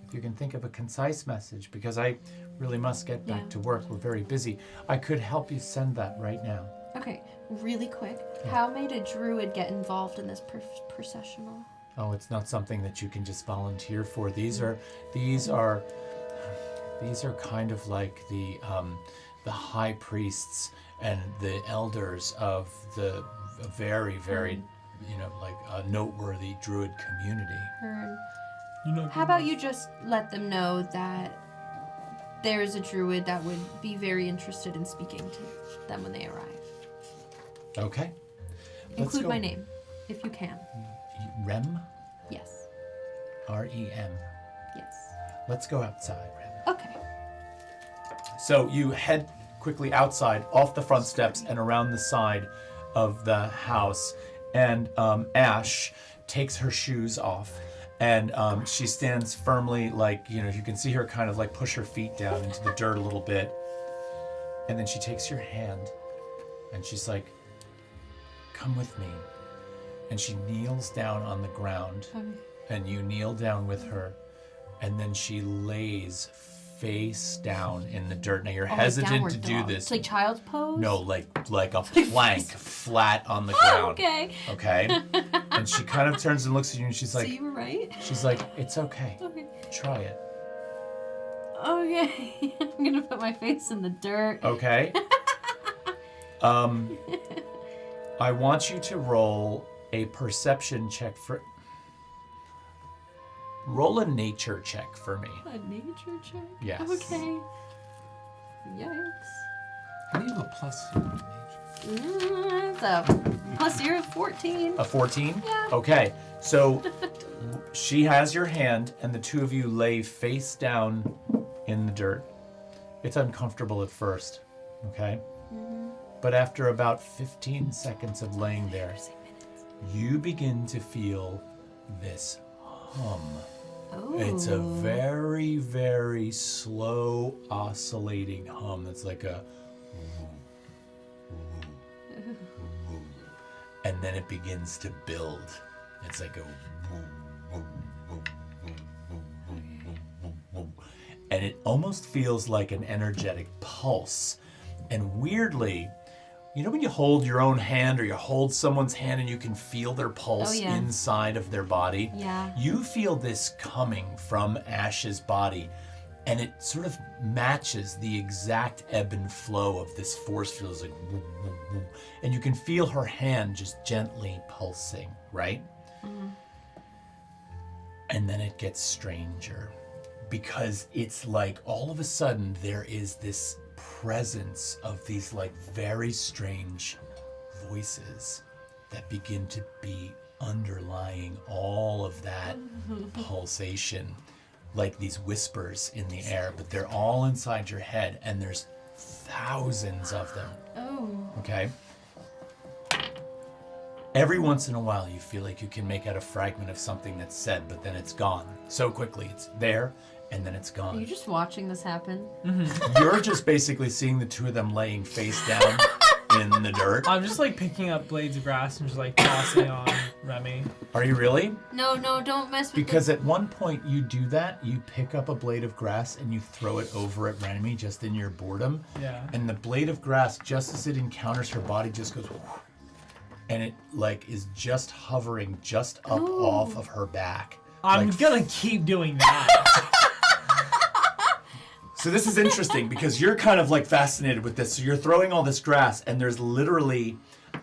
if you can think of a concise message, because I really must get back Yeah. to work, we're very busy, I could help you send that right now. Okay, really quick. How made a druid get involved in this processional? Oh, it's not something that you can just volunteer for. These are kind of like the high priests and the elders of the very, very, noteworthy druid community. Heard. You know. How about you just let them know that there is a druid that would be very interested in speaking to them when they arrive. Okay. Let's Include go. my name, if you can. Rem? Yes. R-E-M. Yes. Let's go outside, Rem. Okay. So you head quickly outside, off the front steps, and around the side of the house. And Ash takes her shoes off, and she stands firmly, you can see her kind of like push her feet down into the dirt a little bit. And then she takes your hand, and she's like, "Come with me." And she kneels down on the ground, and you kneel down with her, and then she lays face down in the dirt. Now you're hesitant downward to do dog. this. It's like child's pose? No, like a plank flat on the ground. Okay. Okay. And she kind of turns and looks at you, and she's So like, you were right? "It's okay. Okay. Try it." Okay. I'm gonna put my face in the dirt. Okay. I want you to roll a perception check for. Roll a nature check for me. A nature check? Yes. Okay. Yikes. How do you have a plus in nature? It's a plus 0 of 14. A 14? Yeah. Okay. So she has your hand, and the two of you lay face down in the dirt. It's uncomfortable at first, okay? But after about 15 seconds of laying there, you begin to feel this hum. Oh. It's a very, very slow oscillating hum. That's like a and then it begins to build. It's like a woo, woo, woo, woo, woo, woo, woo, woo. And it almost feels like an energetic pulse. And weirdly, you know when you hold your own hand or you hold someone's hand and you can feel their pulse inside of their body? Yeah. You feel this coming from Ash's body, and it sort of matches the exact ebb and flow of this force field. It's like woo, woo, woo. And you can feel her hand just gently pulsing, right? Mm-hmm. And then it gets stranger, because it's like all of a sudden there is this presence of these like very strange voices that begin to be underlying all of that pulsation, like these whispers in the air, but they're all inside your head, and there's thousands of them. Oh. Okay? Every once in a while you feel like you can make out a fragment of something that's said, but then it's gone so quickly. It's there and then it's gone. Are you just watching this happen? You're just basically seeing the two of them laying face down in the dirt. I'm just like picking up blades of grass and just like tossing on Remy. Are you really? No, don't mess with Because at one point you do that, you pick up a blade of grass and you throw it over at Remy just in your boredom. Yeah. And the blade of grass, just as it encounters her body, just goes whoosh, and it like is just hovering just up off of her back. I'm Like, gonna keep doing that. So this is interesting because you're kind of like fascinated with this. So you're throwing all this grass and there's literally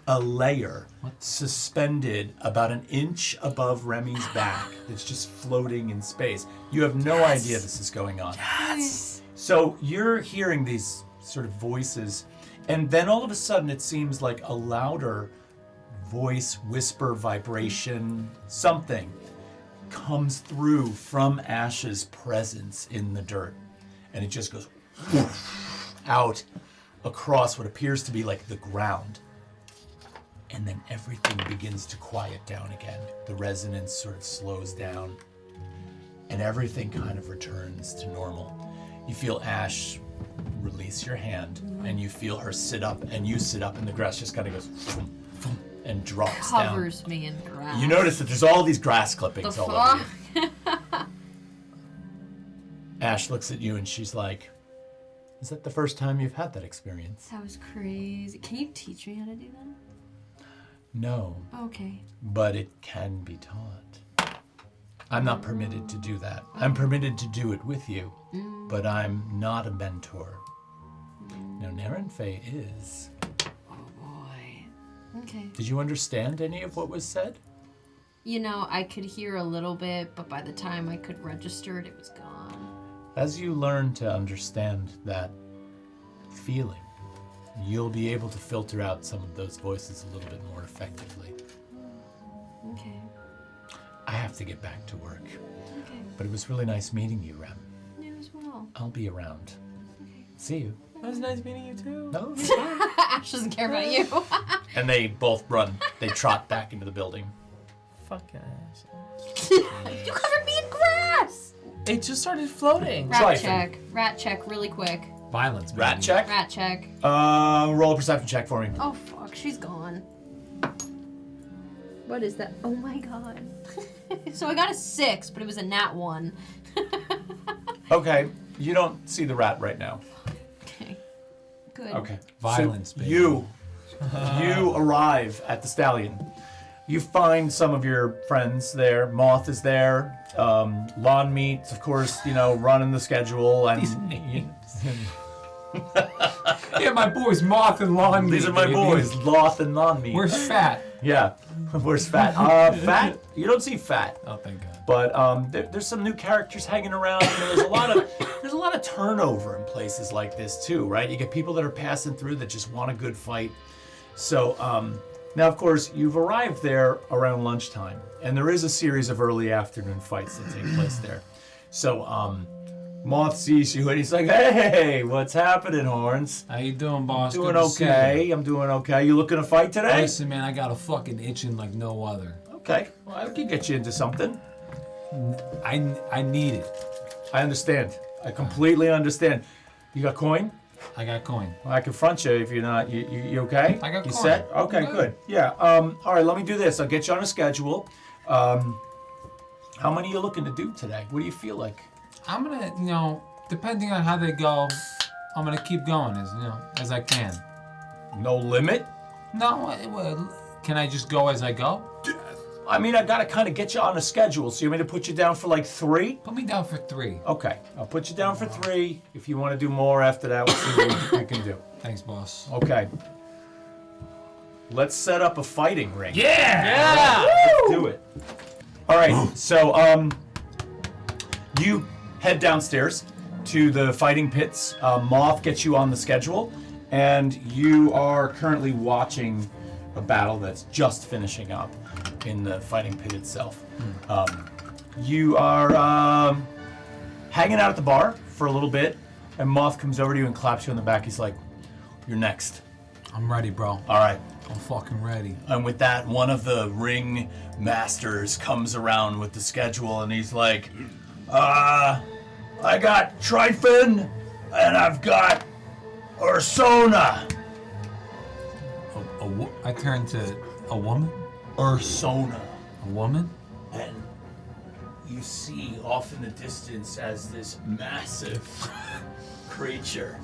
a layer suspended about an inch above Remy's back that's just floating in space. You have no idea this is going on. Yes. So you're hearing these sort of voices, and then all of a sudden it seems like a louder voice, whisper, vibration, something comes through from Ash's presence in the dirt. And it just goes out across what appears to be like the ground. And then everything begins to quiet down again. The resonance sort of slows down. And everything kind of returns to normal. You feel Ash release your hand, and you feel her sit up, and you sit up, and the grass just kind of goes vroom, vroom, and drops down. Covers me in grass. You notice that there's all these grass clippings The all over fuck? you. Ash looks at you and she's like, is that the first time you've had that experience? That was crazy. Can you teach me how to do that? No, Okay. but it can be taught. I'm not permitted to do that. I'm permitted to do it with you, but I'm not a mentor. Now, Narenfe is. Oh boy. Okay. Did you understand any of what was said? You know, I could hear a little bit, but by the time I could register it, it was gone. As you learn to understand that feeling, you'll be able to filter out some of those voices a little bit more effectively. Okay. I have to get back to work, Okay. but it was really nice meeting you, Rem. You as well. I'll be around. See you. It was nice meeting you too. No. Ash doesn't care about you. And they both run. They trot back into the building. Fucking ass. You covered me in grass! It just started floating. Rat Tryfon. check. Rat check really quick. Violence. Rat baby. check. Rat check. Roll a perception check for me. Oh fuck, she's gone. What is that? Oh my god. So I got a 6, but it was a nat 1. Okay, you don't see the rat right now. Okay. Good. Okay. Violence, So baby. you arrive at the stallion. You find some of your friends there. Moth is there. Lawn Meat, of course, running the schedule. And Yeah, my boys, Moth and Lawn. these Meat, are my baby. boys, Loth and Lawn Meat. Where's Fat? Yeah. Where's Fat? Fat? You don't see Fat. Oh, thank God. But there's some new characters hanging around. There's a lot of turnover in places like this too, right? You get people that are passing through that just want a good fight. So now, of course, you've arrived there around lunchtime, and there is a series of early afternoon fights that take place there. So Moth sees you, and he's like, "Hey, what's happening, Horns? How you doing, boss? Doing Good to see okay. you. I'm doing okay. You looking to fight today? Listen, man, I got a fucking itching like no other. Okay. Well, I can get you into something. I need it. I understand. I completely understand. You got coin? I got coin. Well, I confront you if you're not. You okay? I got You coin. set? Okay, I'm good. Yeah. All right. Let me do this. I'll get you on a schedule. How many are you looking to do today? What do you feel like? I'm gonna, depending on how they go, I'm gonna keep going as I can. No limit. No, can I just go as I go? I mean, I gotta kind of get you on a schedule. So you want me to put you down for like 3? Put me down for 3. Okay. I'll put you down for 3. If you want to do more after that, we'll see what we can do. Thanks, boss. Okay. Let's set up a fighting ring. Yeah! Let's do it. All right, so you head downstairs to the fighting pits. Moth gets you on the schedule, and you are currently watching a battle that's just finishing up in the fighting pit itself. You are hanging out at the bar for a little bit, and Moth comes over to you and claps you on the back. He's like, "You're next." I'm ready, bro. All right. I'm fucking ready. And with that, one of the ring masters comes around with the schedule, and he's like, I got Tryfon, and I've got Ursona. I turn to a woman? Ursona. A woman? And you see off in the distance as this massive creature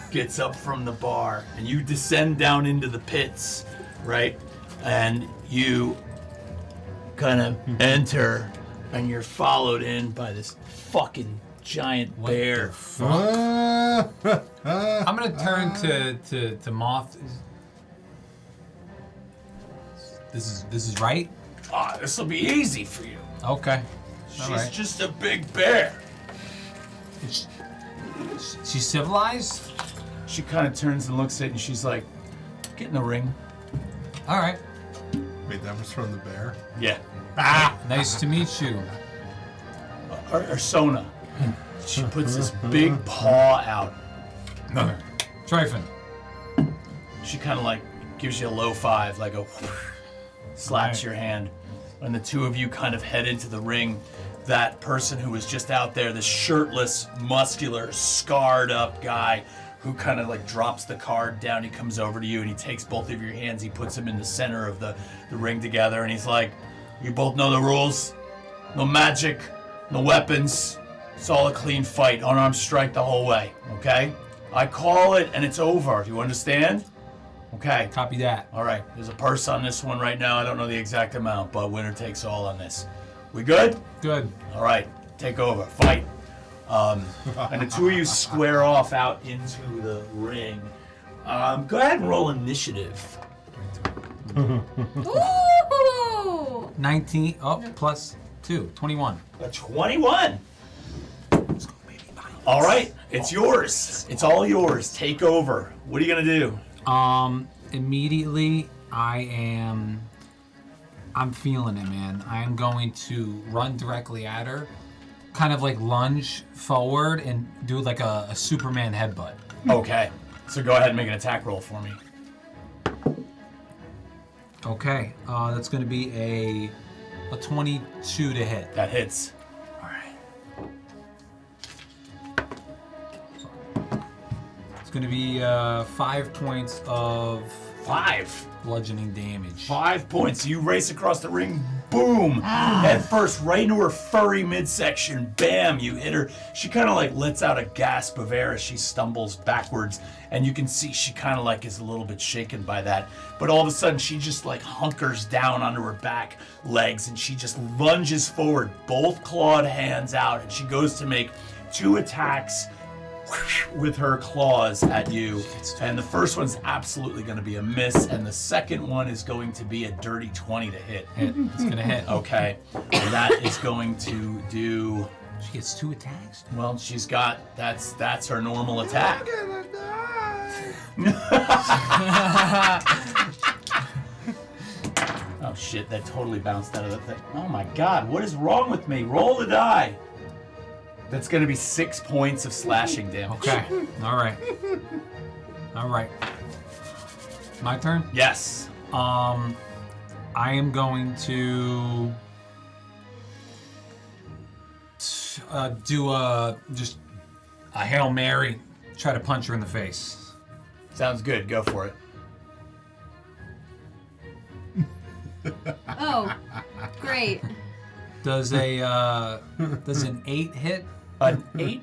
gets up from the bar, and you descend down into the pits, right? And you kind of enter, and you're followed in by this fucking giant bear. I'm gonna turn to Moth. This is right? This will be easy for you. Okay. She's just a big bear. She's civilized? She kind of turns and looks at it, and she's like, "Get in the ring." All right. Wait, that was from the bear? Yeah. Nice to meet you. Ursona. She puts this big paw out. Tryfon. She kind of like gives you a low 5, like a slaps your hand. And the two of you kind of head into the ring. That person who was just out there, this shirtless, muscular, scarred up guy who kind of like drops the card down. He comes over to you and he takes both of your hands. He puts them in the center of the ring together. And he's like, "You both know the rules. No magic, no weapons. It's all a clean fight. Unarmed strike the whole way, okay? I call it and it's over. Do you understand? Okay. Copy that. All right. There's a purse on this one right now. I don't know the exact amount, but winner takes all on this. We good? Good. All right. Take over. Fight." And the two of you square off out into the ring. Go ahead and roll initiative. Ooh! 19 plus 2. 21. A 21. All right. It's yours. It's all yours. Take over. What are you going to do? Immediately I'm feeling it, man. I am going to run directly at her, kind of like lunge forward and do like a Superman headbutt. Okay. So go ahead and make an attack roll for me. Okay, that's going to be a 22 to hit. That hits. All right. It's going to be 5 points of 5. bludgeoning damage. 5 points. You race across the ring. Boom! Head first, right into her furry midsection. Bam! You hit her. She kind of like lets out a gasp of air as she stumbles backwards, and you can see she kind of like is a little bit shaken by that. But all of a sudden, she just like hunkers down onto her back legs, and she just lunges forward, both clawed hands out, and she goes to make 2 attacks with her claws at you, and the first one's absolutely going to be a miss, and the second one is going to be a dirty 20 to hit. It's going to hit. Okay, and that is going to do. She gets 2 attacks. Well, she's got that's her normal attack. Oh shit! That totally bounced out of the thing. Oh my god! What is wrong with me? Roll the die. That's going to be 6 points of slashing damage. Okay. All right. My turn? Yes. I am going to do just a Hail Mary try to punch her in the face. Sounds good. Go for it. Oh, great. Does an 8 hit? An 8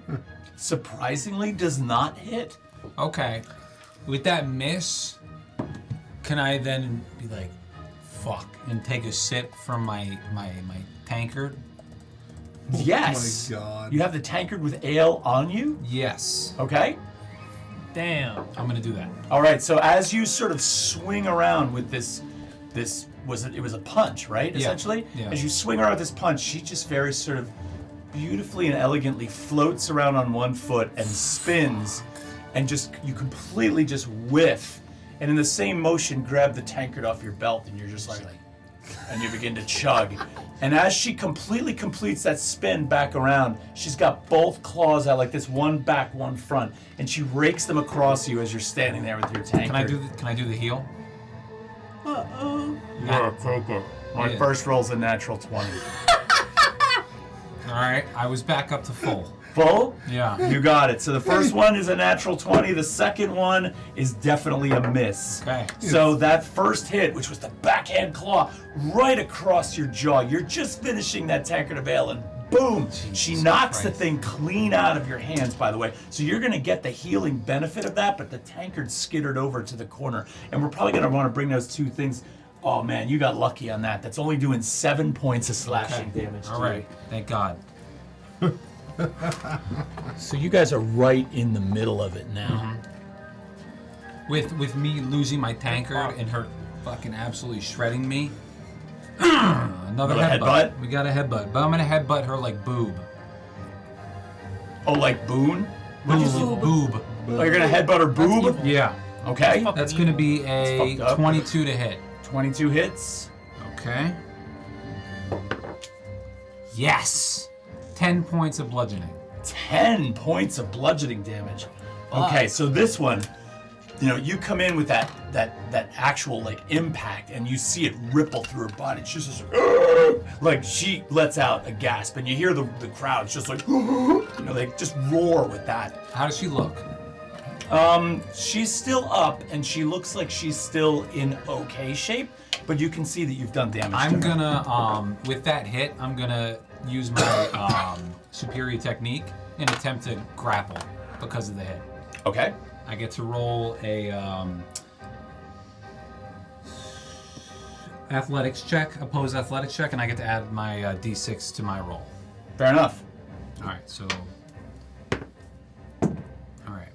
surprisingly does not hit. Okay. With that miss, can I then be like, fuck, and take a sip from my tankard? Yes. Oh my God. You have the tankard with ale on you? Yes. Okay. Damn. I'm gonna do that. All right. So as you sort of swing around with this it was a punch, right? Yeah. Essentially. Yeah. As you swing around with this punch, she just very sort of beautifully and elegantly floats around on one foot and spins, and you completely just whiff, and in the same motion grab the tankard off your belt, and you're just like and you begin to chug. And as she completely completes that spin back around, she's got both claws out like this, one back, one front, and she rakes them across you as you're standing there with your tankard. Can I do the heal? Yeah, take it. My Yeah. first roll's a natural 20. All right. I was back up to full. Full? Yeah. You got it. So the first one is a natural 20. The second one is definitely a miss. Okay. So that first hit, which was the backhand claw, right across your jaw. You're just finishing that tankard of ale, and boom! She knocks the Christ. thing clean out of your hands, by the way. So you're going to get the healing benefit of that, but the tankard skittered over to the corner. And we're probably going to want to bring those two things. Oh, man, you got lucky on that. That's only doing 7 points of slashing damage. All right. Thank God. So you guys are right in the middle of it now. With me losing my tankard and her fucking absolutely shredding me. Another Another headbutt. headbutt? We got a headbutt, but I'm gonna headbutt her like boob. Oh, like Boone? Boob. Oh, you're gonna headbutt her boob? Yeah. Okay. That's gonna be a fucked up. 22 to hit. 22 hits. Okay. Yes. 10 points of bludgeoning. 10 points of bludgeoning damage. Okay, so this one, you come in with that actual like impact, and you see it ripple through her body. She's just like she lets out a gasp, and you hear the crowd just like they just roar with that. How does she look? She's still up, and she looks like she's still in okay shape, but you can see that you've done damage. I'm to her. gonna with that hit, I'm gonna use my superior technique and attempt to grapple because of the hit. Okay. I get to roll a athletics check, opposed athletics check, and I get to add my d6 to my roll. Fair enough. All right, so all right,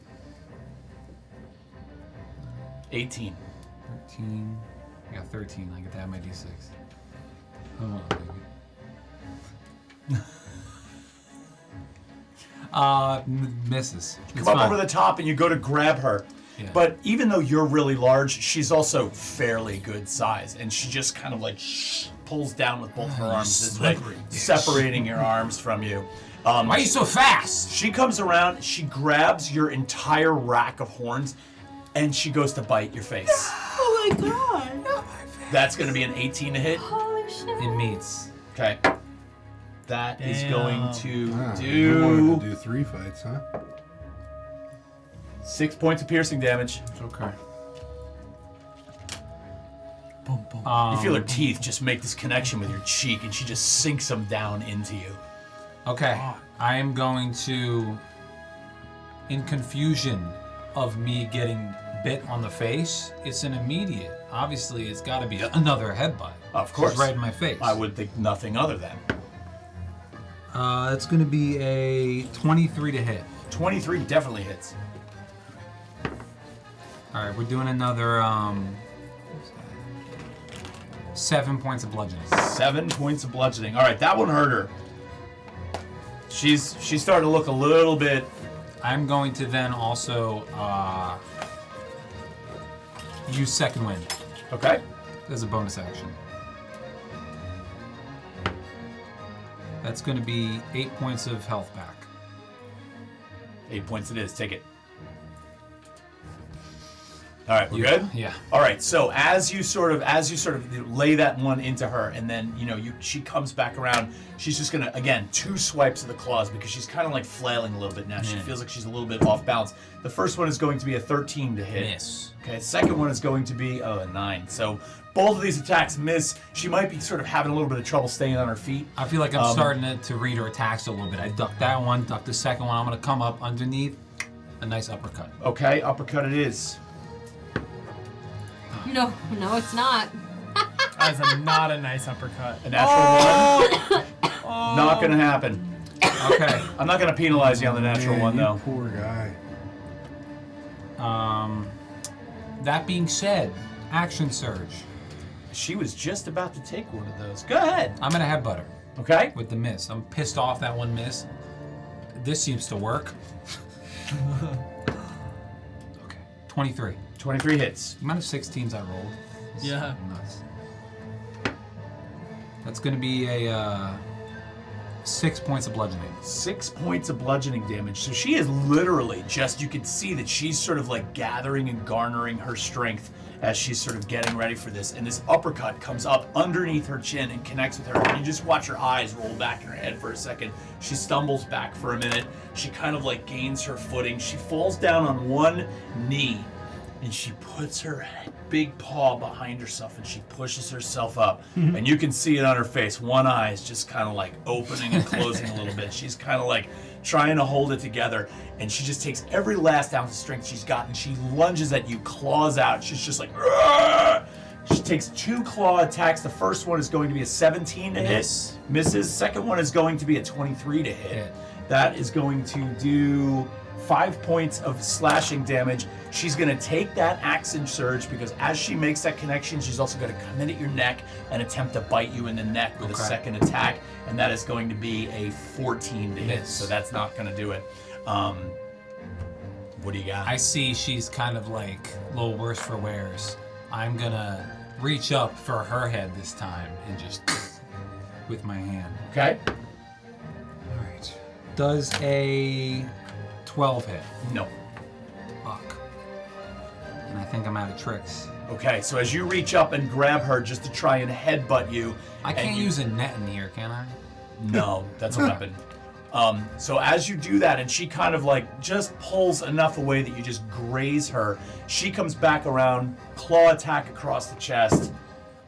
18. 13. I got 13. I get to add my d6. Oh, baby. Misses. Come It's up fine. over the top and you go to grab her. Yeah. But even though you're really large, she's also fairly good size. And she just kind of like pulls down with both her arms. It's like slippery bitch. separating your arms from you. Why are you so fast? She comes around, she grabs your entire rack of horns, and she goes to bite your face. Oh my god. That's going to be an 18 to hit. Holy shit. It meets. Okay. That is Damn. going to You wanted do to do 3 fights, huh? 6 points of piercing damage. It's okay. Boom, boom. You feel her teeth just make this connection with your cheek, and she just sinks them down into you. Okay, I am going to, in confusion of me getting bit on the face, it's an immediate. Obviously, it's got to be another headbutt. Of course. She's right in my face. I would think nothing other than. It's going to be a 23 to hit. 23 definitely hits. All right, we're doing another 7 points of bludgeoning. 7 points of bludgeoning. All right, that one hurt her. She's starting to look a little bit. I'm going to then also use second wind Okay. as a bonus action. That's going to be 8 points of health back. 8 points it is. Take it. All right, we're Yeah, good? yeah. All right, so as you sort of lay that one into her, and then, she comes back around, she's just going to, again, 2 swipes of the claws because she's kind of like flailing a little bit now. She feels like she's a little bit off balance. The first one is going to be a 13 to hit. Miss. Okay, second one is going to be, a 9. So both of these attacks miss. She might be sort of having a little bit of trouble staying on her feet. I feel like I'm starting to read her attacks a little bit. I ducked that one, ducked the second one. I'm going to come up underneath. A nice uppercut. Okay, uppercut it is. No, it's not. That is not a nice uppercut. A natural 1. Not going to happen. Okay. I'm not going to penalize you on the natural one, you though. Poor guy. That being said, action surge. She was just about to take one of those. Go ahead. I'm gonna headbutt her Okay. with the miss. I'm pissed off that one miss. This seems to work. Okay. 23. 23 hits. The amount of 16s I rolled. is Yeah. Nuts. That's gonna be a 6 points of bludgeoning. 6 points of bludgeoning damage. So she is literally you can see that she's sort of like gathering and garnering her strength as she's sort of getting ready for this. And this uppercut comes up underneath her chin and connects with her. And you just watch her eyes roll back in her head for a second. She stumbles back for a minute. She kind of like gains her footing. She falls down on one knee and she puts her big paw behind herself and she pushes herself up. And you can see it on her face. One eye is just kind of like opening and closing a little bit. She's kind of like trying to hold it together. And she just takes every last ounce of strength she's got and she lunges at you, claws out. She's just like, "Argh!" She takes 2 claw attacks. The first one is going to be a 17 to Miss. hit. Misses. Second one is going to be a 23 to hit. Hit. That is going to do 5 points of slashing damage. She's going to take that action surge because as she makes that connection, she's also going to come in at your neck and attempt to bite you in the neck with a second attack, and that is going to be a 14 to hit. Miss. So that's not going to do it. What do you got? I see she's kind of like a little worse for wears. I'm gonna reach up for her head this time and just with my hand. Okay. All right. Does a 12 hit? No. Fuck. And I think I'm out of tricks. Okay, so as you reach up and grab her just to try and headbutt you, I and can't you- use a net in here, can I? No, that's a weapon. So as you do that, and she kind of like just pulls enough away that you just graze her, she comes back around, claw attack across the chest,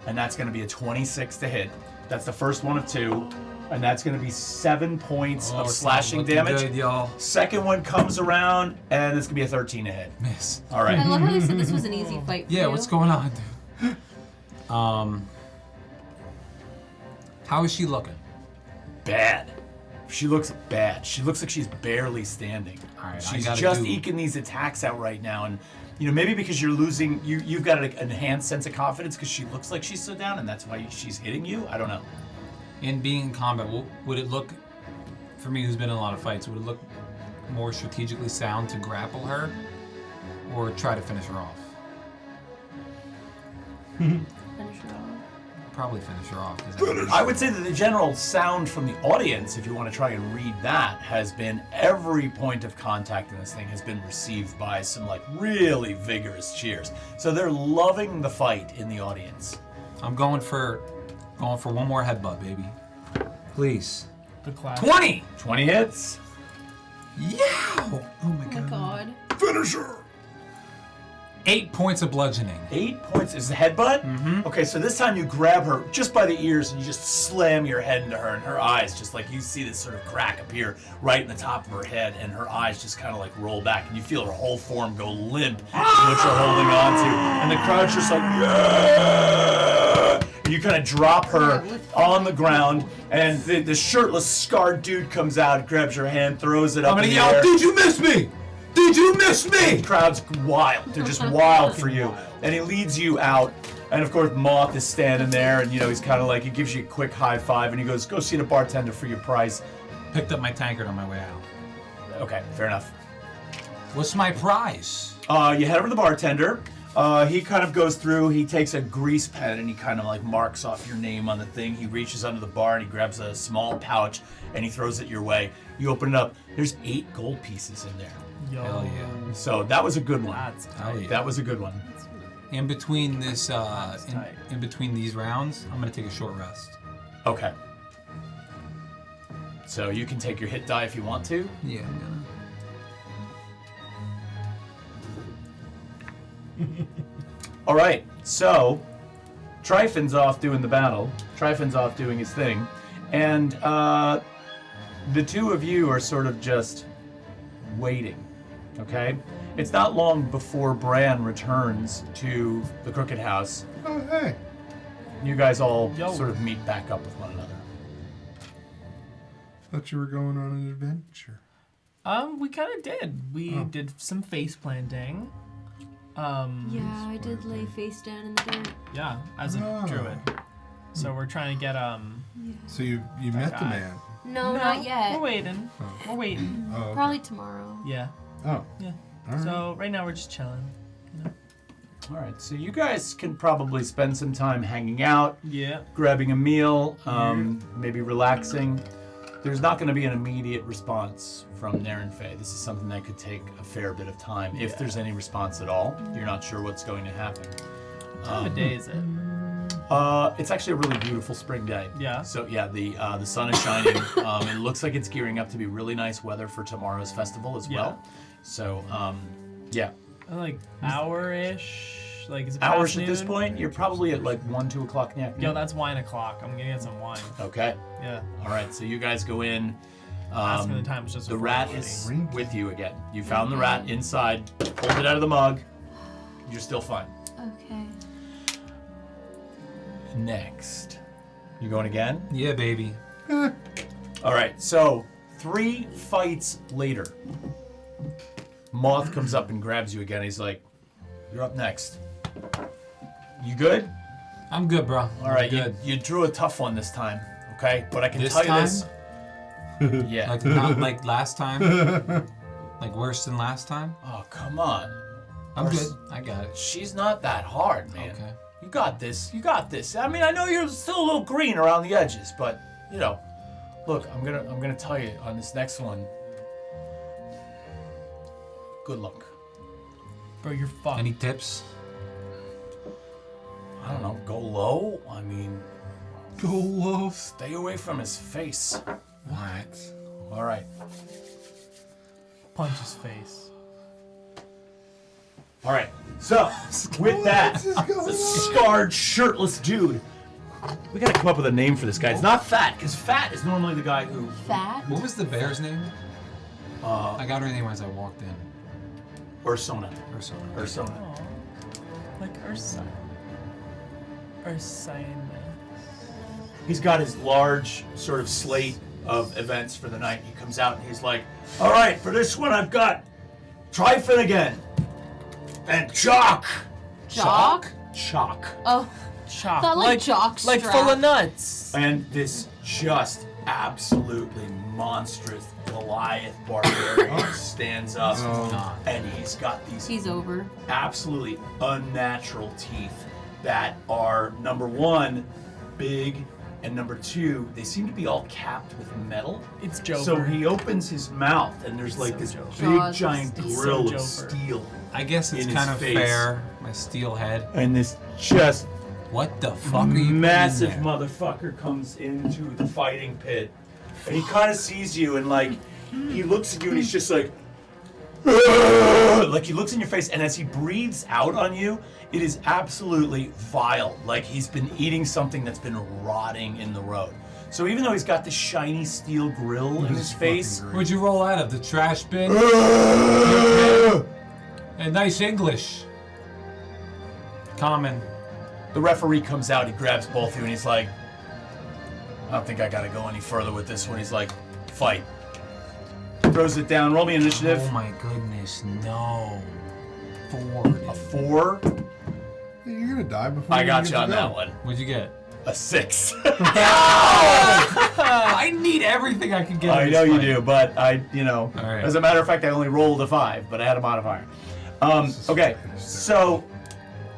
and that's going to be a 26 to hit. That's the first one of 2, and that's going to be 7 points of it's slashing not looking damage. Good, y'all. Second one comes around, and it's going to be a 13 to hit. Miss. All I right. love how you said this was an easy fight for Yeah, you. what's going on, dude? How is she looking? Bad. She looks bad. She looks like she's barely standing. All right, I she's gotta just do- eking these attacks out right now, and maybe because you're losing, you've got an enhanced sense of confidence because she looks like she's so down, and that's why she's hitting you. I don't know. In being in combat, would it look, for me who's been in a lot of fights, would it look more strategically sound to grapple her or try to finish her off? Finish her off. Probably finish her off. 'Cause I would say that the general sound from the audience, if you want to try and read that, has been every point of contact in this thing has been received by some like really vigorous cheers. So they're loving the fight in the audience. I'm going for one more headbutt, baby. Please. The class. 20! 20 hits. Yeah! Oh my Oh my god. Finish her! 8 points of bludgeoning. 8 points is the headbutt? Mm-hmm. Okay, so this time you grab her just by the ears and you just slam your head into her, and her eyes just like you see this sort of crack appear right in the top of her head, and her eyes just kind of like roll back, and you feel her whole form go limp to what you're holding on to. And the crowd's just like, yeah! And you kind of drop her on the ground, and the shirtless, scarred dude comes out, grabs your hand, throws it up I'm gonna in the yell, air. did you miss me? Did you miss me? The crowd's wild. They're just wild for you. And he leads you out. And of course, Moth is standing there, and he's kind of like, he gives you a quick high five, and he goes, go see the bartender for your price. Picked up my tankard on my way out. Okay, fair enough. What's my prize? You head over to the bartender. He kind of goes through, he takes a grease pen, and he kind of like marks off your name on the thing. He reaches under the bar, and he grabs a small pouch, and he throws it your way. You open it up. There's 8 gold pieces in there. Yo. Hell yeah. So that was a good one. That's Hell yeah. That was a good one. In between this, That's tight. in between these rounds, I'm gonna take a short rest. Okay. So you can take your hit die if you want to. Yeah, I'm gonna. All right. So Tryfon's off doing the battle. Tryfon's off doing his thing, and the two of you are sort of just waiting. Okay. It's not long before Bran returns to the Crooked House. Oh, hey. You guys all Yo. sort of meet back up with one another. Thought you were going on an adventure. We kind of did. We did some face planting. Yeah, I did lay face down in the dirt. Yeah, as a Oh. druid. So we're trying to get So you met the guy. man. No, not yet. We're waiting. We're waiting. Oh, okay. Probably tomorrow. Yeah. Oh, Yeah. all right. So right now we're just chilling. All right. So you guys can probably spend some time hanging out, Yeah. grabbing a meal, maybe relaxing. There's not going to be an immediate response from Naren Faye. This is something that could take a fair bit of time, if there's any response at all. You're not sure what's going to happen. What time of day is it? It's actually a really beautiful spring day. Yeah. So yeah, the sun is shining. It looks like it's gearing up to be really nice weather for tomorrow's festival as well. So yeah, Like hour-ish. Like is it hours past at this noon? point. You're probably at like 1, 2 o'clock in the afternoon. Yo, that's wine o'clock. I'm gonna get some wine. Okay. Yeah. All right. So you guys go in. Asking the time was just The before rat wedding. is with you again. You found the rat inside, pulled it out of the mug. You're still fine. Okay. Next. You going again? Yeah, baby. All right. So 3 fights later, Moth comes up and grabs you again. He's like, "You're up next. You good? I'm good, bro. All right. Good. You drew a tough one this time. Okay. But I can This tell you time? this. Yeah. Like not like last time. Like worse than last time. Oh, come on. I'm Worse. good. I got it. She's not that hard, man. Okay. You got this. You got this. I mean, I know you're still a little green around the edges, but you know, look, I'm gonna tell you on this next one. Good luck. Bro, you're fucked. Any tips? I don't know. Go low. I mean, Go low. stay away from his face. What? All right. Punch his face. All right. So with that, the scarred, shirtless dude. We gotta come up with a name for this guy. It's not Fat, because Fat is normally the guy who. Fat. What was the bear's name? I got her name as I walked in. Ursona. Or so. Ursona. Aw. Like Ursa. Ursinus. He's got his large sort of slate of events for the night. He comes out and he's like, "All right, for this one I've got Tryfon again, and Chalk." Jock? Chalk. Oh, Chalk. thought like jock Like strap. full of nuts. And this just absolutely monstrous Goliath barbarian stands up, and he's got these He's over. absolutely unnatural teeth that are, number one, big, and number two, they seem to be all capped with metal. It's Joker. So he opens his mouth, and there's like so this Joker. big Jaws of giant steel. grill So of Joker. steel, I guess it's In kind his of face. fair. My steel head. and this just What the fuck are you massive putting in there? motherfucker comes into the fighting pit, and he kind of sees you, and like he looks at you, and he's just like. Like he looks in your face, and as he breathes out on you, it is absolutely vile. Like he's been eating something that's been rotting in the road. So even though he's got this shiny steel grill in his face, Where'd you roll out of? The trash bin? And nice English. Common. the referee comes out. He grabs both of you, and he's like, "I don't think I gotta go any further with this one." He's like, "Fight." Throws it down. Roll me initiative. Oh my goodness, no. 4. A 4. You're gonna die before I got get you to on go. that one. What'd you get? A 6. I need everything I can get. I in know this you fight. do, but I, All right. as a matter of fact, I only rolled a 5, but I had a modifier. Okay, so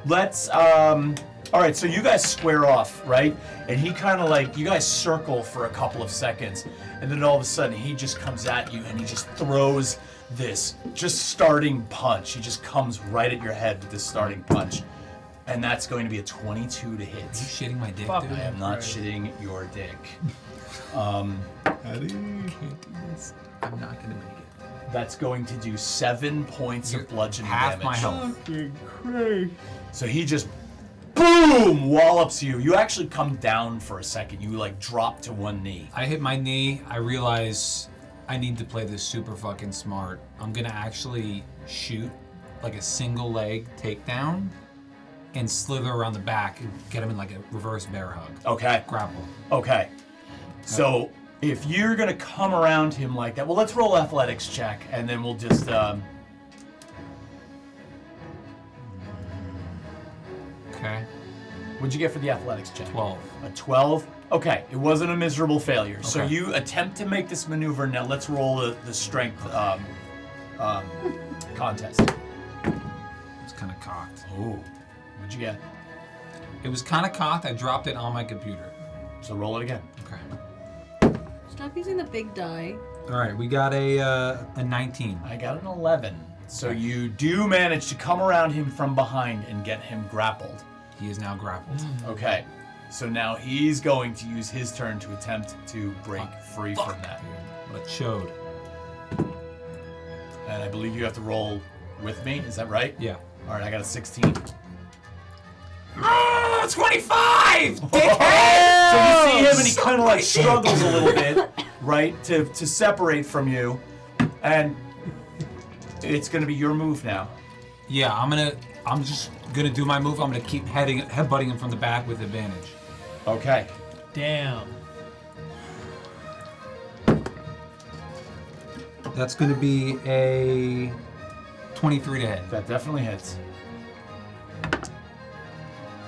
let's, all right, so you guys square off, right? And he kind of like, you guys circle for a couple of seconds, and then all of a sudden he just comes at you and he just throws this just starting punch. He just comes right at your head with this starting punch. And that's going to be a 22 to Are you hit. shitting my dick, Fuck. dude? I am not shitting your dick. Can't do this. I'm not gonna make it. That's going to do 7 points of bludgeoning Half damage. my health. So he just boom wallops you. You actually come down for a second. You like drop to one knee. I hit my knee. I realize I need to play this super fucking smart. I'm gonna actually shoot like a single leg takedown and slither around the back and get him in like a reverse bear hug. Okay. Grapple. Okay. So if you're gonna come around him like that, well, let's roll athletics check, and then we'll just. Okay. What'd you get for the athletics check? 12. A 12. Okay, it wasn't a miserable failure. So Okay. you attempt to make this maneuver. Now let's roll the strength contest. It's kind of cocked. Ooh, what'd you get? It was kind of cocked. I dropped it on my computer. So roll it again. Okay. Stop using the big die. All right, we got a 19. I got an 11. So you do manage to come around him from behind and get him grappled. He is now grappled. Okay. So now he's going to use his turn to attempt to break free from that. What a chode. And I believe you have to roll with me. Is that right? Yeah. All right, I got a 16. 25! So you see him and he kind of like struggles a little bit, right, to separate from you. And it's going to be your move now. Yeah, I'm just gonna do my move. I'm gonna keep headbutting him from the back with advantage. Okay. Damn. That's gonna be a 23 to hit. That definitely hits.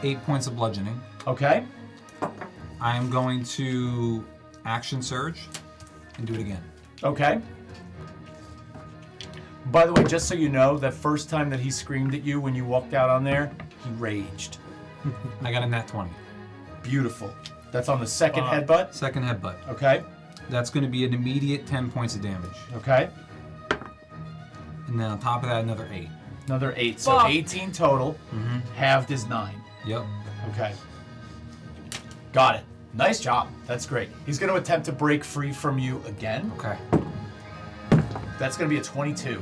8 points of bludgeoning. Okay. I am going to action surge and do it again. Okay. By the way, just so you know, that first time that he screamed at you when you walked out on there, he raged. I got a nat 20. Beautiful. That's on the second headbutt. Second headbutt. Okay. That's gonna be an immediate 10 points of damage. Okay. And then on top of that, another 8. Another 8. So Fuck. 18 total. Halved is 9. Yep. Okay. Got it. Nice job. That's great. He's going to attempt to break free from you again. Okay. That's going to be a 22.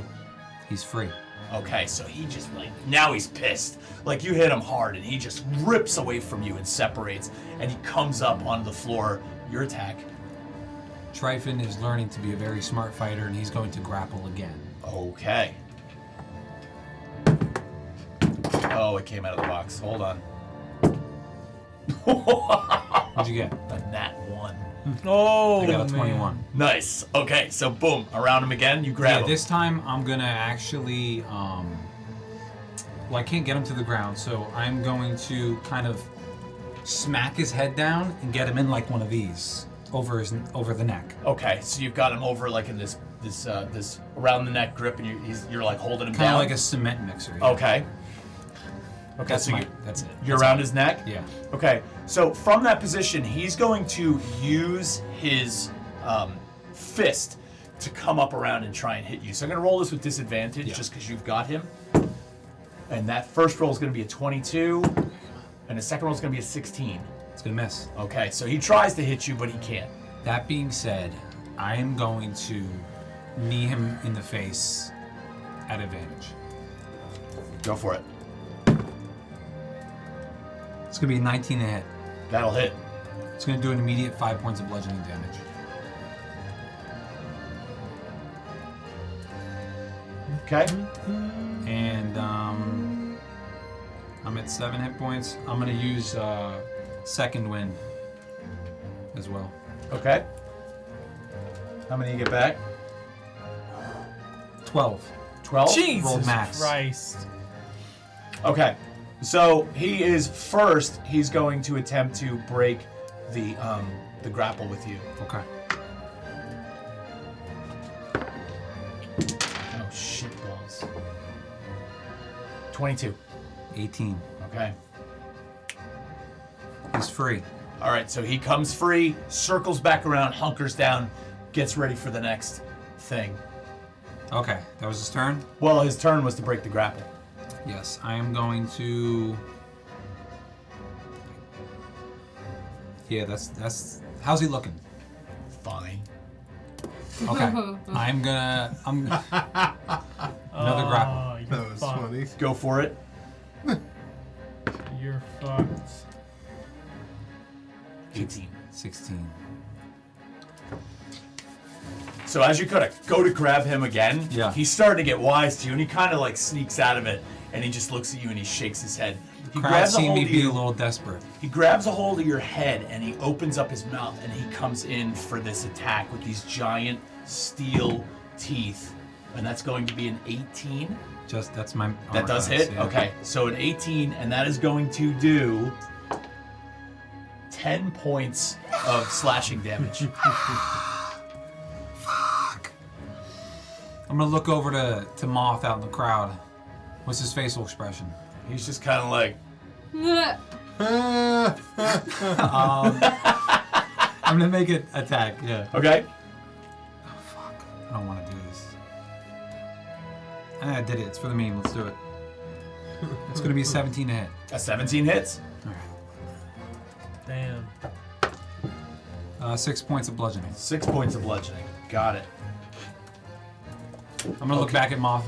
He's free. Okay, so he just like, now he's pissed. Like you hit him hard and he just rips away from you and separates and he comes up onto the floor. Your attack. Tryfon is learning to be a very smart fighter, and he's going to grapple again. Okay. Oh, it came out of the box. Hold on. What'd you get? A nat 1. Oh, I got a man. 21. Nice. Okay, so boom, around him again. You grab Yeah, him. this time I'm gonna actually, well, I can't get him to the ground, so I'm going to kind of smack his head down and get him in like one of these over the neck. Okay, so you've got him over like in this around the neck grip, and you're like holding him Kind down. of like a cement mixer. Yeah. Okay. Okay, That's so that's it. you're That's around all. his neck. Yeah. Okay, so from that position, he's going to use his fist to come up around and try and hit you. So I'm going to roll this with disadvantage just because you've got him. And that first roll is going to be a 22, and the second roll is going to be a 16. It's gonna miss. Okay, so he tries to hit you, but he can't. That being said, I am going to knee him in the face at advantage. Go for it. It's gonna be a 19 to hit. That'll hit. It's gonna do an immediate 5 points of bludgeoning damage. Okay. And I'm at 7 hit points. I'm gonna use second wind as well. Okay. How many you get back? 12. 12? Jesus Roll max. Christ. Okay. So he is first. He's going to attempt to break the grapple with you. Okay. Oh shit balls. 22. 18. Okay. He's free. All right. So he comes free, circles back around, hunkers down, gets ready for the next thing. Okay, that was his turn? Well, his turn was to break the grapple. Yes, I am going to... Yeah, that's... How's he looking? Fine. Okay. I'm gonna... Another grapple. You're That was fucked. funny. Go for it. You're fucked. 18. 16. So as you kind of go to grab him again, Yeah. he's starting to get wise to you, and he kind of like sneaks out of it, and he just looks at you and he shakes his head. He Crowd grabs a see hold me of be a you. little desperate. He grabs a hold of your head and he opens up his mouth and he comes in for this attack with these giant steel teeth, and that's going to be an 18. Just, that's my... That armor does class, hit. yeah. Okay, so an 18, and that is going to do 10 points of slashing damage. I'm gonna look over to Moth out in the crowd. What's his facial expression? He's just kind of like, I'm gonna make it attack, yeah. okay. I don't want to do this. I did it. It's for the meme. Let's do it. It's gonna be a 17 to hit. A 17 hits. Damn. 6 points of bludgeoning. 6 points of bludgeoning. Got it. I'm gonna look back at Moth.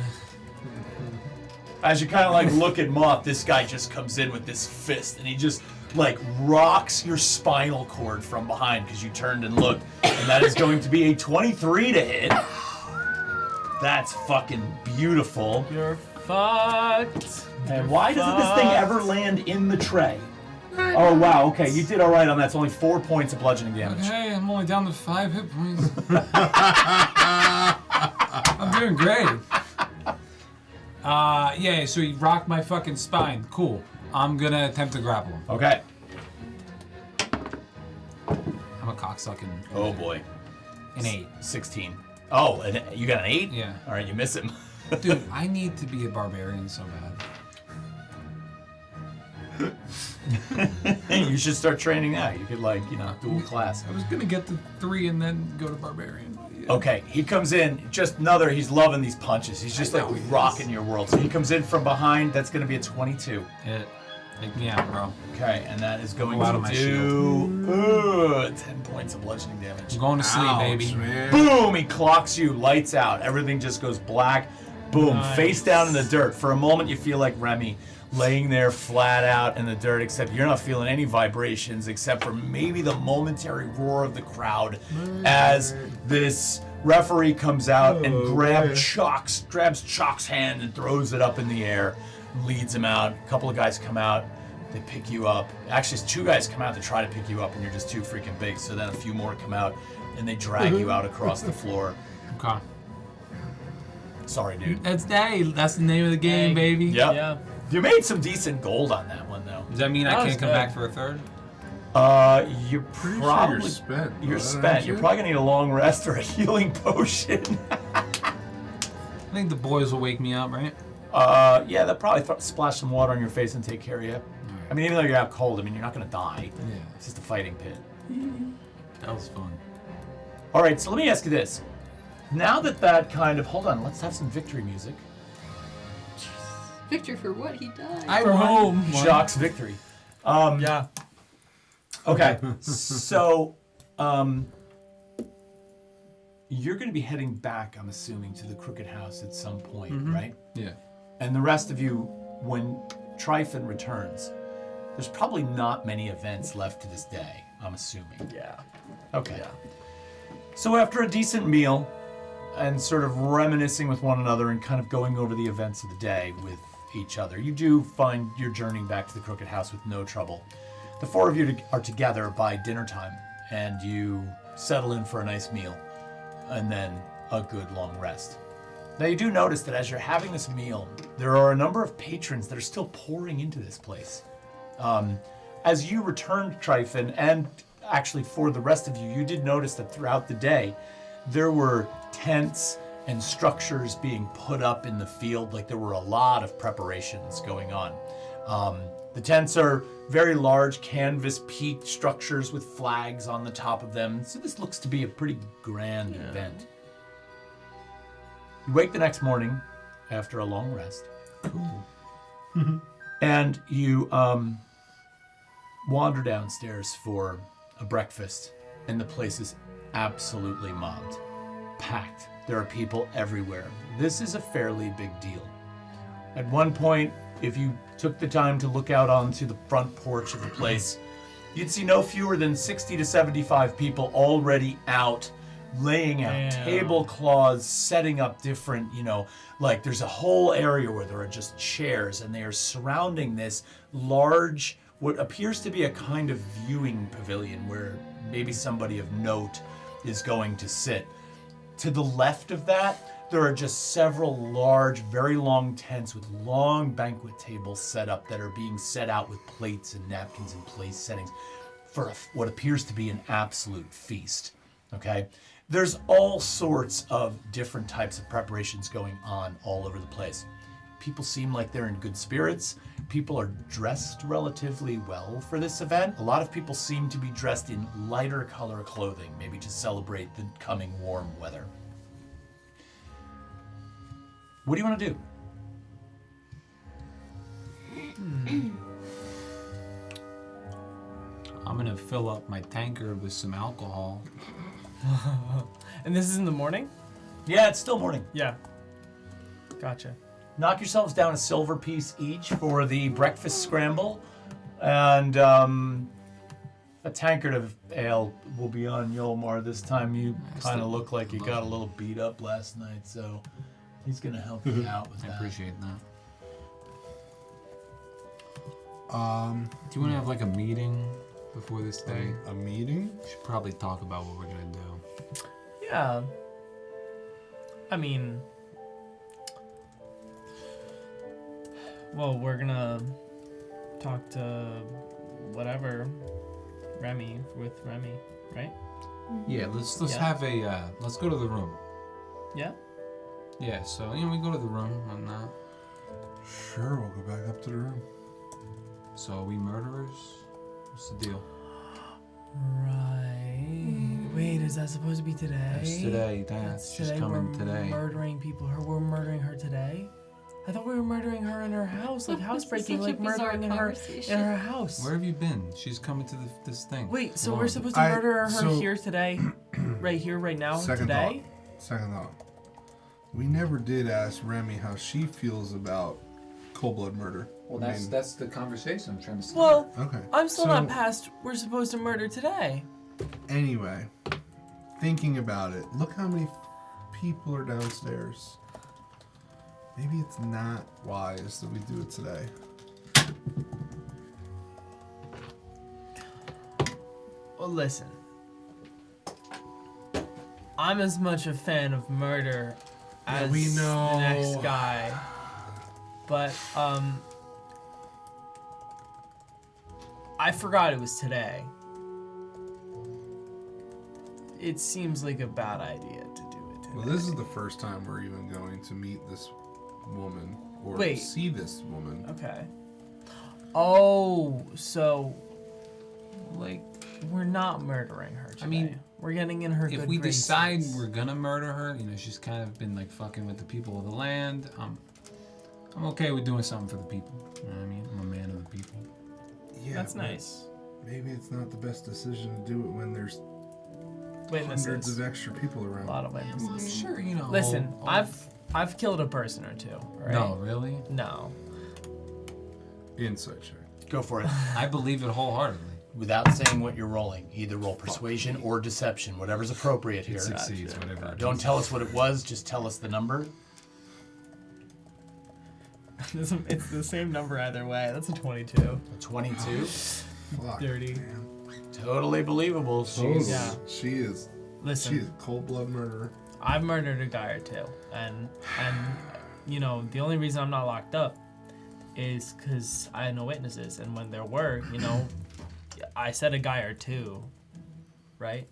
As you kind of like look at Moth, this guy just comes in with this fist, and he just like rocks your spinal cord from behind because you turned and looked, and that is going to be a 23 to hit. That's fucking beautiful. You're fucked. And why doesn't this thing ever land in the tray? Oh wow, okay, you did all right on that. It's only 4 points of bludgeoning damage. Hey, I'm only down to 5 hit points. I'm doing great. Yeah, so he rocked my fucking spine. Cool. I'm gonna attempt to grapple him. Okay. I'm a cocksucking. Oh boy. An 8. 16. Oh, and you got an 8? Yeah. All right, you miss him. Dude, I need to be a barbarian so bad. You should start training now. You could like, dual class. I was gonna get to 3 and then go to barbarian. Yeah. Okay, he comes in, he's loving these punches. He's just like rocking your world. So he comes in from behind, that's going to be a 22. Hit. Take me out, bro. Okay, and that is going Go out of to my do 10 points of bludgeoning damage. I'm going to sleep, Ouch, baby. man. Boom, he clocks you, lights out. Everything just goes black. Boom, Nice. face down in the dirt. For a moment, you feel like Remy laying there flat out in the dirt, except you're not feeling any vibrations except for maybe the momentary roar of the crowd as this referee comes out and grabs Chalk's hand and throws it up in the air, leads him out. A couple of guys come out, they pick you up. Actually, 2 guys come out to try to pick you up, and you're just too freaking big. So then a few more come out, and they drag you out across the floor. Okay. Sorry, dude. That's the name of the game, Hey. baby. Yep. Yeah. You made some decent gold on that one, though. Does that mean That I was can't come good. back for a third? You're Pretty probably sure you're spent. You're bro, spent. aren't You're you? probably gonna need a long rest or a healing potion. I think the boys will wake me up, right? Yeah, they'll probably splash some water on your face and take care of you. I mean, even though you're out cold, I mean, you're not gonna die. Yeah. It's just a fighting pit. That was fun. All right, so let me ask you this. Now that kind of, hold on, let's have some victory music. Victor for what he died. For home. Jacques' victory. Yeah. Okay, so you're going to be heading back, I'm assuming, to the Crooked House at some point, right? Yeah. And the rest of you, when Tryfon returns, there's probably not many events left to this day, I'm assuming. Yeah. Okay. So after a decent meal and sort of reminiscing with one another and kind of going over the events of the day with each other, you do find your journey back to the Crooked House with no trouble. The 4 of you are together by dinner time, and you settle in for a nice meal and then a good long rest. Now you do notice that as you're having this meal, there are a number of patrons that are still pouring into this place. As you return to Tryfon, and actually for the rest of you, you did notice that throughout the day, there were tents and structures being put up in the field. Like there were a lot of preparations going on. The tents are very large canvas peaked structures with flags on the top of them. So this looks to be a pretty grand event. You wake the next morning after a long rest. Cool. And you wander downstairs for a breakfast, and the place is absolutely mobbed. Packed. There are people everywhere. This is a fairly big deal. At one point, if you took the time to look out onto the front porch of the place, you'd see no fewer than 60 to 75 people already out, laying out tablecloths, setting up different, like there's a whole area where there are just chairs, and they are surrounding this large, what appears to be a kind of viewing pavilion where maybe somebody of note is going to sit. To the left of that, there are just several large, very long tents with long banquet tables set up that are being set out with plates and napkins and place settings for what appears to be an absolute feast. Okay? There's all sorts of different types of preparations going on all over the place. People seem like they're in good spirits. People are dressed relatively well for this event. A lot of people seem to be dressed in lighter color clothing, maybe to celebrate the coming warm weather. What do you want to do? I'm gonna fill up my tankard with some alcohol. And this is in the morning? Yeah, it's still morning. Yeah. Gotcha. Knock yourselves down a silver piece each for the breakfast scramble, and a tankard of ale will be on Yolmar this time. You kind of look like you got a little beat up last night, so he's gonna help you out with that. I appreciate that. Do Do you want to have like a meeting before this day? a meeting? We should probably talk about what we're gonna do. Yeah. I mean, well, we're gonna talk to whatever Remy with Remy, right? Yeah, let's Yeah. have a let's go to the room. Yeah. Yeah, so we go to the room on that. Sure, we'll go back up to the room. So are we murderers? What's the deal? Right. Wait, is that supposed to be today? It's today. That's she's coming we're today. Murdering people. We're murdering her today. I thought we were murdering her in her house, like housebreaking, like murdering in her house. Where have you been? She's coming to this thing. Wait, so Come we're on. supposed to murder her here today, right here, right now, Second today? thought. We never did ask Remy how she feels about cold blood murder. Well, I mean, that's the conversation I'm trying to start. Well, okay. I'm still So, not past. We're supposed to murder today. Anyway, thinking about it, look how many people are downstairs. Maybe it's not wise that we do it today. Well, listen. I'm as much a fan of murder as we know. the next guy. But, I forgot it was today. It seems like a bad idea to do it today. Well, this is the first time we're even going to meet this woman or Wait. see this woman. Okay. Oh, so Like, we're not murdering her today. I mean, we're getting in her if good we graces. decide we're gonna murder her, she's kind of been like fucking with the people of the land. I'm okay with doing something for the people. You know what I mean? I'm a man of the people. Yeah, That's but nice. Maybe it's not the best decision to do it when there's Witnesses. hundreds of extra people A around. lot of witnesses. Sure, Listen, I've killed a person or two, right? No, really? No. Insight check. Go for it. I believe it wholeheartedly. Without saying what you're rolling, either roll persuasion or deception, whatever's appropriate here. It succeeds, whatever. it Don't is. tell us what it was, just tell us the number. It's the same number either way. That's a 22. A 22. Fuck, Dirty. man. Totally believable. Totally. She's Yeah. She is Listen, a cold blood murderer. I've murdered a guy or two, and the only reason I'm not locked up is because I had no witnesses, and when there were, I said a guy or two, right?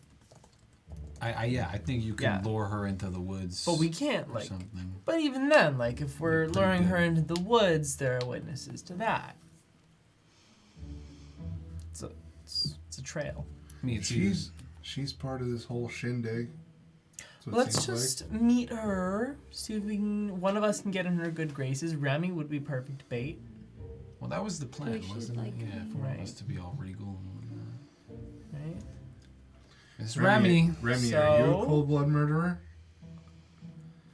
I think you can Yeah. lure her into the woods. But we can't, or like. something. But even then, like, if we're Pretty luring good. her into the woods, there are witnesses to that. It's a trail. I mean, it's She's part of this whole shindig. So it Let's seems just meet her. See if we can. One of us can get in her good graces. Remy would be perfect bait. Well, that was the plan, We should, wasn't like, it? Yeah, for one of us Right. to be all regal and whatnot. Right? It's Remy, Remy. are you So- a cold-blood murderer?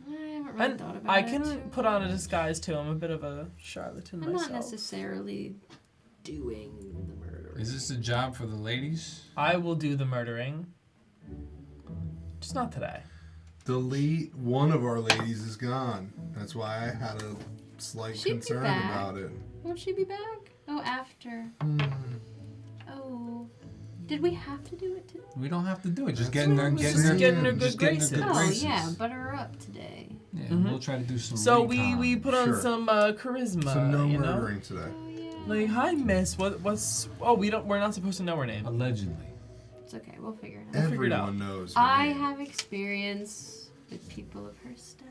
I haven't really And thought about I it. can put on a disguise too. I'm a bit of a charlatan I'm myself. not necessarily doing the murder. Is this a job for the ladies? I will do the murdering. Just not today. One of our ladies is gone. That's why I had a slight She'd be concern back. about it. Won't she be back? Oh, after. Oh. Did we have to do it today? We don't have to do it. Just That's getting her, what I'm getting saying. her, Getting her just good getting her graces. good Oh, graces. yeah, butter her up today. Yeah, Mhm. we'll try to do some. So recon. we put on Sure. some charisma. So no you know? murdering today. Oh, yeah. Like, hi, miss. What's? Oh, we're not supposed to know her name. Allegedly. It's okay, we'll figure it out. We'll figure it out. Everyone knows. I her name. have experience with people of her stature.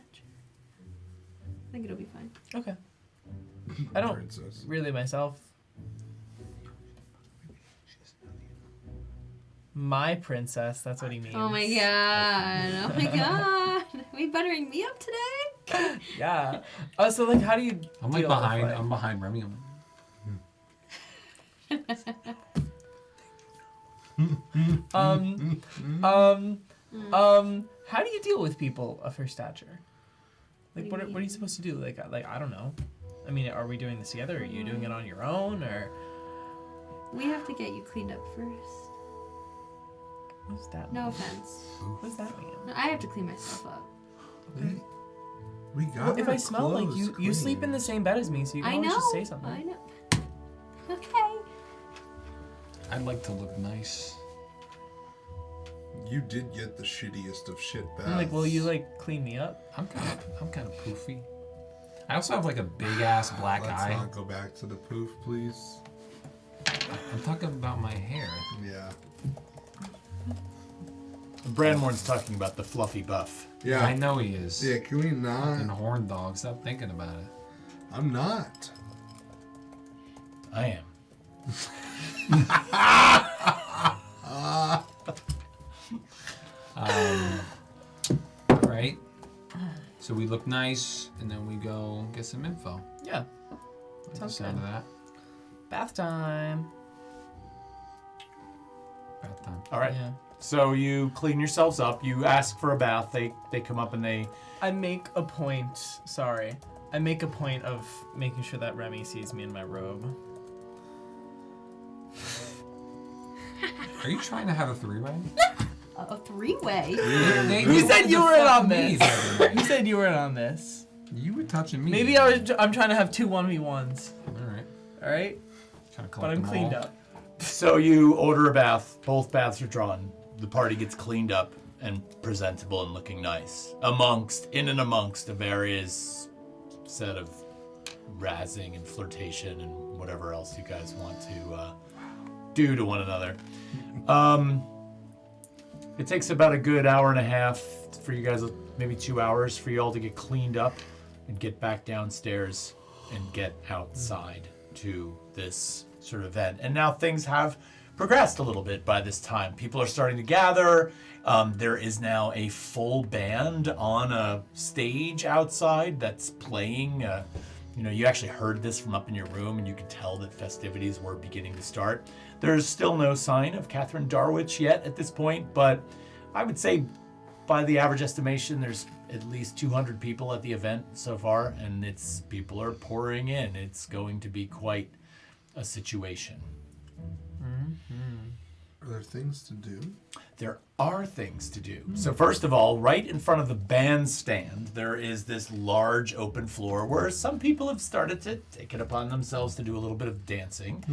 I think it'll be fine. Okay. I don't Princess. really myself. My princess. That's what he means. Oh my god. Oh my god. Are we buttering me up today? Yeah. So like, how do you? I'm like deal with, behind. like- I'm behind Remy. How do you deal with people of her stature? Like, What do what you are you supposed to do? Like, I don't know. I mean, are we doing this together? Are you doing it on your own, or We have to get you cleaned up first. what's that? mean? No offense. What does that mean? No, I have to clean myself up. We got Well, if her I smell like clothes you sleep in clean. the same bed as me, so you can I always know. just say something. I know. Okay. I'd like to look nice. You did get the shittiest of shit baths. I'm like, will you like clean me up? I'm kind of poofy. I also have like a big ass black Let's eye. not go back to the poof, please. I'm talking about my hair. Yeah. Branmorn's talking about the fluffy buff. Yeah. I know he is. Yeah, can we And not? horn dog. Stop thinking about it. I'm not. I am. All right. So we look nice, and then we go get some info. Yeah. Like the Sounds sound good. of that. Bath time. Bath time. All right. Yeah. So you clean yourselves up. You ask for a bath. They come up and they. I make a point. Sorry. I make a point of making sure that Remy sees me in my robe. Are you trying to have a three-way? A three-way. Who said you were in on this? Who said you were in on this? You were touching me. Maybe I'm trying to have two 1v1s. All right. All right, Trying to collect but I'm them cleaned all. up. So you order a bath. Both baths are drawn. The party gets cleaned up and presentable and looking nice. In and amongst a various set of razzing and flirtation and whatever else you guys want to do to one another. It takes about a good hour and a half for you guys, maybe 2 hours for you all to get cleaned up and get back downstairs and get outside to this sort of event. And now things have progressed a little bit by this time. People are starting to gather. There is now a full band on a stage outside that's playing. You actually heard this from up in your room, and you could tell that festivities were beginning to start. There's still no sign of Catherine Darwich yet at this point, but I would say by the average estimation, there's at least 200 people at the event so far, and people are pouring in. It's going to be quite a situation. Are there things to do? There are things to do. So first of all, right in front of the bandstand, there is this large open floor where some people have started to take it upon themselves to do a little bit of dancing.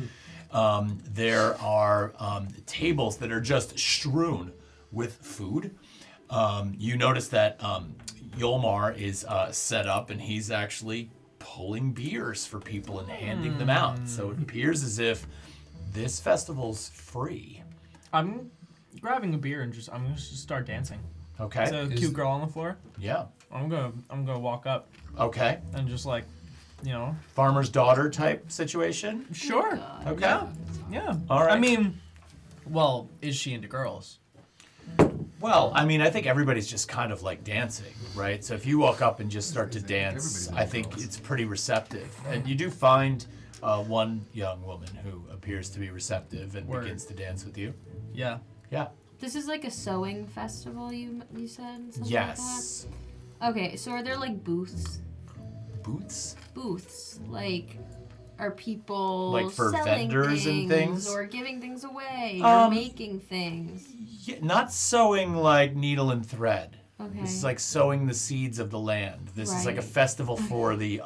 There are tables that are just strewn with food. You notice that Yolmar is set up, and he's actually pulling beers for people and handing them out. So it appears as if this festival's free. I'm grabbing a beer and I'm gonna just start dancing. Okay. There's a cute girl on the floor. Yeah. I'm gonna walk up Okay. and just like, Farmer's daughter type situation. sure. God. Okay. Yeah. All right. I mean, well, is she into girls? Well, I mean, I think everybody's just kind of like dancing, right? So if you walk up and just start to dance, I think it's pretty receptive. And you do find one young woman who appears to be receptive and begins to dance with you. Yeah. Yeah. This is like a sewing festival, you said? Something Yes. Like that? Okay, so are there like booths? Boots? Booths. Like, are people Like for selling vendors and things? or giving things away or making things? Yeah, not sewing like needle and thread. Okay. This is like sowing the seeds of the land. This is like a Right. festival for the,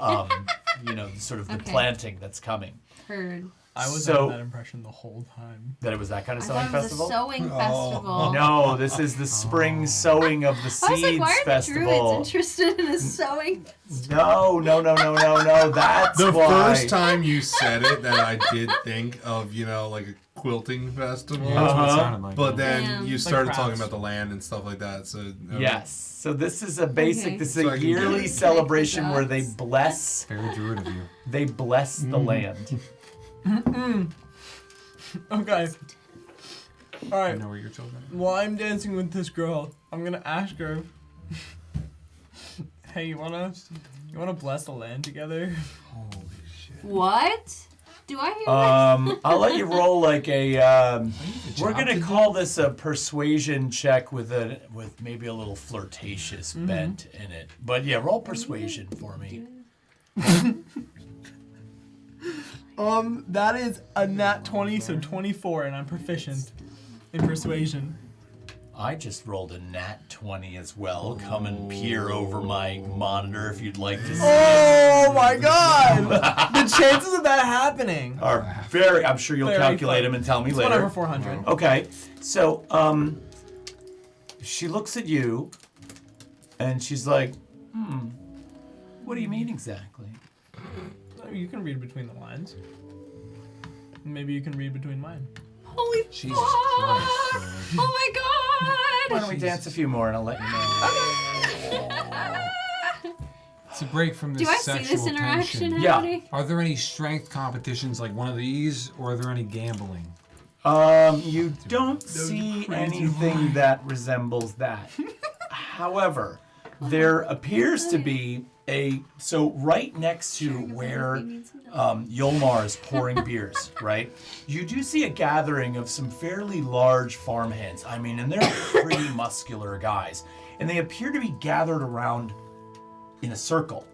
sort of the Okay. planting that's coming. Heard. I was So- under that impression the whole time. That it was that kind of I sewing thought it was festival? a sewing festival. No, this is the spring sowing of the I seeds was like, why are the festival. druids interested in a sewing? No. That's The why. first time you said it, that I did think of, like a quilting festival. Yeah, that's what it sounded like. But then Damn. you Like started talking crafts. about the land and stuff like that. So Yes. So this is a basic. Okay. This is So a I can yearly get it. celebration where they bless. Very druid of you. They bless the land. Okay. All I right. know where you're talking about. While I'm dancing with this girl, I'm gonna ask her. Hey, you wanna bless the land together? Holy shit. What? Do I hear I'll let you roll like a. We're job gonna to call this a persuasion check with maybe a little flirtatious bent in it. But yeah, roll persuasion for me. That is a nat 20, so 24, and I'm proficient in persuasion. I just rolled a nat 20 as well. Come and peer over my monitor if you'd like to see. Oh my god! The chances of that happening. Are very. I'm sure you'll Very calculate fun. them and tell me It's later. 1 over 400. Okay, so she looks at you, and she's like, what do you mean exactly? You can read between the lines. Maybe you can read between mine. Holy Jesus fuck! Christ, man. Oh my god! Why don't we dance a few more and I'll let you know. It's a break from this Do I see sexual this interaction tension. Yeah. happening? Are there any strength competitions like one of these, or are there any gambling? You don't see anything that resembles that. However, there appears to be so right next to where Yolmar is pouring beers, right? You do see a gathering of some fairly large farmhands. I mean, and they're pretty muscular guys. And they appear to be gathered around in a circle.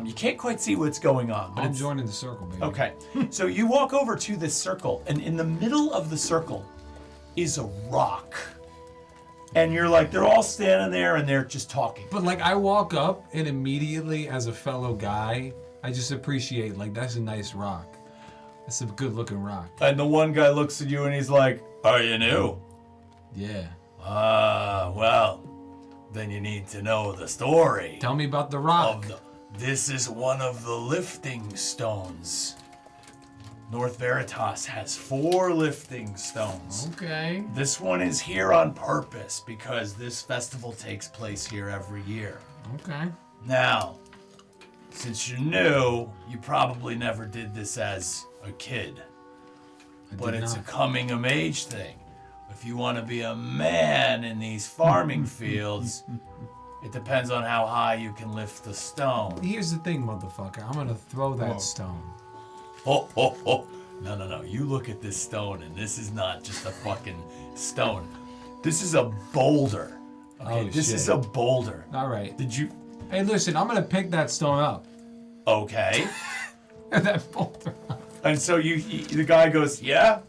You can't quite see what's going on. But I'm it's, joining the circle, baby. okay, so you walk over to this circle, and in the middle of the circle is a rock. And you're like, they're all standing there and they're just talking. But like, I walk up and immediately, as a fellow guy, I just appreciate, like, that's a nice rock. That's a good-looking rock. And the one guy looks at you and he's like, are you new? Yeah. Well, then you need to know the story. Tell me about the rock. This is one of the lifting stones. North Veritas has 4 lifting stones. Okay. This one is here on purpose because this festival takes place here every year. Okay. Now, since you're new, you probably never did this as a kid. But it's a coming of age thing. If you want to be a man in these farming fields, it depends on how high you can lift the stone. Here's the thing, motherfucker. I'm gonna throw that stone. Oh. No. You look at this stone, and this is not just a fucking stone. This is a boulder. Okay, Oh, this shit. is a boulder. All right. Did you? Hey, listen. I'm gonna pick that stone up. Okay. That boulder. And so the guy goes, yeah?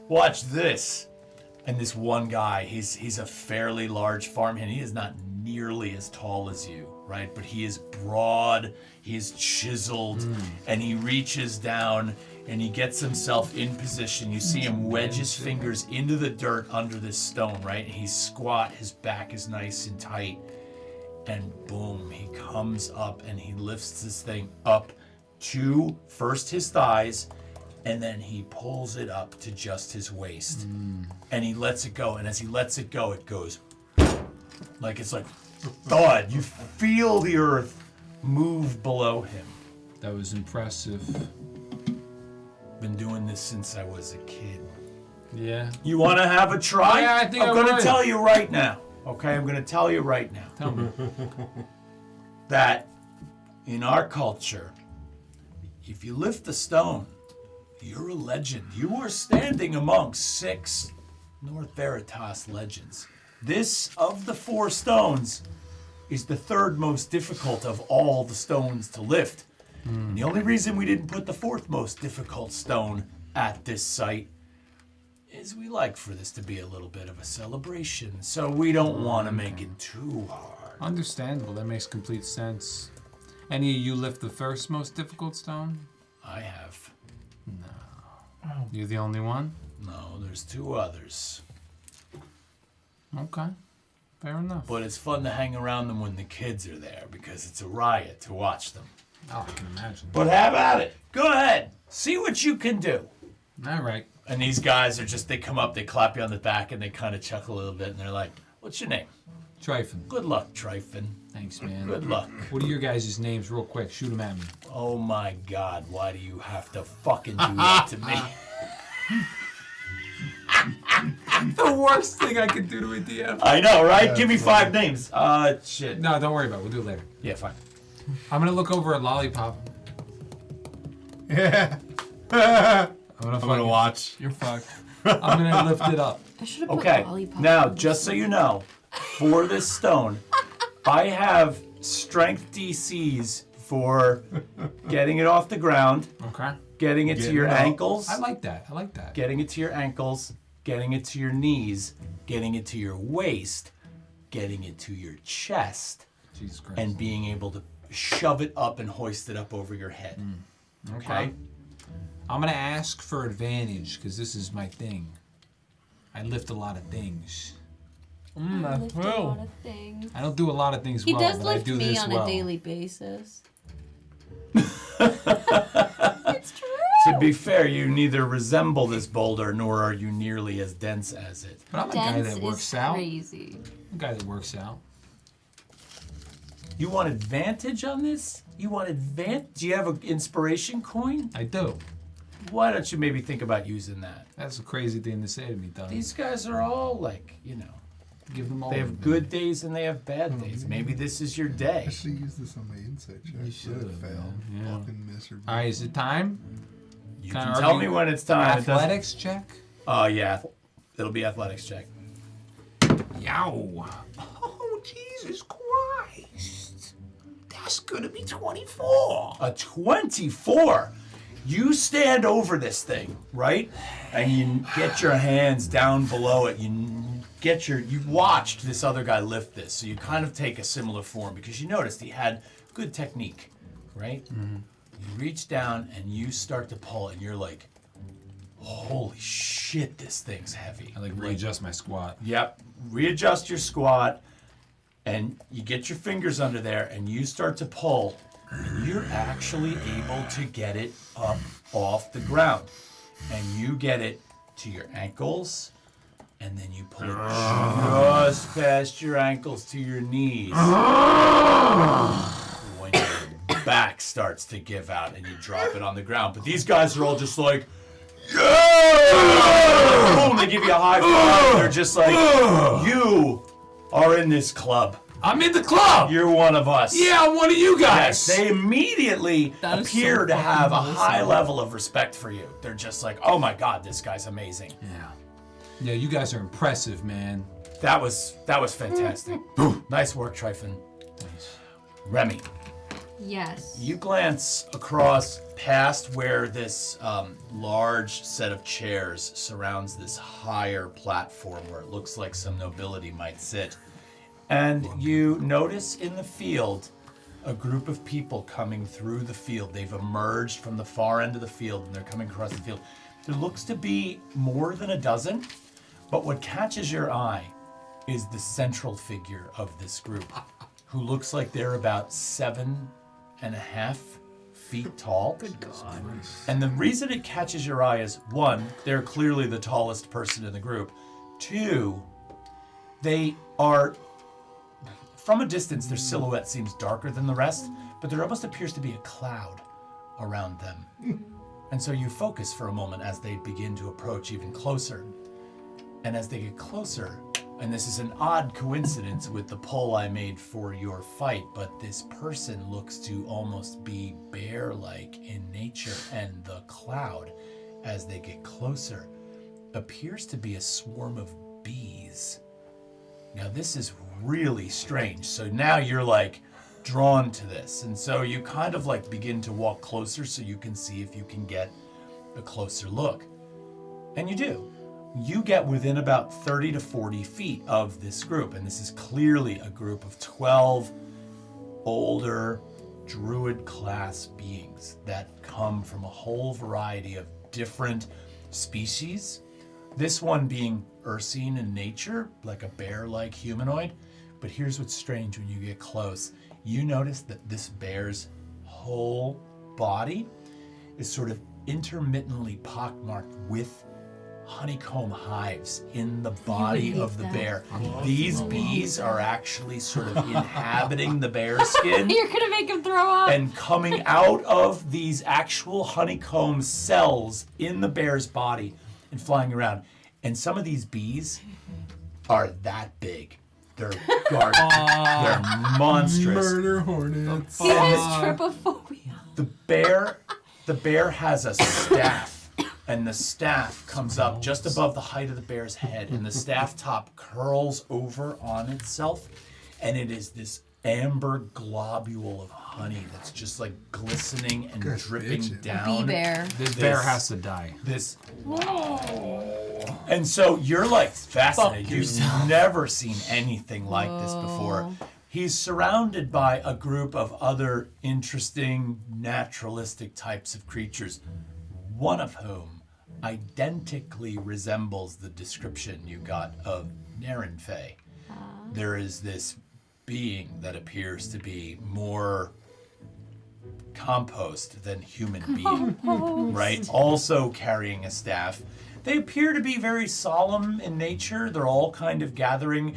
Watch this. And this one guy, he's a fairly large farmhand. He is not nearly as tall as you, right? But he is broad, he is chiseled, and he reaches down and he gets himself in position. You see him wedge his fingers into the dirt under this stone, right? He's squat, his back is nice and tight. And boom, he comes up and he lifts this thing up to first his thighs, and then he pulls it up to just his waist. And he lets it go, and as he lets it go, it goes like it's like thud. You feel the earth move below him. That was impressive. Been doing this since I was a kid. Yeah. You want to have a try? Yeah, I think I'm I going to would. tell you right now. Okay, I'm going to tell you right now Tell me. that in our culture, if you lift a stone, you're a legend. You are standing among 6 North Veritas legends. This, of the 4 stones, is the 3rd most difficult of all the stones to lift. And the only reason we didn't put the 4th most difficult stone at this site is we like for this to be a little bit of a celebration, so we don't want to make it too hard. Understandable. That makes complete sense. Any of you lift the first most difficult stone? I have. You're the only one? No, there's 2 others. Okay. Fair enough. But it's fun to hang around them when the kids are there because it's a riot to watch them. Oh, I can imagine. But have at it. Go ahead. See what you can do. All right. And these guys are just, they come up, they clap you on the back, and they kind of chuckle a little bit, and they're like, what's your name? Tryfon. Good luck, Tryfon. Thanks, man. Good luck. What are your guys' names real quick? Shoot them at me. Oh my God, why do you have to fucking do that to me? The worst thing I could do to a DM. I know, right? Give me 5 names. Shit. No, don't worry about it. We'll do it later. Yeah, fine. I'm going to look over at Lollipop. Yeah. I'm I'm gonna watch. You're fucked. I'm going to lift it up. I should have put Okay, lollipop. now, just so you know, for this stone, I have strength DCs for getting it off the ground, Okay. getting it to Getting your it out. ankles, I like that. getting it to your ankles, getting it to your knees, getting it to your waist, getting it to your chest, Jesus Christ. and being able to shove it up and hoist it up over your head. Okay? I'm going to ask for advantage because this is my thing. I lift a lot of things. I lift a lot of things. I don't do a lot of things He well, does but I lift do me this on well. a daily basis. It's true. To be fair, you neither resemble this boulder nor are you nearly as dense as it. But I'm a guy Dense that is works out. crazy. I'm a guy that works out. You want advantage on this? You want advantage? Do you have an inspiration coin? I do. Why don't you maybe think about using that? That's a crazy thing to say to me, Todd. These guys are all like, you know, Give them all. they to have me. good days and they have bad days. Maybe this is your day. I should use this on my insight check. You should, Let it fail. man. Yeah. Fucking miserable. All right, is it time? You Can I can tell argue me when it's time. It doesn't- Athletics check? Oh, yeah. It'll be athletics check. Yow. Oh, Jesus Christ. That's gonna be 24. A 24. You stand over this thing, right? And you get your hands down below it. You watched this other guy lift this, so you kind of take a similar form because you noticed he had good technique, right? You reach down and you start to pull, and you're like, holy shit, this thing's heavy. I like readjust my squat. Yep. Readjust your squat, and you get your fingers under there, and you start to pull, and you're actually able to get it up off the ground. And you get it to your ankles, and then you pull it just past your ankles to your knees. When your back starts to give out, and you drop it on the ground. But these guys are all just like, yeah! Boom, they give you a high five. They're just like, you are in this club. I'm in the club! You're one of us. Yeah, I'm one of you guys! Yes, they immediately That is appear so to have a fucking high awesome. level of respect for you. They're just like, oh my god, this guy's amazing. Yeah. Yeah, you guys are impressive, man. That was fantastic. Nice work, Tryfon. Remy, Yes. you glance across past where this large set of chairs surrounds this higher platform where it looks like some nobility might sit. And you notice in the field a group of people coming through the field. They've emerged from the far end of the field and they're coming across the field. There looks to be more than a dozen, but what catches your eye is the central figure of this group, who looks like they're about 7.5 feet tall. Good God. And the reason it catches your eye is, one, they're clearly the tallest person in the group. Two, they are, from a distance, their silhouette seems darker than the rest, but there almost appears to be a cloud around them. And so you focus for a moment as they begin to approach even closer. And as they get closer, and this is an odd coincidence with the poll I made for your fight, but this person looks to almost be bear-like in nature, and the cloud, as they get closer, appears to be a swarm of bees. Now this is really strange. So now you're like drawn to this. And so you kind of like begin to walk closer so you can see if you can get a closer look. And you do. You get within about 30 to 40 feet of this group. And this is clearly a group of 12 older druid class beings that come from a whole variety of different species. This one being Ursine in nature, like a bear-like humanoid. But here's what's strange when you get close. You notice that this bear's whole body is sort of intermittently pockmarked with honeycomb hives in the body of the bear. These bees are actually sort of inhabiting the bear's skin. You're gonna make him throw up. And coming out of these actual honeycomb cells in the bear's body and flying around. And some of these bees are that big. They're they're monstrous. Murder hornets. He has trypophobia. The bear has a staff, and the staff comes up just above the height of the bear's head, and the staff top curls over on itself, and it is this amber globule of honey that's just like glistening and Good dripping bitchin'. down. Bee bear. This bear has to die. And so you're like fascinated. You've never seen anything like this before. He's surrounded by a group of other interesting naturalistic types of creatures, one of whom identically resembles the description you got of Narenfey. There is this being that appears to be more compost than human being, right? Also carrying a staff. They appear to be very solemn in nature. They're all kind of gathering.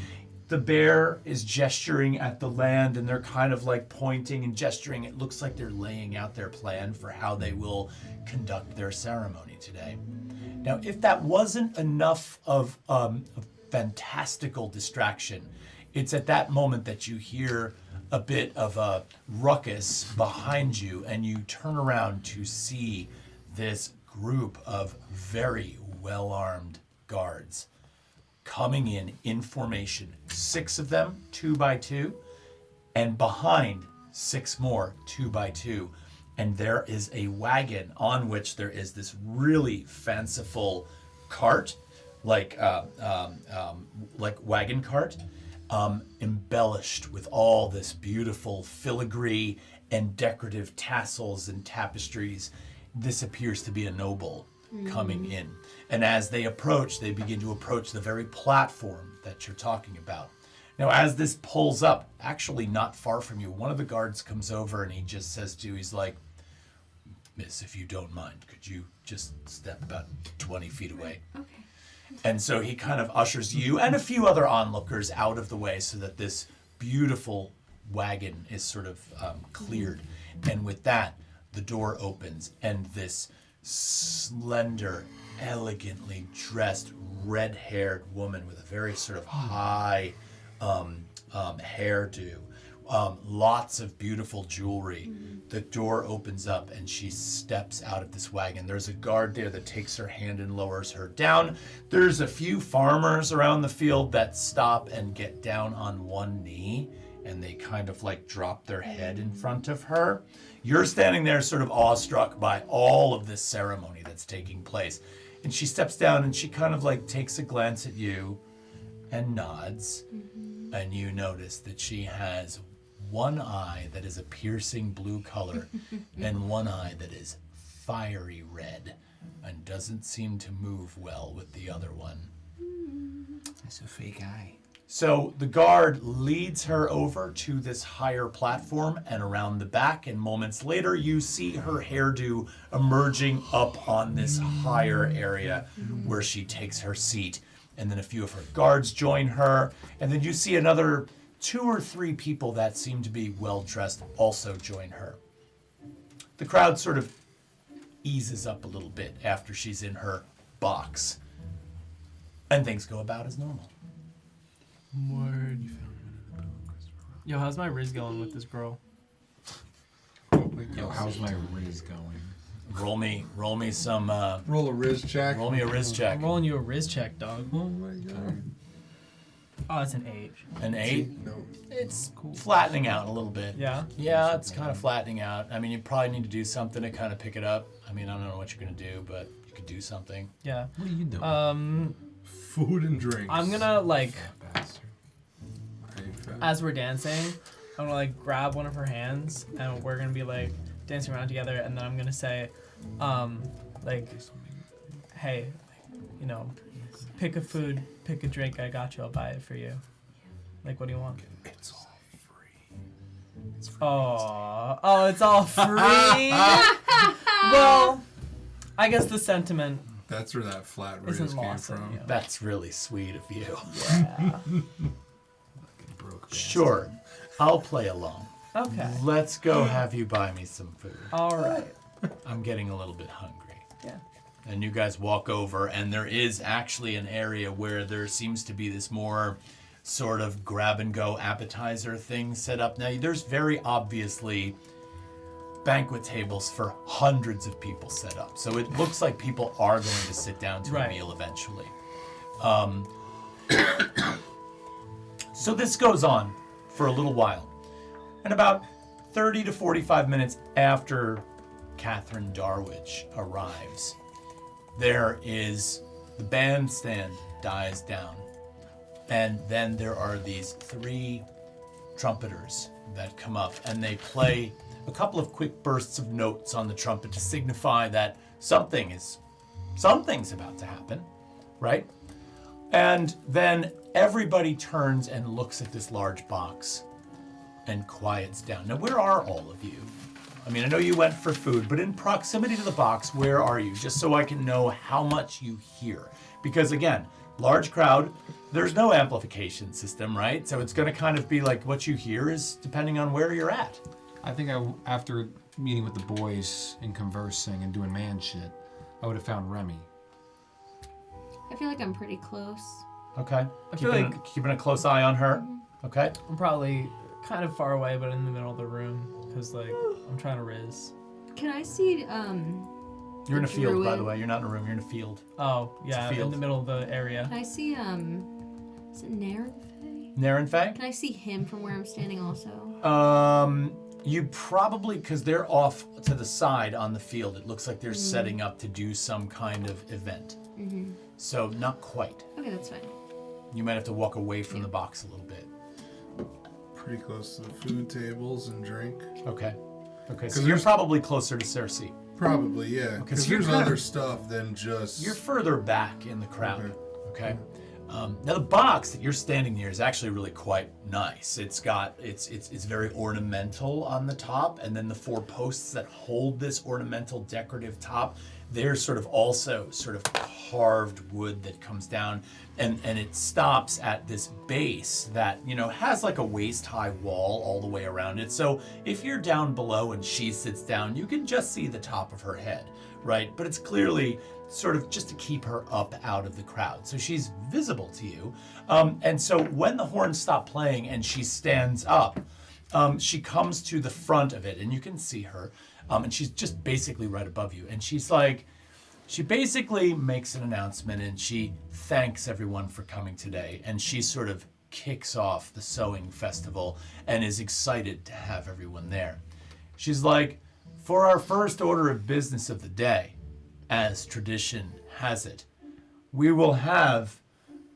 The bear is gesturing at the land, and they're kind of like pointing and gesturing. It looks like they're laying out their plan for how they will conduct their ceremony today. Now, if that wasn't enough of a fantastical distraction, it's at that moment that you hear a bit of a ruckus behind you, and you turn around to see this group of very well-armed guards coming in formation. 6 of them, 2 by 2, and behind 6 more, 2 by 2. And there is a wagon on which there is this really fanciful cart, like wagon cart, embellished with all this beautiful filigree and decorative tassels and tapestries. This appears to be a noble coming in. And as they approach, they begin to approach the very platform that you're talking about. Now, as this pulls up, actually not far from you, one of the guards comes over and he just says to you, he's like, "Miss, if you don't mind, could you just step about 20 feet away?" Okay. And so he kind of ushers you and a few other onlookers out of the way so that this beautiful wagon is sort of cleared. And with that, the door opens, and this slender, elegantly dressed, red-haired woman with a very sort of high hairdo, lots of beautiful jewelry. The door opens up, and she steps out of this wagon. There's a guard there that takes her hand and lowers her down. There's a few farmers around the field that stop and get down on one knee, and they kind of like drop their head in front of her. You're standing there sort of awestruck by all of this ceremony that's taking place. And she steps down and she kind of like takes a glance at you and nods. And you notice that she has one eye that is a piercing blue color and one eye that is fiery red and doesn't seem to move well with the other one. That's a fake eye. So the guard leads her over to this higher platform and around the back, and moments later you see her hairdo emerging up on this higher area where she takes her seat. And then a few of her guards join her, and then you see another 2 or 3 people that seem to be well-dressed also join her. The crowd sort of eases up a little bit after she's in her box. And things go about as normal. Word. Yo, how's my Riz going with this girl? Yo, how's my Riz going? Roll me some, Roll a Riz check. roll me a Riz check. I'm rolling you a Riz check, dog. Oh my god. Oh, it's an 8. An 8? No. It's flattening out a little bit. Yeah? Yeah, it's kind of flattening out. I mean, you probably need to do something to kind of pick it up. I mean, I don't know what you're going to do, but you could do something. Yeah. What are you doing? Food and drinks. I'm gonna, like, Bastard. as we're dancing, I'm gonna, like, grab one of her hands, and we're gonna be, like, dancing around together, and then I'm gonna say, like, hey, you know, pick a food, pick a drink, I got you, I'll buy it for you. Like, what do you want? It's all free. Oh, it's all free? Well, I guess the sentiment That's where that flat Riz isn't came lost from. on you. That's really sweet of you. Yeah. Broke Sure, I'll play along. Okay. Let's go have you buy me some food. All right. I'm getting a little bit hungry. Yeah. And you guys walk over, and there is actually an area where there seems to be this more sort of grab-and-go appetizer thing set up. Now, there's very obviously banquet tables for hundreds of people set up. So it looks like people are going to sit down to a Right. meal eventually. So this goes on for a little while. And about 30 to 45 minutes after Catherine Darwich arrives, there is the bandstand dies down. And then there are these 3 trumpeters that come up, and they play a couple of quick bursts of notes on the trumpet to signify that something's about to happen, right? And then everybody turns and looks at this large box and quiets down. Now, where are all of you? I mean, I know you went for food, but in proximity to the box, where are you? Just so I can know how much you hear. Because again, large crowd, there's no amplification system, right? So it's going to kind of be like what you hear is depending on where you're at. I think after meeting with the boys and conversing and doing man shit, I would have found Remy. I feel like I'm pretty close. Okay. I feel Keeping a close eye on her. Okay. I'm probably kind of far away, but in the middle of the room, because, like, I'm trying to Riz. Can I see, You're in a field, by the Druid. way. You're not in a room. You're in a field. Oh, a yeah, in field. the middle of the area. can I see, is it Narenfay? Narenfay? Can I see him from where I'm standing also? You probably, because they're off to the side on the field. It looks like they're setting up to do some kind of event. Mm-hmm. So not quite. Okay, that's fine. You might have to walk away from the box a little bit. Pretty close to the food tables and drink. Okay. Okay, so 'Cause you're there's- probably closer to Circe. Probably, yeah. Okay, Because so you're there's kind of- other stuff than just. You're further back in the crowd. Okay. Now the box that you're standing near is actually really quite nice. It's got it's very ornamental on the top, and then the 4 posts that hold this ornamental decorative top, they're sort of also sort of carved wood that comes down, and it stops at this base that, you know, has like a waist-high wall all the way around it. So if you're down below and she sits down, you can just see the top of her head, right? But it's clearly sort of just to keep her up out of the crowd. So she's visible to you. And so when the horns stop playing and she stands up, she comes to the front of it, and you can see her. And she's just basically right above you. And she's like, she basically makes an announcement, and she thanks everyone for coming today. And she sort of kicks off the sewing festival and is excited to have everyone there. She's like, for our first order of business of the day, as tradition has it, we will have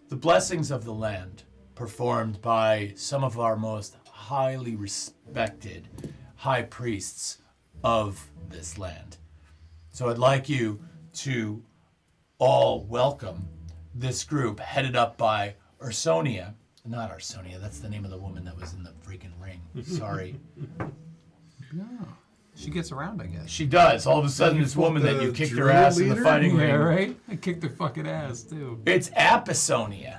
the blessings of the land performed by some of our most highly respected high priests of this land. So I'd like you to all welcome this group headed up by Ursonia. Not Ursonia, that's the name of the woman that was in the freaking ring. Sorry. Yeah. She gets around, I guess. She does. All of a sudden, this fought woman that the you kicked her drill ass in the leader? fighting Yeah, ring. right? I kicked her fucking ass, too. It's Apisonia.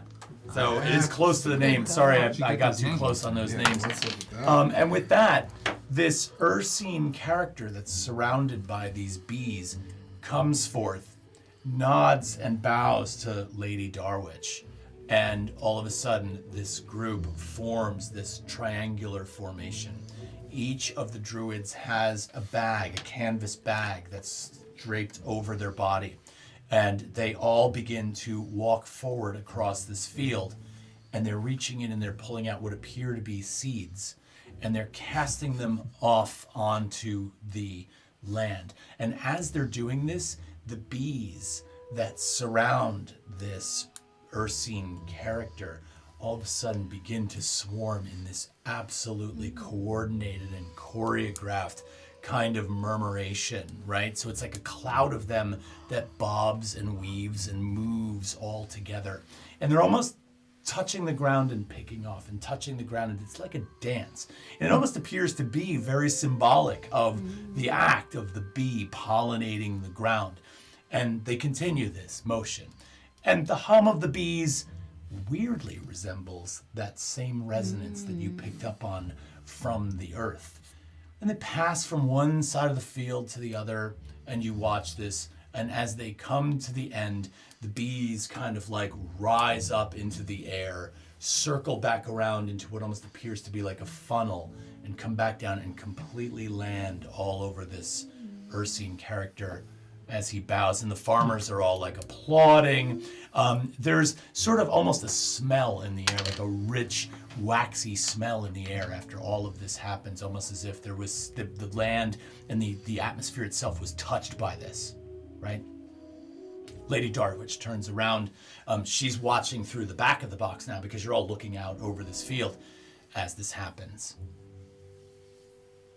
So it is close to the name. Sorry, She I got got the too tank. close on those Yeah, names. what's up with that? And with that, this Ursine character that's surrounded by these bees comes forth, nods and bows to Lady Darwich, and all of a sudden this group forms this triangular formation. Each of the druids has a bag, a canvas bag that's draped over their body, and they all begin to walk forward across this field, and they're reaching in and they're pulling out what appear to be seeds, and they're casting them off onto the land. And as they're doing this, the bees that surround this Ursine character all of a sudden begin to swarm in this absolutely coordinated and choreographed kind of murmuration, right? So it's like a cloud of them that bobs and weaves and moves all together. And they're almost touching the ground and picking off and touching the ground, and it's like a dance. And it almost appears to be very symbolic of the act of the bee pollinating the ground. And they continue this motion. And the hum of the bees weirdly resembles that same resonance that you picked up on from the earth. And they pass from one side of the field to the other, and you watch this. And as they come to the end, the bees kind of like rise up into the air, circle back around into what almost appears to be like a funnel, and come back down and completely land all over this Ursine character as he bows. And the farmers are all like applauding. There's sort of almost a smell in the air, like a rich, waxy smell in the air after all of this happens, almost as if there was the land and the atmosphere itself was touched by this. Right? Lady Darwich turns around. She's watching through the back of the box now because you're all looking out over this field as this happens.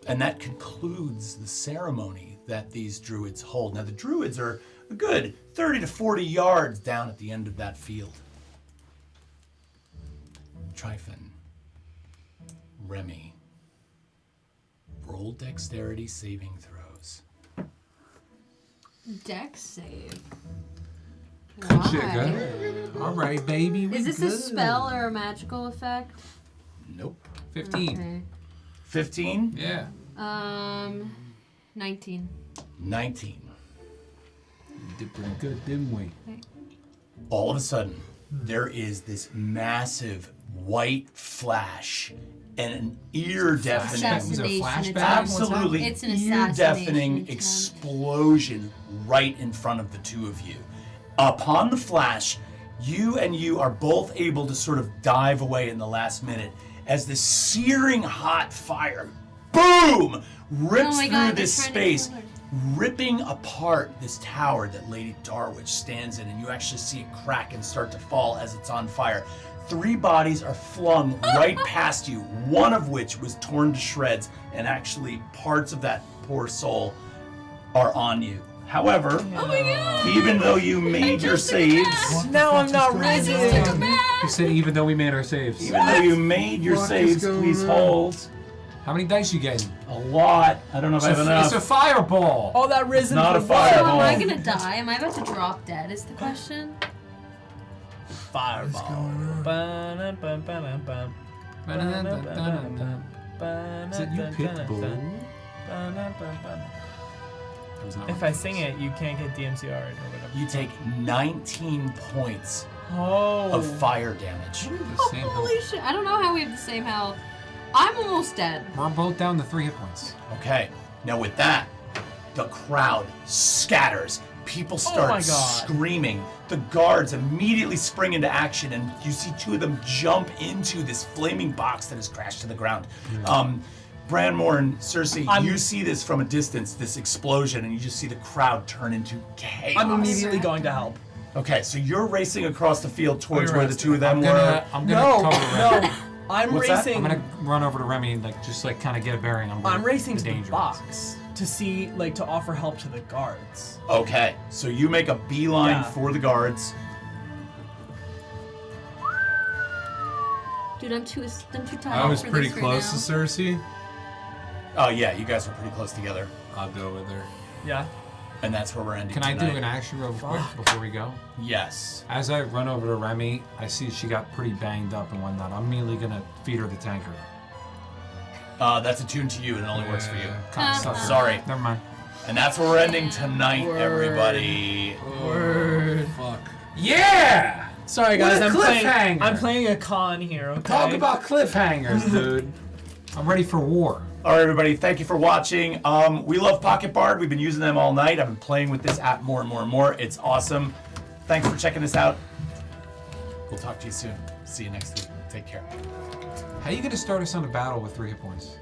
And that concludes the ceremony that these druids hold. Now the druids are a good 30 to 40 yards down at the end of that field. Tryfon, Remy, roll dexterity saving throws. Dex save. Good shit, Why? good. All right, baby. We Is this good. a spell or a magical effect? Nope. 15. Okay. 15? Yeah. 19. 19. We did pretty good, didn't we? All of a sudden, there is this massive white flash and an ear-deafening, Was it a Assassination flashback? attempt. absolutely It's an assassination ear-deafening attempt. explosion right in front of the two of you. Upon the flash, you are both able to sort of dive away in the last minute as this searing hot fire, boom, rips Oh my through God, this they're trying to space, kill her. ripping apart this tower that Lady Darwich stands in, and you actually see it crack and start to fall as it's on fire. 3 bodies are flung right past you, one of which was torn to shreds, and actually parts of that poor soul are on you. However, Oh my God! even though you made your just took it saves, back. Now I'm not I just took reading. it back. You said even though we made our saves. even though you made your What is saves, going please on? hold. How many dice you getting? A lot. I don't know if I have It's a enough. fireball. All that risen Not a for So fireball. what? am I gonna die? Am I about to drop dead? Is the question? Fireball. Is it you, Pitbull? If I sing it, you can't get DMCR or whatever. You take 19 points Oh. of fire damage. The same Holy health. shit! I don't know how we have the same health. I'm almost dead. We're both down to 3 hit points. Okay, now with that, the crowd scatters. People start my God. screaming. The guards immediately spring into action, and you see 2 of them jump into this flaming box that has crashed to the ground. Branmorn, Circe, you see this from a distance, this explosion, and you just see the crowd turn into chaos. I'm immediately going to help. Okay, so you're racing across the field towards Where where the else? 2 of them I'm were. gonna No, cover Remy. no. I'm What's that? racing. I'm gonna run over to Remy and just kind of get a bearing on where I'm racing to the danger is. box to see, to offer help to the guards. Okay, so you make a beeline Yeah. for the guards. Dude, I'm too tired I was for pretty this close right to now. Circe. Oh yeah, you guys are pretty close together, I'll go with her. Yeah. and that's where we're ending. Can I do tonight. an action real quick before we go? Yes. As I run over to Remy, I see she got pretty banged up and whatnot. I'm immediately gonna feed her the tanker. That's attuned to you, and it only works for you. Kinda sucks. Sorry. Never mind. And that's where we're ending tonight, everybody. Word. Fuck. Yeah! Sorry What guys, a I'm cliffhanger. playing a con here, okay? Talk about cliffhangers, dude. I'm ready for war. All right, everybody, thank you for watching. We love Pocket Bard. We've been using them all night. I've been playing with this app more and more and more. It's awesome. Thanks for checking this out. We'll talk to you soon. See you next week. Take care. How are you going to start us on a battle with 3 hit points?